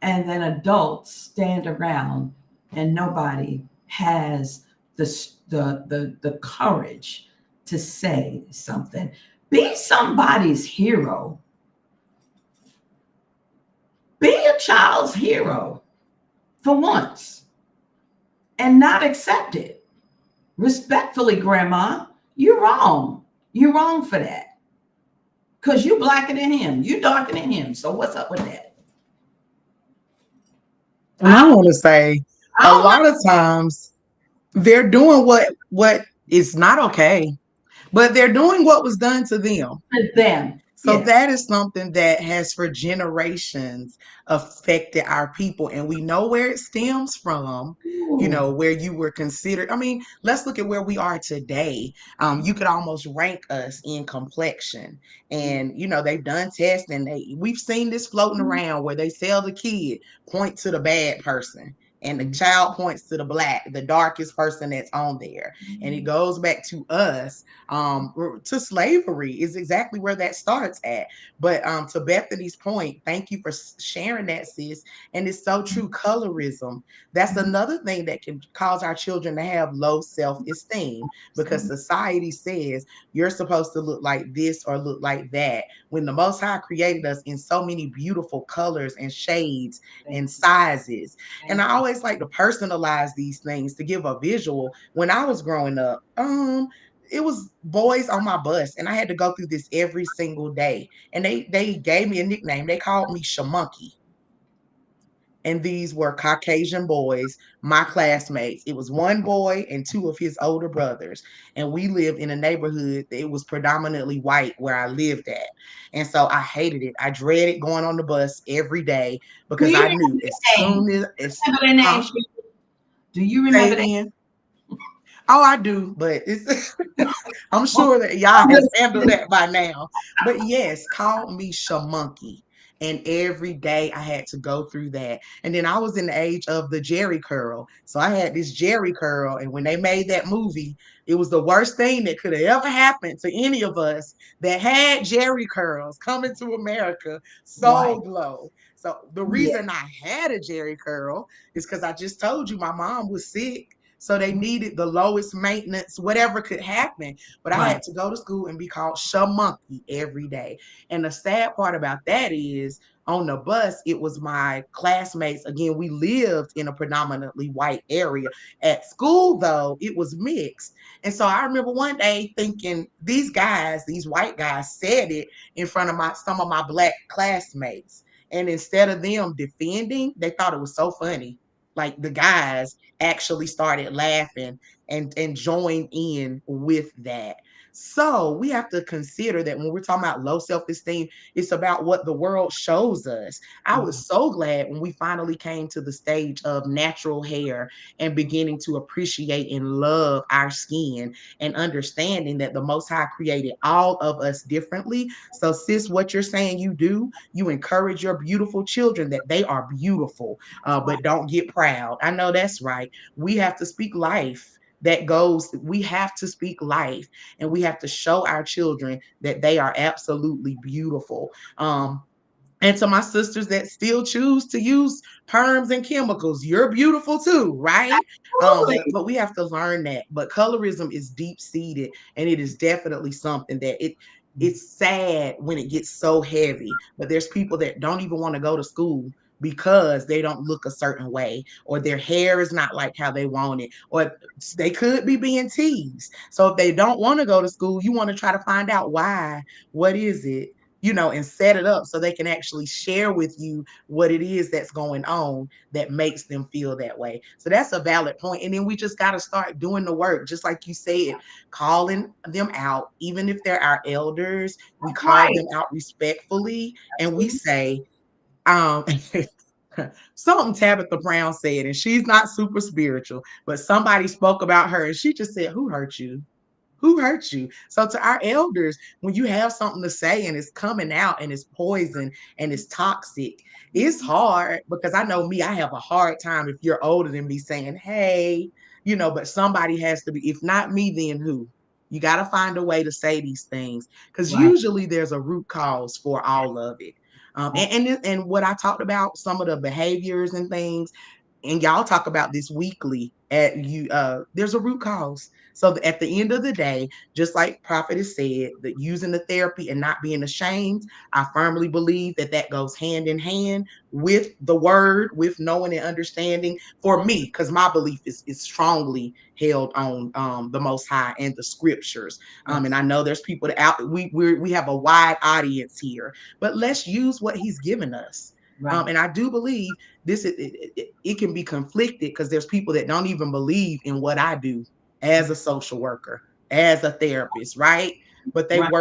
and then adults stand around and nobody has the courage to say something. Be somebody's hero. Be a child's hero for once and not accept it. Respectfully, Grandma, you're wrong. You're wrong for that. Because you blacker than him. You darker than him. So what's up with that? And I want to say, a lot of times they're doing what is not okay, but they're doing what was done to them. Them. So Yes. that is something that has for generations affected our people. And we know where it stems from, where you were considered. I mean, let's look at where we are today. You could almost rank us in complexion. And, they've done tests, and we've seen this floating around where they sell the kid, point to the bad person. and the child points to the black, the darkest person that's on there. And it goes back to us, to slavery is exactly where that starts at. But to Bethany's point, thank you for sharing that, sis. And it's so true. Colorism, that's another thing that can cause our children to have low self-esteem, because society says you're supposed to look like this or look like that, when the Most High created us in so many beautiful colors and shades and sizes. And I always like to personalize these things to give a visual. When I was growing up, it was boys on my bus, and I had to go through this every single day. And they gave me a nickname. They called me Shamonkey. And these were Caucasian boys, my classmates. It was one boy and two of his older brothers. And we lived in a neighborhood that it was predominantly white where I lived at. And so I hated it. I dreaded going on the bus every day Do because you I remember knew as their name? soon as, Remember their name? huh? Do you Say remember that? again. Oh, I do, but it's I'm Oh, sure that y'all I'm has just handled that by now. But yes, call me Shamonkey. And every day I had to go through that. And then I was in the age of the Jerry curl. So I had this Jerry curl. And when they made that movie, it was the worst thing that could have ever happened to any of us that had Jerry curls coming to America. right. So glow. So the Yeah. reason I had a Jerry curl is because I just told you my mom was sick. So they needed the lowest maintenance, whatever could happen. But I Right. had to go to school and be called Shamonkey every day. And the sad part about that is on the bus, it was my classmates. Again, we lived in a predominantly white area. At school, though, it was mixed. And so I remember one day thinking these guys, these white guys, said it in front of some of my black classmates. And instead of them defending, they thought it was so funny. Like the guys actually started laughing and joined in with that. So we have to consider that when we're talking about low self-esteem, it's about what the world shows us. I was so glad when we finally came to the stage of natural hair and beginning to appreciate and love our skin and understanding that the Most High created all of us differently. So, sis, what you're saying you do, you encourage your beautiful children that they are beautiful, but don't get proud. I know that's right. We have to speak life. We have to speak life, and we have to show our children that they are absolutely beautiful. And to my sisters that still choose to use perms and chemicals, you're beautiful too, right? Absolutely. But we have to learn that. But colorism is deep seated, and it is definitely something that it's sad when it gets so heavy. But there's people that don't even want to go to school because they don't look a certain way, or their hair is not like how they want it, or they could be being teased. So if they don't want to go to school, you want to try to find out why. What is it? And set it up so they can actually share with you what it is that's going on that makes them feel that way. So that's a valid point. And then we just got to start doing the work, just like you said, calling them out, even if they're our elders, we That's call right. them out respectfully and we Absolutely. say, um, something Tabitha Brown said, and she's not super spiritual, but somebody spoke about her and she just said, "Who hurt you? Who hurt you?" So to our elders, when you have something to say and it's coming out and it's poison and it's toxic, it's hard because I know me, I have a hard time if you're older than me saying, "Hey," but somebody has to be, if not me, then who? You got to find a way to say these things because Right. usually there's a root cause for all of it. And what I talked about, some of the behaviors and things, and y'all talk about this weekly there's a root cause. So at the end of the day, just like prophet has said, that using the therapy and not being ashamed, I firmly believe that that goes hand in hand with the word, with knowing and understanding for me, because my belief is strongly held on the Most High and the scriptures. And I know there's people that out we have a wide audience here, but let's use what he's given us. Right. And I do believe it can be conflicted because there's people that don't even believe in what I do as a social worker, as a therapist, right? But Right.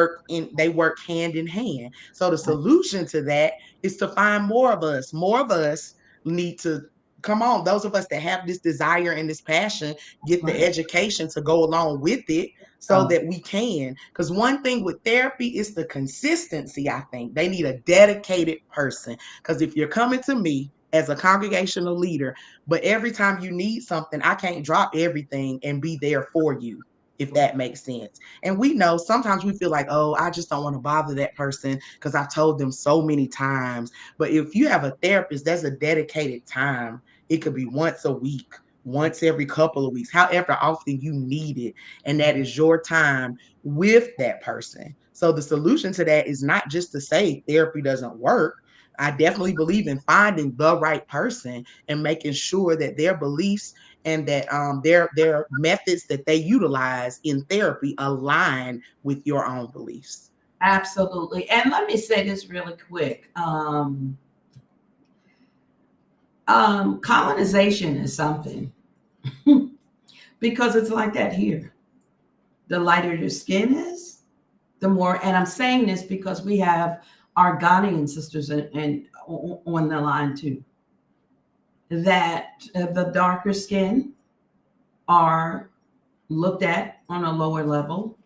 they work hand in hand. So the solution to that is to find more of us. More of us need to come on. Those of us that have this desire and this passion get the Right. education to go along with it so Oh, that we can. Because one thing with therapy is the consistency, I think. They need a dedicated person. Because if you're coming to me as a congregational leader. But every time you need something, I can't drop everything and be there for you, if that makes sense. And we know sometimes we feel like, oh, I just don't want to bother that person because I've told them so many times. But if you have a therapist, that's a dedicated time. It could be once a week, once every couple of weeks, however often you need it. And that is your time with that person. So the solution to that is not just to say therapy doesn't work. I definitely believe in finding the right person and making sure that their beliefs and that their methods that they utilize in therapy align with your own beliefs. Absolutely. And let me say this really quick. Colonization is something because it's like that here. The lighter your skin is, the more, and I'm saying this because we have our Ghanaian sisters and on the line too, that the darker skin are looked at on a lower level.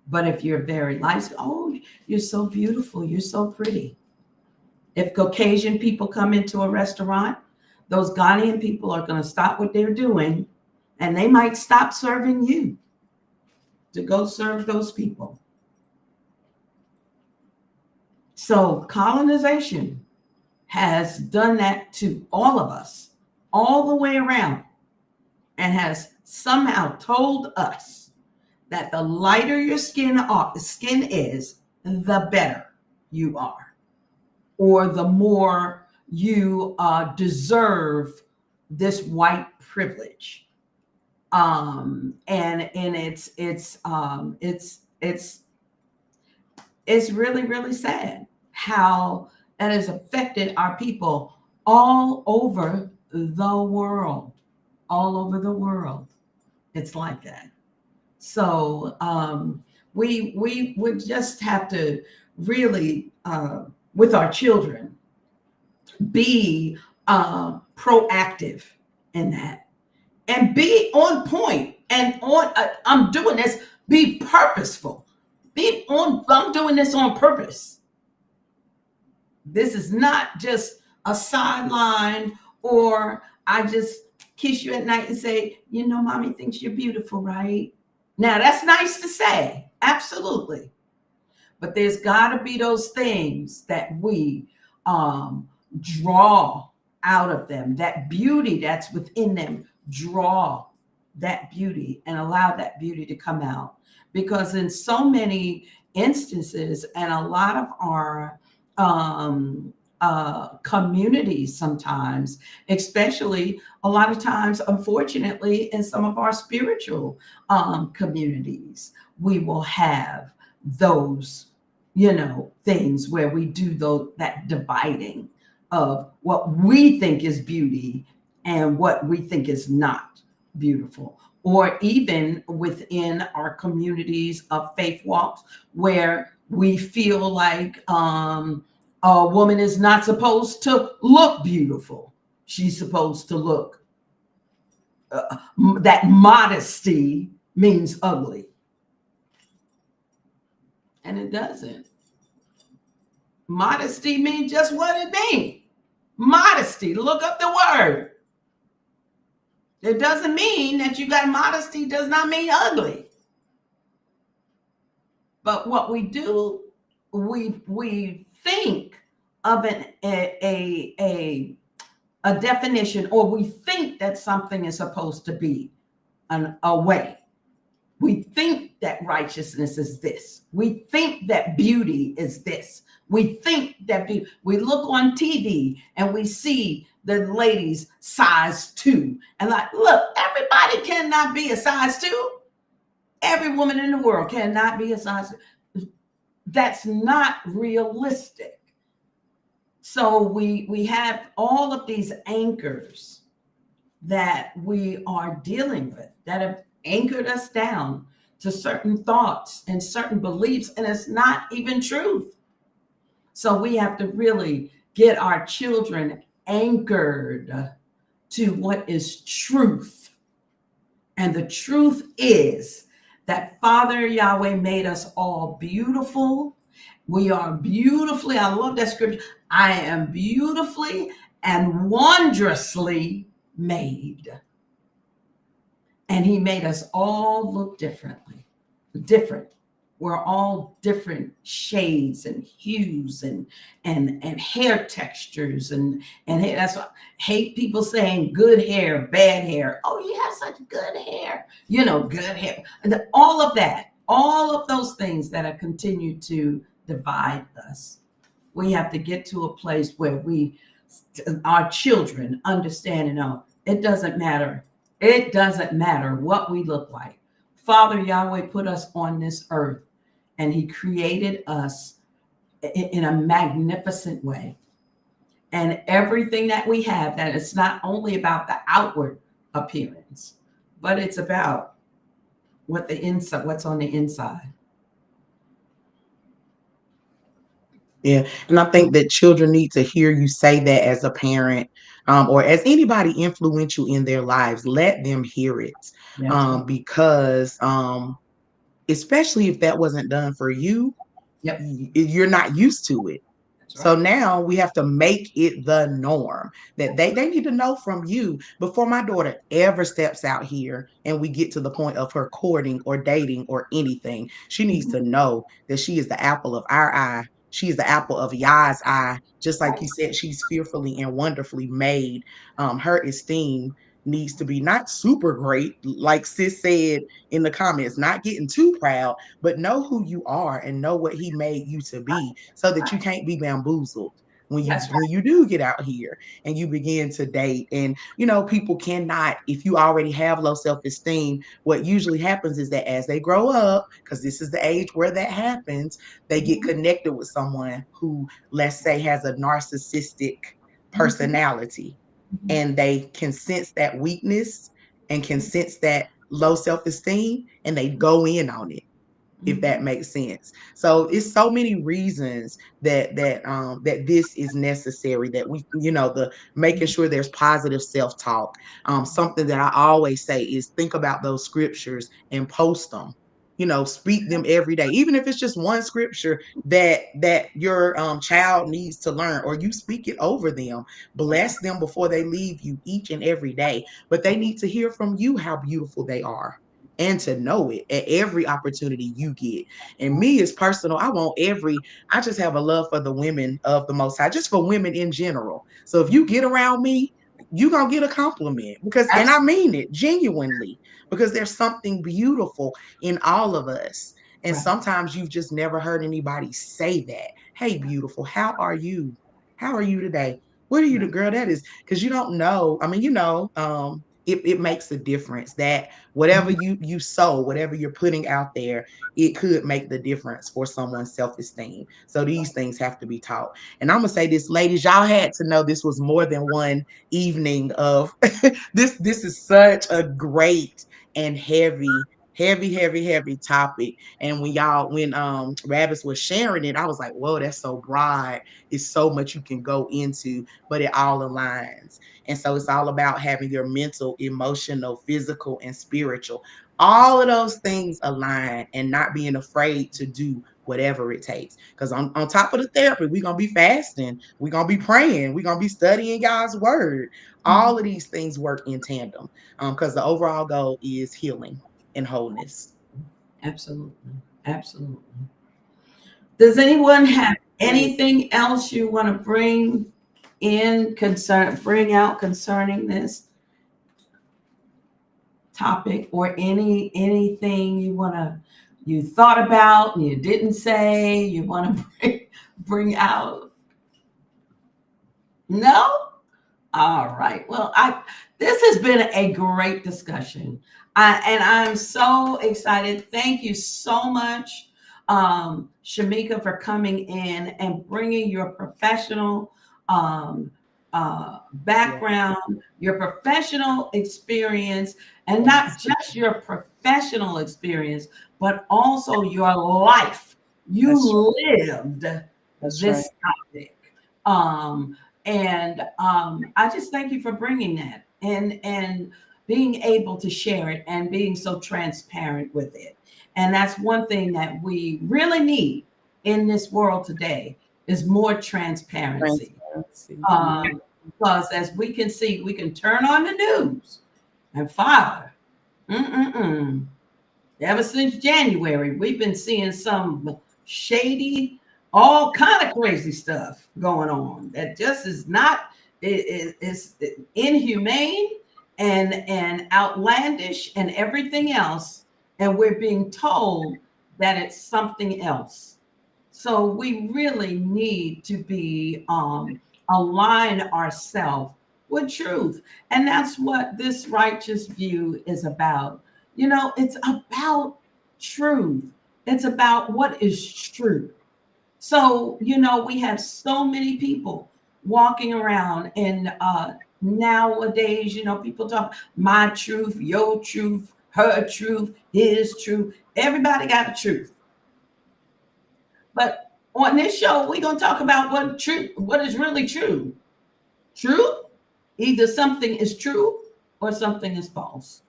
But if you're very light, oh, you're so beautiful, you're so pretty. If Caucasian people come into a restaurant, those Ghanaian people are going to stop what they're doing and they might stop serving you to go serve those people. So colonization has done that to all of us, all the way around, and has somehow told us that the lighter your skin is, the better you are, or the more you deserve this white privilege. And it's really, really sad how that has affected our people all over the world. All over the world, it's like that. So we would just have to really, with our children, be proactive in that, and be on point. And on, I'm doing this. Be purposeful. I'm doing this on purpose. This is not just a sideline, or I just kiss you at night and say, you know, mommy thinks you're beautiful, right? Now, that's nice to say. Absolutely. But there's got to be those things that we draw out of them, that beauty that's within them, draw that beauty and allow that beauty to come out. Because in so many instances, and a lot of our communities sometimes, especially a lot of times, unfortunately, in some of our spiritual communities, we will have those, things where we do that dividing of what we think is beauty and what we think is not beautiful. Or even within our communities of faith walks, where we feel like a woman is not supposed to look beautiful. She's supposed to look, that modesty means ugly. And it doesn't. Modesty means just what it means. Modesty, look up the word. It doesn't mean that you got modesty, does not mean ugly. But what we do, we think of a definition, or we think that something is supposed to be a way. We think that righteousness is this. We think that beauty is this. We think that we look on TV and we see the ladies size 2, and like, look, everybody cannot be a size 2. Every woman in the world cannot be a size 2. That's not realistic. So we have all of these anchors that we are dealing with that have anchored us down to certain thoughts and certain beliefs, and it's not even truth. So we have to really get our children anchored to what is truth. And the truth is that Father Yahweh made us all beautiful. We are beautifully, I love that scripture. I am beautifully and wondrously made. And he made us all look different. We're all different shades and hues and hair textures and hair. That's what hate people saying good hair, bad hair. Oh, you have such good hair. Good hair. And all of that, all of those things that have continued to divide us. We have to get to a place where our children understand and know it doesn't matter. It doesn't matter what we look like. Father Yahweh put us on this earth and he created us in a magnificent way. And everything that we have, that it's not only about the outward appearance, but it's about what's on the inside. Yeah. And I think that children need to hear you say that as a parent, or as anybody influential in their lives. Let them hear it. That's right. Because especially if that wasn't done for you, Yep. you're not used to it. That's So right. now we have to make it the norm that they need to know from you before my daughter ever steps out here and we get to the point of her courting or dating or anything. She needs to know that she is the apple of our eye. She is the apple of Yah's eye. Just like you said, she's fearfully and wonderfully made. Her esteem needs to be not super great, like sis said in the comments, not getting too proud, but know who you are and know what he made you to be so that you can't be bamboozled when you That's right. when you do get out here and you begin to date. And people cannot, if you already have low self-esteem, what usually happens is that as they grow up, because this is the age where that happens, they get connected with someone who, let's say, has a narcissistic personality, and they can sense that weakness and can sense that low self-esteem, and they go in on it, if that makes sense. So it's so many reasons that this is necessary, that we, the making sure there's positive self-talk. Something that I always say is think about those scriptures and post them. Speak them every day, even if it's just one scripture that your child needs to learn, or you speak it over them. Bless them before they leave you each and every day, but they need to hear from you how beautiful they are, and to know it at every opportunity you get. And me is personal. I just have a love for the women of the Most High, just for women in general. So if you get around me, you're going to get a compliment, and I mean it genuinely, because there's something beautiful in all of us. And Right. sometimes you've just never heard anybody say that. Hey, beautiful, how are you? How are you today? What are you, the girl? That is, because you don't know. I mean, it makes a difference that whatever you sow, whatever you're putting out there, it could make the difference for someone's self-esteem. So these things have to be taught. And I'm gonna say this, ladies, y'all had to know this was more than one evening of this is such a great and heavy topic. And when Rabbits was sharing it, I was like, whoa, that's so broad. It's so much you can go into, but it all aligns. And so it's all about having your mental, emotional, physical, and spiritual, all of those things align, and not being afraid to do whatever it takes. Because on top of the therapy, we're going to be fasting, we're going to be praying, we're going to be studying God's word. All of these things work in tandem, because the overall goal is healing and wholness. Absolutely. Absolutely. Does anyone have anything else you want to bring out concerning this topic, or anything you thought about and you didn't say, you want to bring out? No? All right. Well, this has been a great discussion. And I'm so excited. Thank you so much, Shamika, for coming in and bringing your professional background, your professional experience, and not just your professional experience, but also your life. You lived this topic. And I just thank you for bringing that and being able to share it and being so transparent with it. And that's one thing that we really need in this world today, is more transparency. Because as we can see, we can turn on the news and Father, ever since January, we've been seeing some shady, all kind of crazy stuff going on that just is not, it's inhumane and outlandish and everything else. And we're being told that it's something else. So we really need to be align ourselves with truth. And that's what this righteous view is about. You know, it's about truth. It's about what is true. So, you know, we have so many people walking around, and nowadays, you know, people talk my truth, your truth, her truth, his truth. Everybody got a truth. But on this show, we're gonna talk about what is really true. True, either something is true or something is false.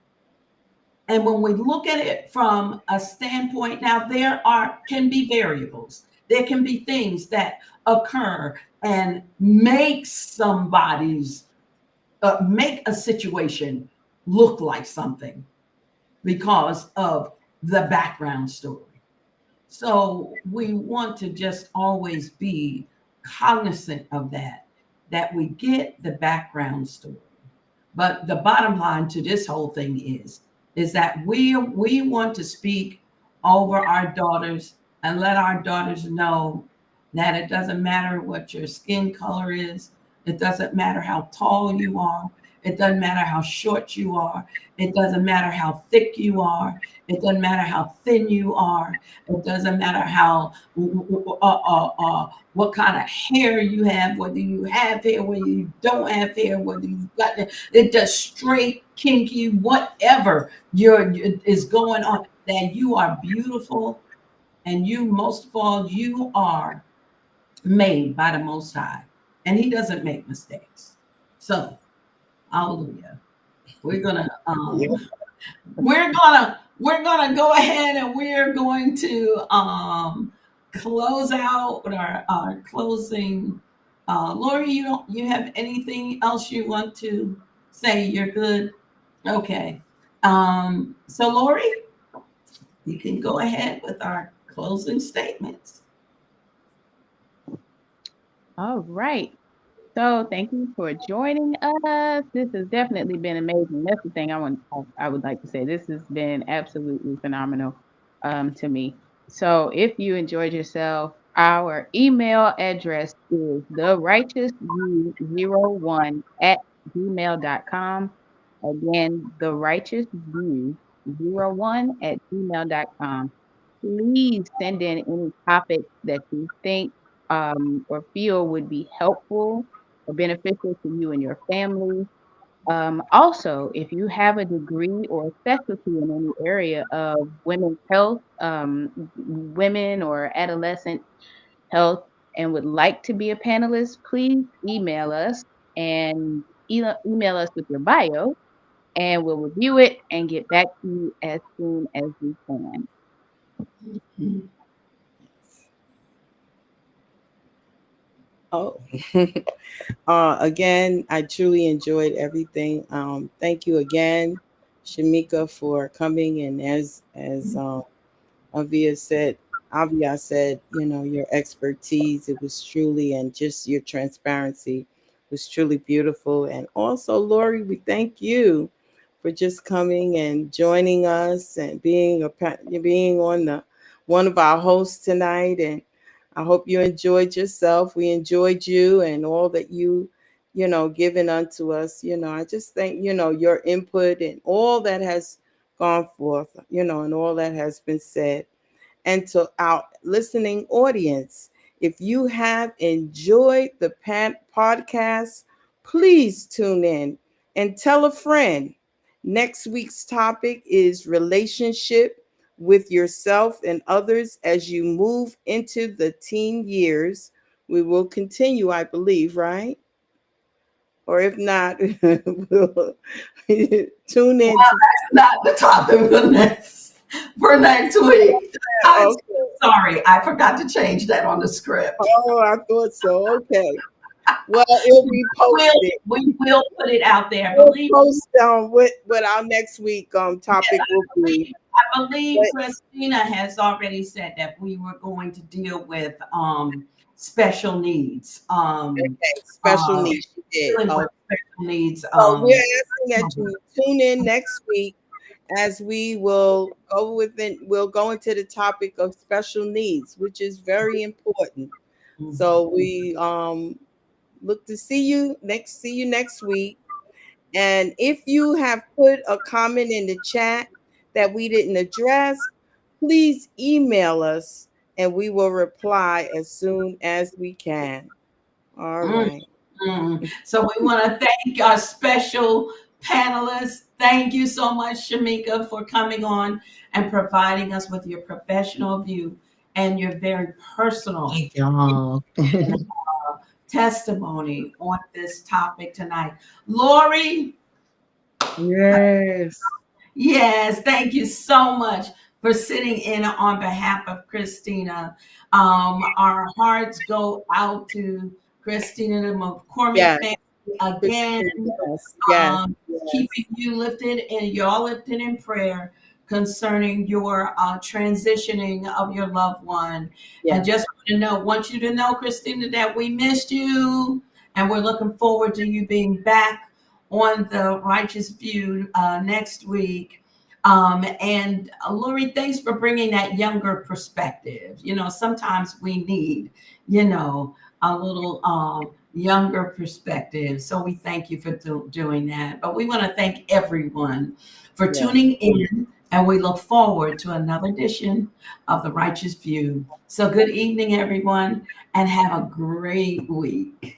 And when we look at it from a standpoint, now there can be variables. There can be things that occur and make a situation look like something because of the background story. So we want to just always be cognizant of that we get the background story. But the bottom line to this whole thing is that we want to speak over our daughters and let our daughters know that it doesn't matter what your skin color is. It doesn't matter how tall you are. It doesn't matter how short you are. It doesn't matter how thick you are. It doesn't matter how thin you are. It doesn't matter how what kind of hair you have, whether you have hair, whether you don't have hair, whether you've got it just straight, kinky, whatever is going on. That you are beautiful, and you, most of all, you are made by the Most High, and He doesn't make mistakes. So, hallelujah. We're gonna go ahead and we're going to close out with our closing. Lori, you have anything else you want to say? You're good. Okay. So Lori, you can go ahead with our closing statements. All right. So thank you for joining us. This has definitely been amazing. That's the thing I would like to say. This has been absolutely phenomenal to me. So if you enjoyed yourself, our email address is therighteousview01@gmail.com. Again, therighteousview01@gmail.com. Please send in any topics that you think or feel would be helpful or beneficial to you and your family. Also, if you have a degree or a specialty in any area of women's health, women or adolescent health, and would like to be a panelist, please email us and email us with your bio, and we'll review it and get back to you as soon as we can. Oh, again, I truly enjoyed everything. Thank you again, Shamika, for coming. And as Avia said, you know, your expertise, it was truly, and just your transparency was truly beautiful. And also, Lori, we thank you for just coming and joining us and being on the one of our hosts tonight. And I hope you enjoyed yourself. We enjoyed you and all that you know, given unto us. You know, I just think, you know, your input and all that has gone forth, you know, and all that has been said. And to our listening audience, if you have enjoyed the podcast, please tune in and tell a friend. Next week's topic is relationship with yourself and others as you move into the teen years. We will continue, I believe, right? Or if not, we'll tune in. Well, that's not the topic for next week. I'm Okay. sorry, I forgot to change that on the script. Oh, I thought so. Okay. Well, it'll be posted. We will put it out there. We'll Believe post what our next week topic will be. I believe Christina has already said that we were going to deal with special needs. Okay, special needs. She did. Dealing with Okay. special needs. So we're asking that you tune in next week as we will we'll go into the topic of special needs, which is very important. So we look to see you next week. And if you have put a comment in the chat that we didn't address, please email us and we will reply as soon as we can. All right. So we want to thank our special panelists. Thank you so much, Shamika, for coming on and providing us with your professional view and your very personal Thank y'all. testimony on this topic tonight. Lori, Yes. yes, thank you so much for sitting in on behalf of Christina. Our hearts go out to Christina the McCormick Yes. family again. Yes. Keeping you lifted and y'all lifted in prayer concerning your transitioning of your loved one. Yes. And just want you to know, Christina, that we missed you and we're looking forward to you being back on the Righteous View next week. And Lori, thanks for bringing that younger perspective. Sometimes we need, a little younger perspective. So we thank you for doing that. But we want to thank everyone for tuning in, and we look forward to another edition of The Righteous View. So good evening, everyone, and have a great week.